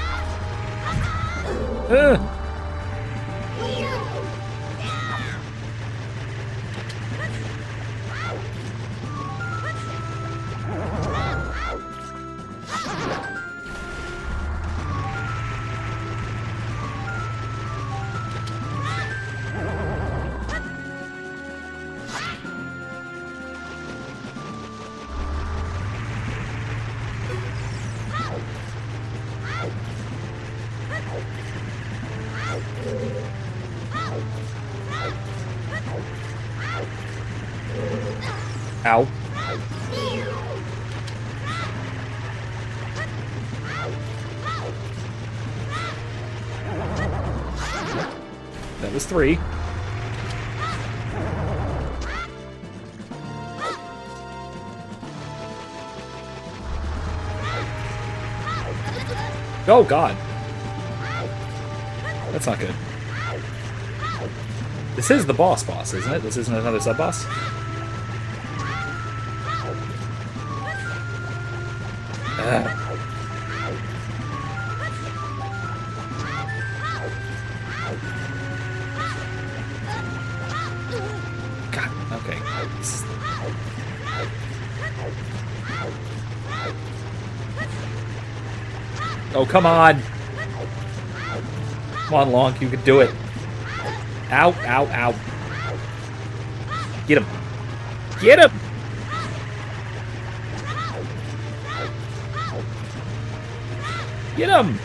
Ow. That was 3. Oh, God. That's not good. This is the boss, isn't it? This isn't another sub-boss? God, okay. Oh, come on! Come on, Lonk, you can do it. Ow, ow, ow. Get him. Get him! Get him!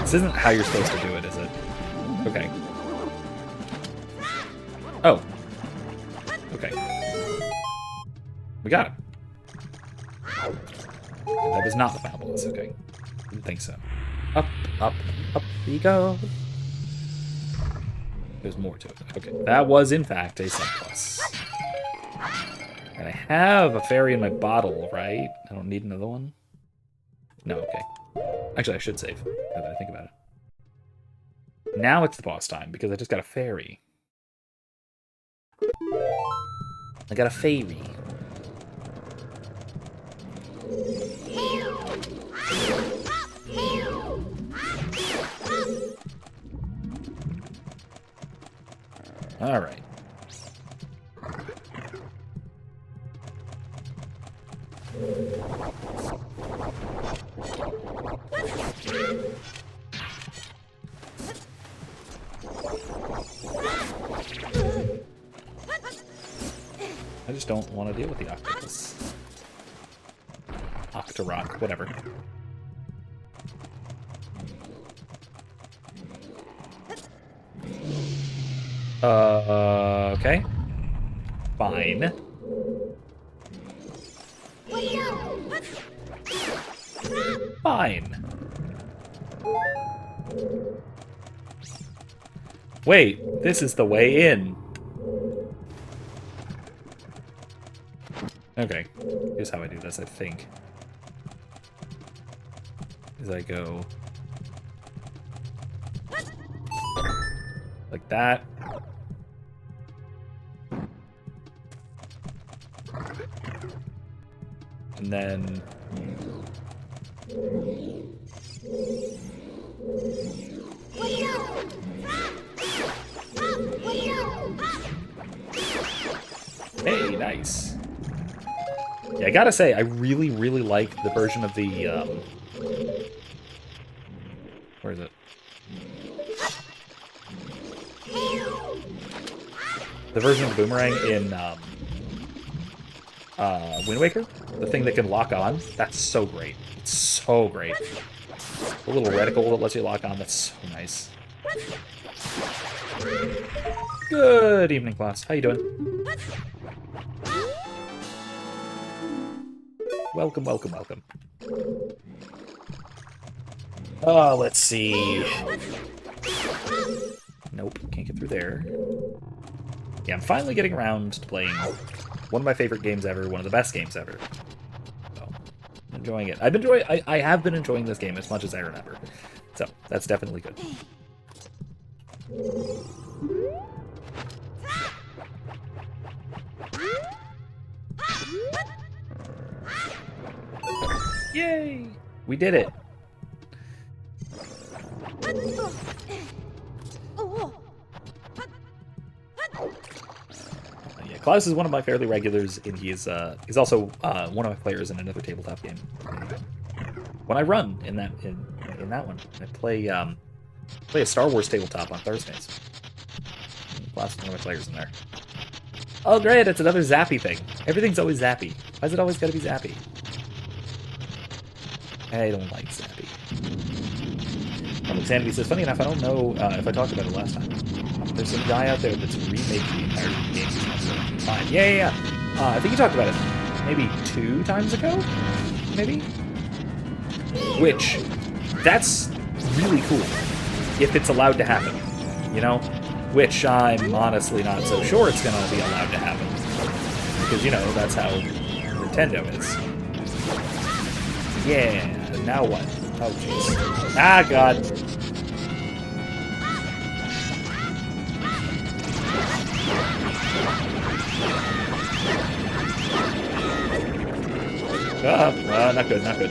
This isn't how you're supposed to do it, is it? Okay. Oh. Okay. We got it. That was not the final boss, okay. Didn't think so. Up, up, up we go. There's more to it. Okay, that was in fact a sub-boss. And I have a fairy in my bottle, right? I don't need another one? No, okay. Actually, I should save, now that I think about it. Now it's the boss time, because I just got a fairy. I got a fairy. All right. I just don't want to deal with the octopus. Octorok, whatever. Okay. Fine. Fine. Wait, this is the way in. Okay, here's how I do this, I think. Is I go like that. And then hey, nice. Yeah, I gotta say, I really, really like the version of the, where is it? The version of the boomerang in, Wind Waker? The thing that can lock on? That's so great. It's so great. The little reticle that lets you lock on, that's so nice. Good evening, class. How you doing? Welcome, welcome, welcome. Oh, let's see. Nope, can't get through there. Yeah, I'm finally getting around to playing one of my favorite games ever, one of the best games ever. So, enjoying it. I have been enjoying this game as much as I remember. So, that's definitely good. Yay! We did it! Yeah, Klaus is one of my fairly regulars, and he's also one of my players in another tabletop game. When I run in that one, I play a Star Wars tabletop on Thursdays. Klaus is one of my players in there. Oh great, it's another zappy thing. Everything's always zappy. Why's it always gotta be zappy? I don't like zappy. Sanity says, funny enough, I don't know if I talked about it last time. There's some guy out there that's remade the entire game. Fine. Yeah. I think you talked about it maybe 2 times ago? Maybe? Which, that's really cool. If it's allowed to happen. You know? Which I'm honestly not so sure it's gonna be allowed to happen. Because, you know, that's how Nintendo is. Yeah, now what? Oh, jeez. Ah, God. Not good, not good.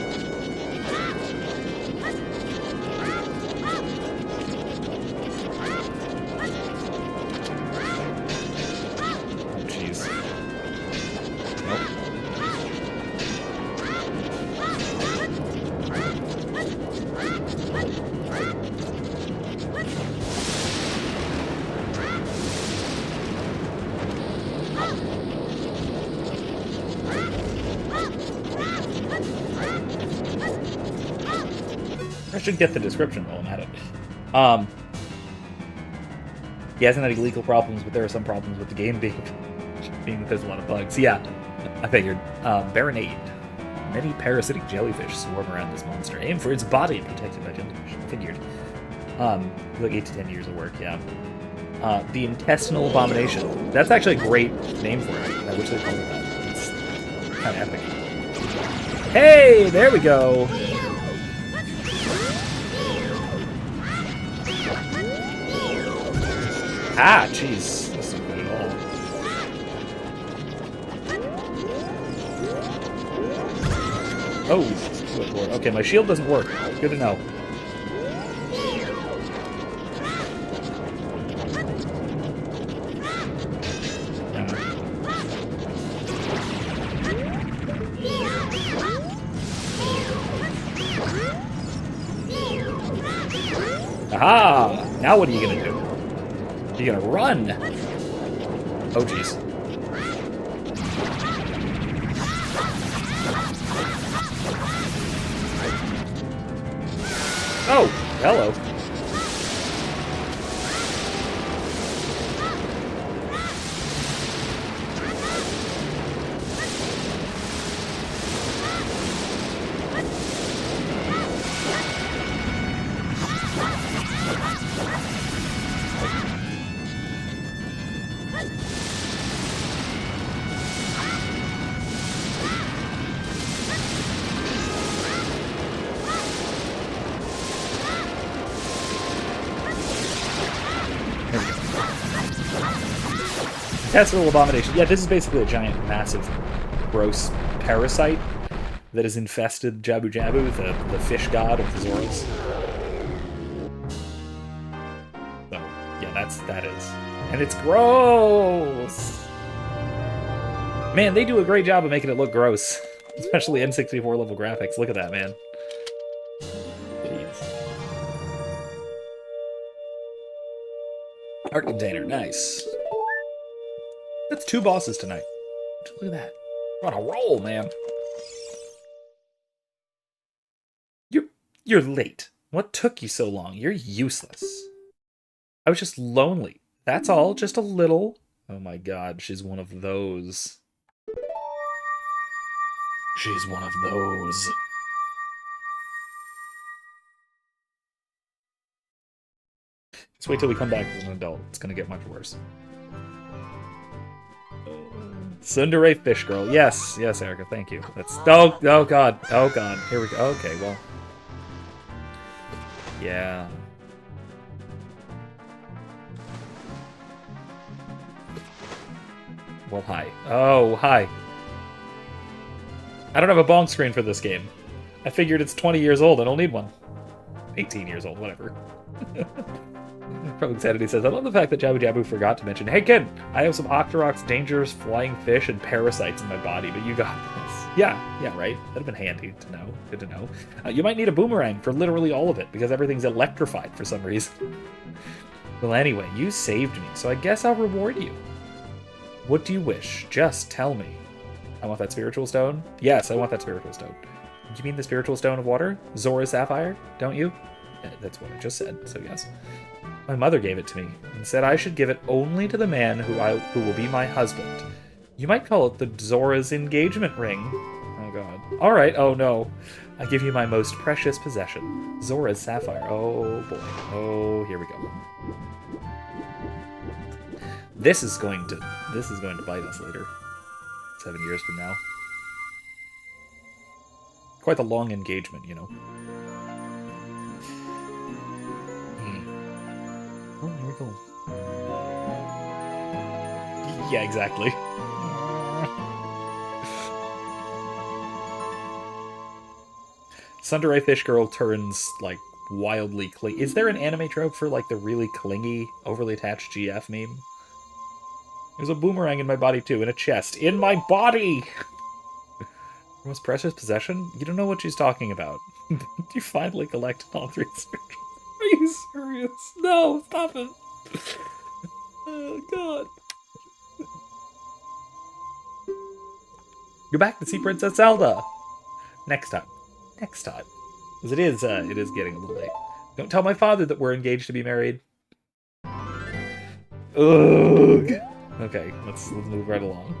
Oh, jeez. Nope. I should get the description while I'm at it. He hasn't had any legal problems, but there are some problems with the game being that there's a lot of bugs. Yeah, I figured. Baronade. Many parasitic jellyfish swarm around this monster. Aim for its body, protected by jellyfish. Figured. Like 8 to 10 years of work, yeah. The intestinal abomination. That's actually a great name for it. I wish they called it that. It's kind of epic. Hey, there we go. Ah, jeez. This isn't good at all. Oh, good lord. Okay, my shield doesn't work. Good to know. Aha! Now what are you gonna do? You're gonna run! Oh, jeez. Oh, hello. Intestinal abomination. Yeah, this is basically a giant, massive, gross parasite that has infested Jabu Jabu, the fish god of the Zoras. So, yeah, that is. And it's gross! Man, they do a great job of making it look gross. Especially N64 level graphics. Look at that, man. Jeez. Art container, nice. That's 2 bosses tonight. Look at that. We're on a roll, man. You're late. What took you so long? You're useless. I was just lonely. That's all. Just a little. Oh my god, she's one of those. She's one of those. Just wait till we come back as an adult. It's gonna get much worse. Tsundere Fish Girl. Yes, yes, Erica, thank you. That's oh god. Oh god. Here we go. Okay, well. Yeah. Well, hi. Oh, hi. I don't have a bong screen for this game. I figured it's 20 years old. I don't need one. 18 years old, whatever. From Insanity says, I love the fact that Jabu Jabu forgot to mention, hey kid, I have some Octoroks, dangerous flying fish, and parasites in my body, but you got this. Yeah, right. That'd have been handy to know. Good to know. You might need a boomerang for literally all of it, because everything's electrified for some reason. Well, anyway, you saved me, so I guess I'll reward you. What do you wish? Just tell me. I want that spiritual stone? Yes, I want that spiritual stone. You mean the spiritual stone of water? Zora Sapphire? Don't you? Yeah, that's what I just said, so yes. My mother gave it to me, and said I should give it only to the man who will be my husband. You might call it the Zora's engagement ring. Oh god. Alright, oh no. I give you my most precious possession. Zora's Sapphire. Oh boy. Oh, here we go. This is going to bite us later. 7 years from now. Quite the long engagement, you know. Oh, here we go. Yeah, exactly. Tsundere Fish Girl turns, like, wildly clingy. Is there an anime trope for, like, the really clingy, overly attached GF meme? There's a boomerang in my body, too, in a chest. In my body! Most precious possession? You don't know what she's talking about. You finally collected all 3 spirituals. Are you serious? No, stop it. Oh, God. Go back to see Princess Zelda. Next time. Next time. Because it is getting a little late. Don't tell my father that we're engaged to be married. Ugh. Okay, let's move right along.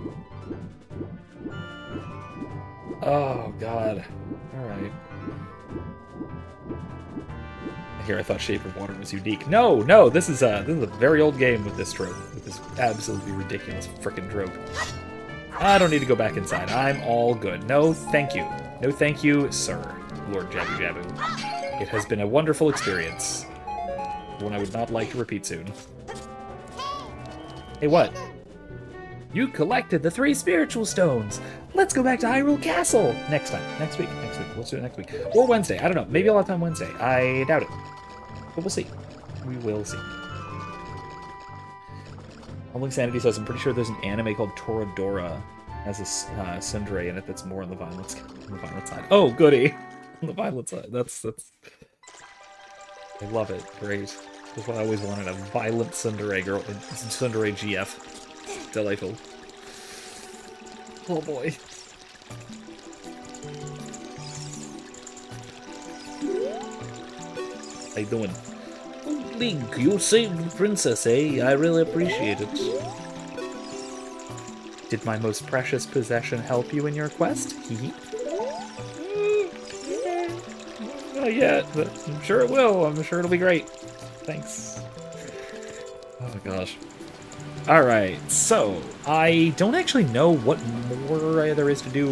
Oh, God. Alright. Here, I thought Shape of Water was unique. No, this is a very old game with this trope. With this absolutely ridiculous frickin' trope. I don't need to go back inside. I'm all good. No, thank you. No, thank you, sir, Lord Jabu Jabu. It has been a wonderful experience. One I would not like to repeat soon. Hey, what? You collected the 3 spiritual stones. Let's go back to Hyrule Castle. Next time. Next week. Let's do it next week. Or Wednesday. I don't know. Maybe I'll have time Wednesday. I doubt it. But we'll see. We will see. Holding Sanity says, I'm pretty sure there's an anime called Toradora. Has a tsundere in it that's more on the violent side. Oh, goody. On the violent side. That's... I love it. Great. That's what I always wanted. A violent tsundere girl. Tsundere GF. Delightful. Oh boy. How you doing? Oh, Link, you saved the princess, eh? I really appreciate it. Did my most precious possession help you in your quest? Hee. Not yet, but I'm sure it will. I'm sure it'll be great. Thanks. Oh my gosh. Alright, so, I don't actually know what more there is to do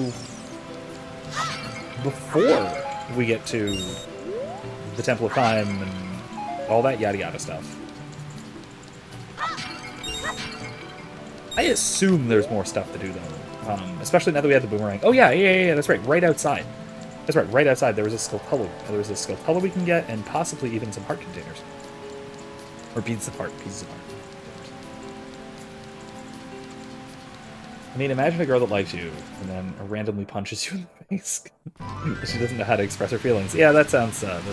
before we get to the Temple of Time and all that yada yada stuff. I assume there's more stuff to do, though. Especially now that we have the boomerang. Oh, yeah, that's right, right outside. That's right, right outside there was a Skulltula we can get, and possibly even some heart containers. Or pieces of heart. I mean, imagine a girl that likes you, and then randomly punches you in the face. She doesn't know how to express her feelings. Yeah, that sounds anime.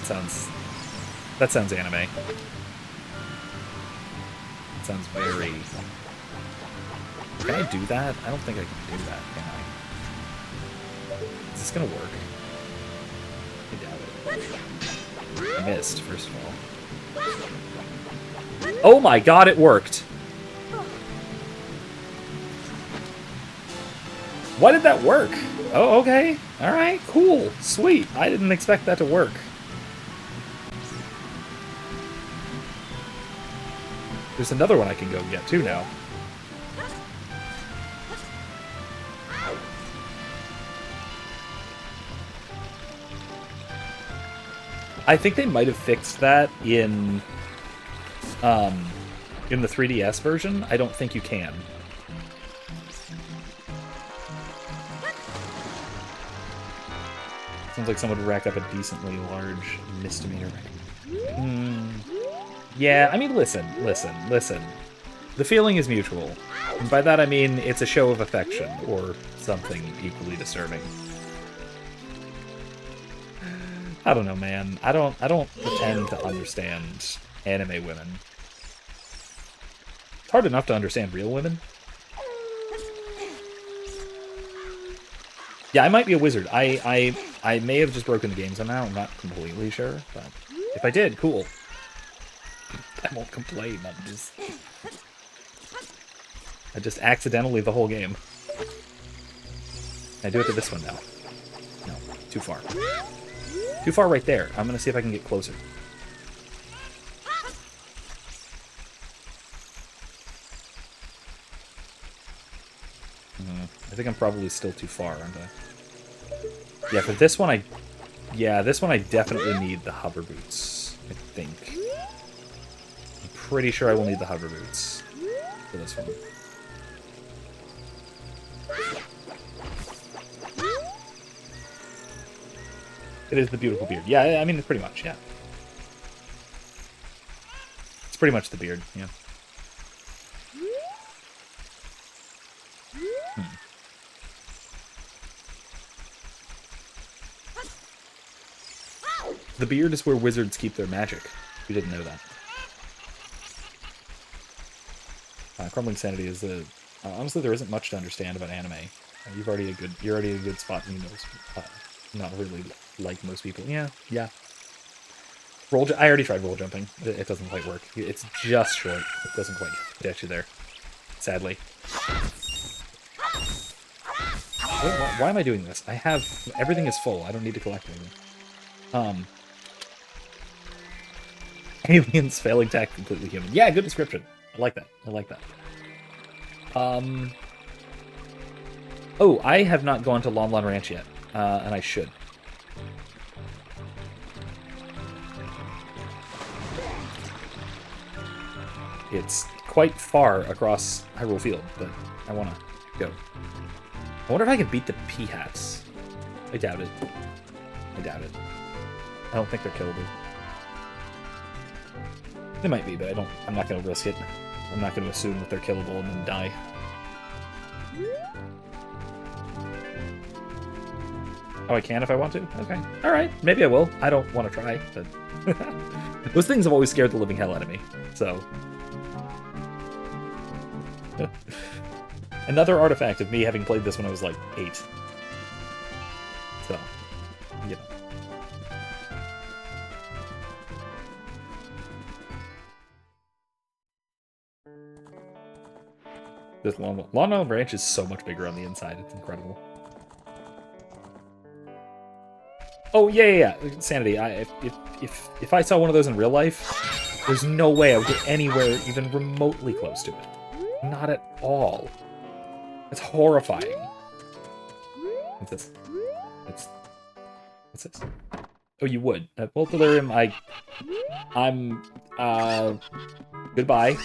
That sounds very... Can I do that? I don't think I can do that, can I? Is this gonna work? I doubt it. I missed, first of all. Oh my god, it worked! Why did that work? Oh, okay. All right, cool. Sweet. I didn't expect that to work. There's another one I can go get, too, now. I think they might have fixed that in the 3DS version. I don't think you can. Sounds like someone would rack up a decently large misdemeanor. Yeah, I mean, listen. The feeling is mutual. And by that I mean it's a show of affection, or something equally disturbing. I don't know, man. I don't pretend to understand anime women. It's hard enough to understand real women. Yeah, I might be a wizard. I may have just broken the game somehow. I'm not completely sure, but if I did, cool. I won't complain. I just accidentally the whole game. Can I do it to this one now? No, too far. Too far right there. I'm gonna see if I can get closer. I think I'm probably still too far, aren't I? Yeah, for this one this one I definitely need the hover boots, I think. I'm pretty sure I will need the hover boots for this one. It is the beautiful beard. Yeah, I mean, it's pretty much, yeah. It's pretty much the beard, yeah. The beard is where wizards keep their magic. You didn't know that. Crumbling Sanity is a... honestly, there isn't much to understand about anime. You're already a good spot in those. Not really like most people. Yeah. I already tried roll jumping. It doesn't quite work. It's just short. It doesn't quite get you there. Sadly. Wait, why am I doing this? I have... everything is full. I don't need to collect anything. Aliens failing to act completely human. Yeah, good description. I like that. Oh, I have not gone to Lon Lon Ranch yet, and I should. It's quite far across Hyrule Field, but I want to go. I wonder if I can beat the Peahats. I doubt it. I don't think they're killable. They might be, but I'm not going to risk it. I'm not going to assume that they're killable and then die. Oh, I can if I want to? Okay. Alright, maybe I will. I don't want to try, but... those things have always scared the living hell out of me, so... Another artifact of me having played this when I was, like, 8. So, you know. This Lon Lon Branch is so much bigger on the inside. It's incredible. Oh, yeah. Sanity. If I saw one of those in real life, there's no way I would get anywhere even remotely close to it. Not at all. It's horrifying. What's this? What's this? Oh, you would. Well, Delirium, I'm, goodbye.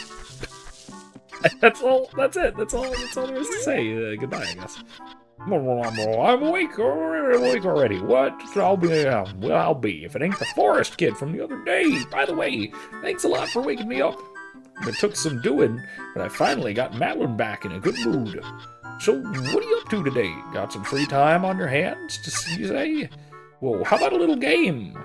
That's all. That's it. That's all there is to say. Goodbye, I guess. I'm awake already. What? I'll be if it ain't the forest kid from the other day. By the way, thanks a lot for waking me up. It took some doing, but I finally got Madeline back in a good mood. So, what are you up to today? Got some free time on your hands, you say? Well, how about a little game?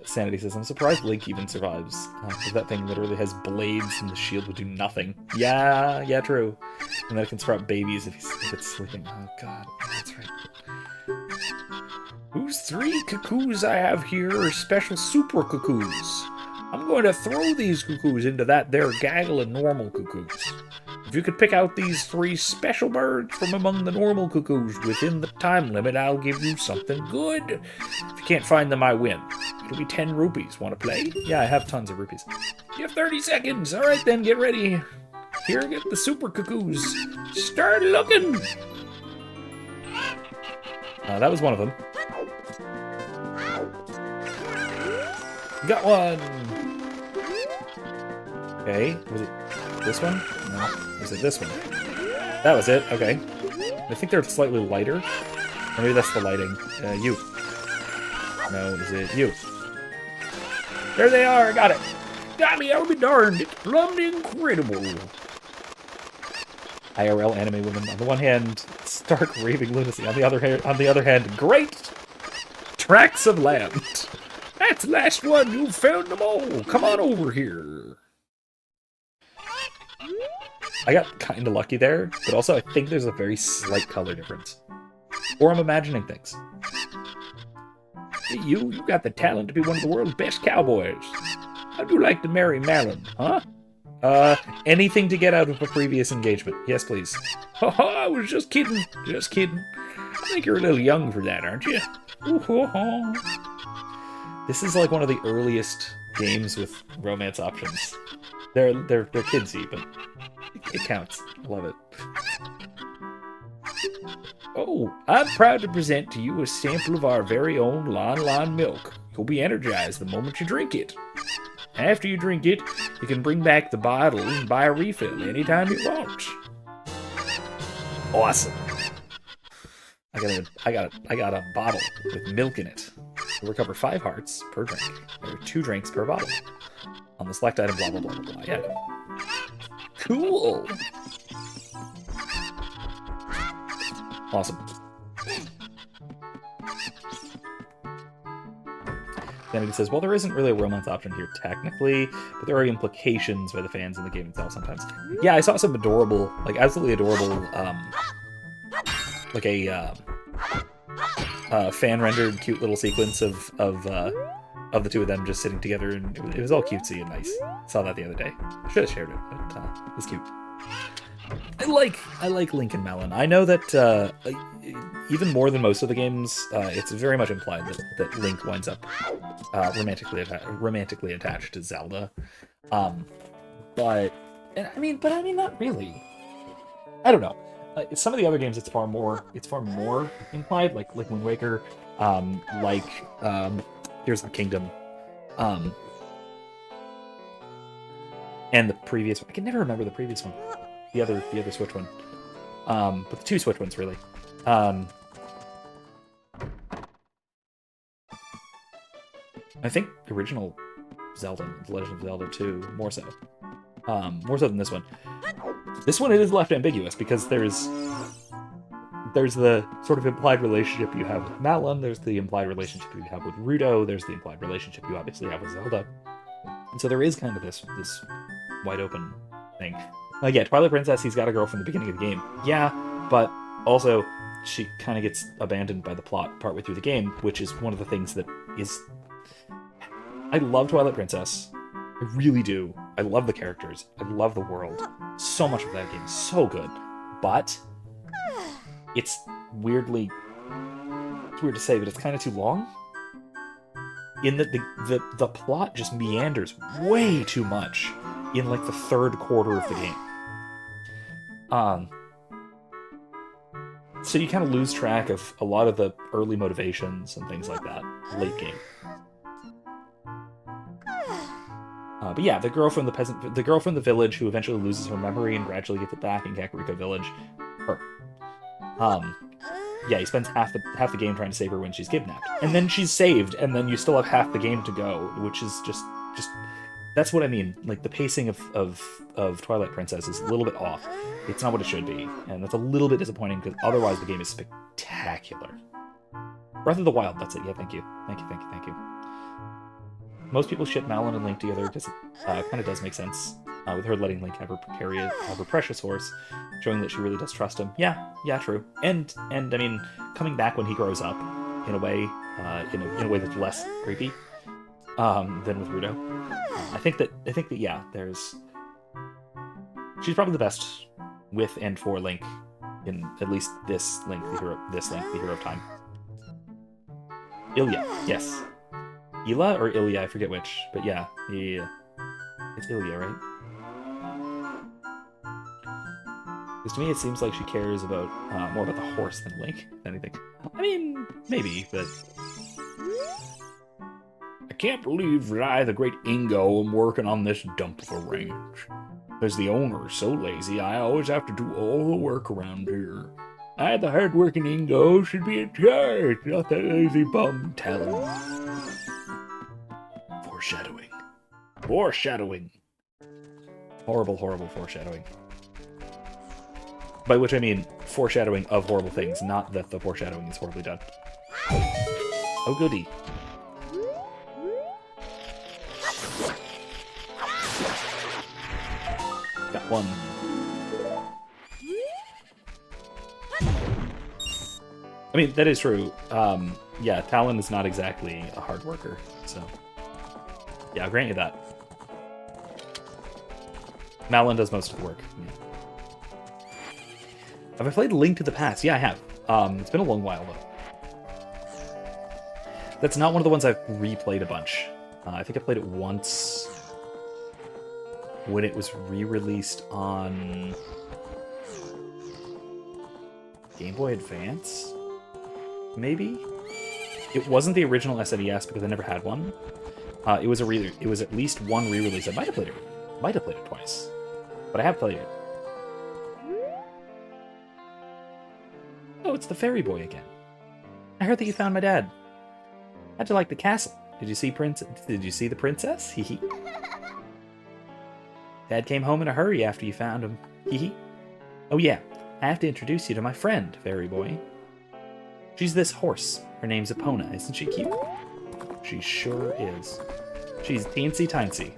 Sanity says, I'm surprised Link even survives. Because that thing literally has blades and the shield would do nothing. Yeah, true. And then it can sprout babies if it's sleeping. Oh god, that's right. Whose 3 cuckoos I have here are special super cuckoos. I'm going to throw these cuckoos into that there gaggle of normal cuckoos. If you could pick out these 3 special birds from among the normal cuckoos within the time limit, I'll give you something good. If you can't find them, I win. It'll be 10 rupees. Want to play? Yeah, I have tons of rupees. You have 30 seconds. All right, then, get ready. Here get the super cuckoos. Start looking. That was one of them. Got one. Okay, was it this one? No, was it this one? That was it, okay. I think they're slightly lighter. Or maybe that's the lighting. You. No, is it you? There they are, I got it. Golly, I'll be darned, it's plumb incredible. IRL anime women, on the one hand, stark raving lunacy. On the other hand, great tracts of land. That's the last one. You've found them all. Come on over here. I got kind of lucky there, but also I think there's a very slight color difference. Or I'm imagining things. Hey, you got the talent to be one of the world's best cowboys. How'd you like to marry Malin, huh? Anything to get out of a previous engagement. Yes, please. Oh, I was just kidding. Just kidding. I think you're a little young for that, aren't you? This is like one of the earliest games with romance options. They're kidsy, but it counts. I love it. Oh, I'm proud to present to you a sample of our very own Lon Lon milk. You'll be energized the moment you drink it. After you drink it, you can bring back the bottle and buy a refill anytime you want. Awesome. I got a bottle with milk in it. You'll recover 5 hearts per drink. There are 2 drinks per bottle. On the select item, blah, blah, blah, blah, blah. Yeah. Cool. Awesome. Then it says, well, there isn't really a romance option here technically, but there are implications by the fans in the game itself sometimes. Yeah, I saw some adorable, like absolutely adorable, like a fan-rendered cute little sequence of the 2 of them just sitting together, and it was all cutesy and nice. Saw that the other day. I should have shared it, but it was cute. I like Link and Malin. I know that even more than most of the games, it's very much implied that Link winds up romantically attached to Zelda. But I mean, not really. I don't know. Some of the other games, it's far more implied, like Wind Waker, Tears of the Kingdom, and the previous one. I can never remember the previous one. The other Switch one. But the 2 Switch ones, really. I think the original Zelda, The Legend of Zelda 2, more so. More so than this one. This one, it is left ambiguous, because there's the sort of implied relationship you have with Malin, there's the implied relationship you have with Ruto, there's the implied relationship you obviously have with Zelda. And so there is kind of this wide open thing. Yeah, Twilight Princess, he's got a girl from the beginning of the game. Yeah, but also she kind of gets abandoned by the plot partway through the game, which is one of the things that is... I love Twilight Princess. I really do. I love the characters. I love the world. So much of that game is so good. But it's weirdly... It's weird to say, but it's kind of too long. In that the plot just meanders way too much in like the 3rd quarter of the game. So you kind of lose track of a lot of the early motivations and things like that late game. But yeah, the girl from the village who eventually loses her memory and gradually gets it back in Kakariko Village. Her. Yeah, he spends half the game trying to save her when she's kidnapped, and then she's saved, and then you still have half the game to go, which is just that's what I mean. Like, the pacing of Twilight Princess is a little bit off. It's not what it should be, and that's a little bit disappointing, because otherwise the game is spectacular. Breath of the Wild, that's it. Yeah, thank you. Thank you. Most people ship Malin and Link together because it kind of does make sense, with her letting Link have her precious horse, showing that she really does trust him. Yeah, true. And I mean, coming back when he grows up, in a way that's less creepy. than with Ruto. I think that yeah, she's probably the best with and for Link in at least this Link, the hero of time. Ilya, yes. Ila or Ilya, I forget which, but yeah, it's Ilya, right? Because to me, it seems like she cares about more about the horse than Link, if anything. I mean, maybe, but I can't believe that I, the great Ingo, am working on this dump of a range. Because the owner is so lazy, I always have to do all the work around here. I, the hard-working Ingo, should be in charge, not that lazy bum Talon. Foreshadowing. Foreshadowing. Horrible, horrible foreshadowing. By which I mean foreshadowing of horrible things, not that the foreshadowing is horribly done. Oh, goody. Got one. I mean, that is true. Yeah, Talon is not exactly a hard worker, so... Yeah, I'll grant you that. Malin does most of the work. Yeah. Have I played Link to the Past? Yeah, I have. It's been a long while, though. That's not one of the ones I've replayed a bunch. I think I played it once when it was re-released on Game Boy Advance? Maybe? It wasn't the original SNES because I never had one. It was at least one re-release. I might have played it twice, but I have played it. Oh, it's the fairy boy again. I heard that you found my dad. How'd you like the castle? Did you see the princess? Hee hee. Dad came home in a hurry after you found him. Hee hee. Oh yeah, I have to introduce you to my friend, fairy boy. She's this horse. Her name's Epona. Isn't she cute? She sure is. She's teensy-tiny.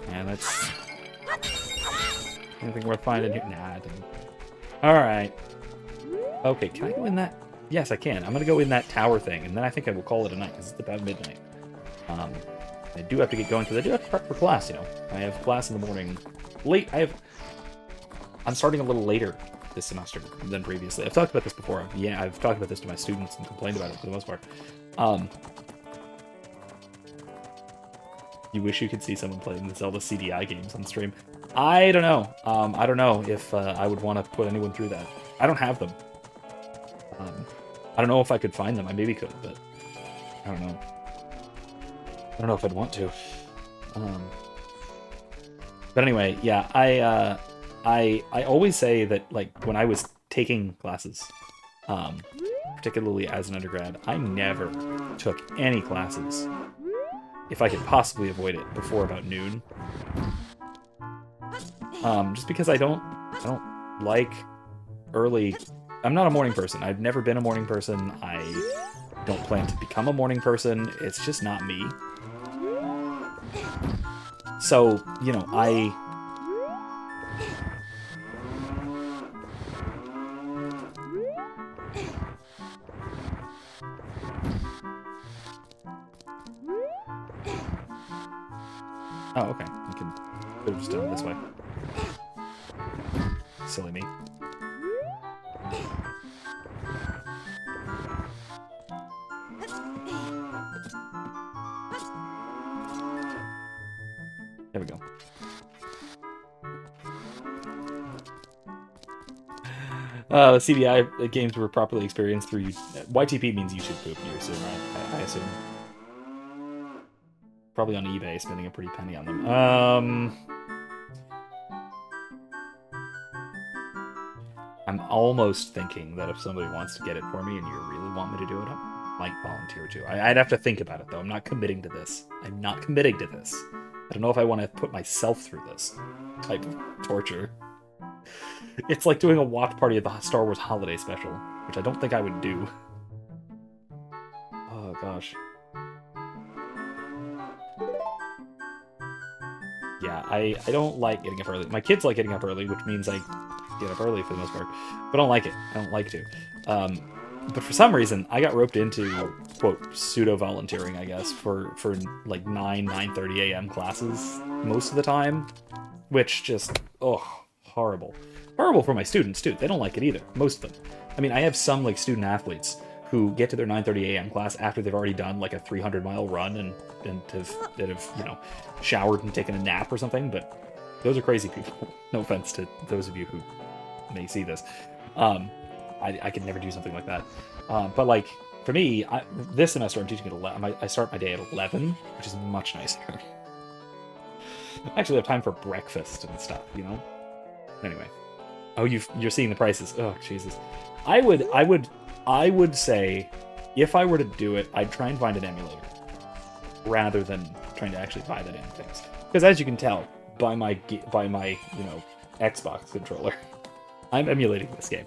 And that's... anything worth finding here? Nah, I didn't. Alright. Okay, can I go in that? Yes, I can. I'm gonna go in that tower thing, and then I think I will call it a night, because it's about midnight. I do have to get going, because I do have to prep for class, you know. I have class in the morning. I'm starting a little later this semester than previously. I've talked about this before. Yeah, I've talked about this to my students and complained about it for the most part. You wish you could see someone playing the Zelda CDI games on stream. I don't know. I don't know if I would want to put anyone through that. I don't have them. I don't know if I could find them. I maybe could, but I don't know. I don't know if I'd want to. But anyway, yeah, I always say that, like, when I was taking classes, particularly as an undergrad, I never took any classes, if I could possibly avoid it, before about noon. Just because I don't like early... I'm not a morning person. I've never been a morning person. I don't plan to become a morning person. It's just not me. So, you know, oh, okay. I could have just done it this way. Silly me. There we go. The CDI games were properly experienced through YTP means YouTube poop, you assume, right? I assume. Probably on eBay, spending a pretty penny on them. I'm almost thinking that if somebody wants to get it for me and you really want me to do it, I might volunteer to. I'd have to think about it, though. I'm not committing to this. I'm not committing to this. I don't know if I want to put myself through this type of torture. It's like doing a watch party at the Star Wars Holiday Special, which I don't think I would do. Oh, gosh. Yeah, I don't like getting up early. My kids like getting up early, which means I get up early for the most part. But I don't like it. I don't like to. But for some reason, I got roped into, quote, pseudo-volunteering, I guess, for like 9:30 a.m. classes most of the time, which just, oh, horrible. Horrible for my students, too. They don't like it either, most of them. I mean, I have some, like, student athletes who get to their 9:30 a.m. class after they've already done, like, a 300-mile run and have, you know, showered and taken a nap or something, but those are crazy people. No offense to those of you who may see this. I could never do something like that. But, like, for me, this semester I'm teaching at 11. I start my day at 11, which is much nicer. I actually have time for breakfast and stuff, you know? Anyway. Oh, you're seeing the prices. Oh, Jesus. I would say, if I were to do it, I'd try and find an emulator, rather than trying to actually buy the damn things. Because as you can tell, by my you know, Xbox controller, I'm emulating this game.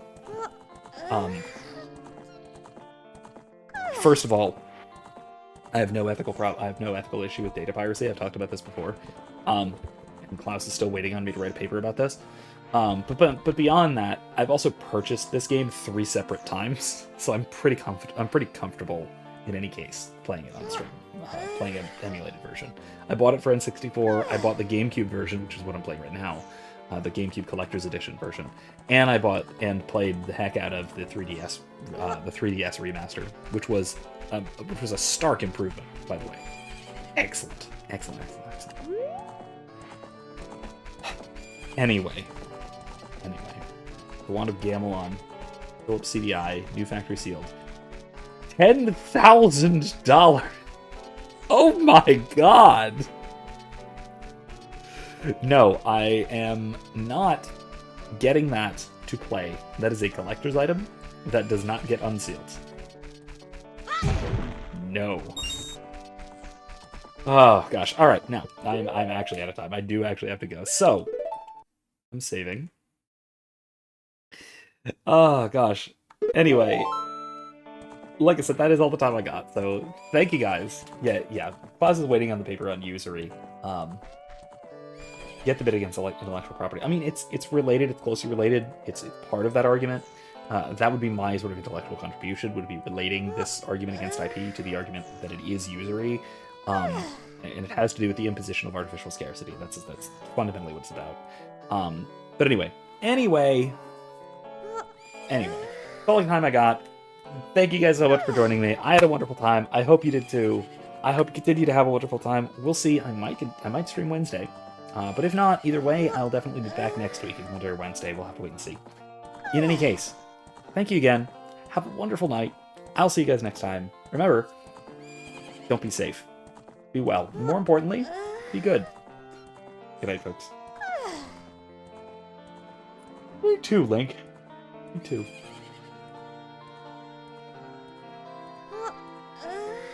First of all, I have no ethical issue with data piracy. I've talked about this before. And Klaus is still waiting on me to write a paper about this. But beyond that, I've also purchased this game 3 separate times, so I'm pretty comfortable in any case playing it on stream, playing an emulated version. I bought it for N64. I bought the GameCube version, which is what I'm playing right now, the GameCube Collector's Edition version, and I bought and played the heck out of the 3DS remaster, which was a stark improvement, by the way. Excellent. Anyway, the Wand of Gamelon, Philips CDI, new factory sealed. $10,000! Oh my god! No, I am not getting that to play. That is a collector's item that does not get unsealed. No. Oh gosh. All right, now I'm actually out of time. I do actually have to go. So I'm saving. Oh gosh. Anyway, like I said, that is all the time I got. So thank you guys. Yeah. Buzz is waiting on the paper on usury. Get the bid against intellectual property. I mean, it's related. It's closely related. It's part of that argument. That would be my sort of intellectual contribution. Would be relating this argument against IP to the argument that it is usury. And it has to do with the imposition of artificial scarcity. That's fundamentally what it's about. But anyway, that's all the time I got. Thank you guys so much for joining me. I had a wonderful time. I hope you did too. I hope you continue to have a wonderful time. We'll see. I might stream Wednesday. But if not, either way, I'll definitely be back next week, Monday or Wednesday. We'll have to wait and see. In any case, thank you again. Have a wonderful night. I'll see you guys next time. Remember, don't be safe. Be well. More importantly, be good. Good night, folks. Me too, Link. Me too.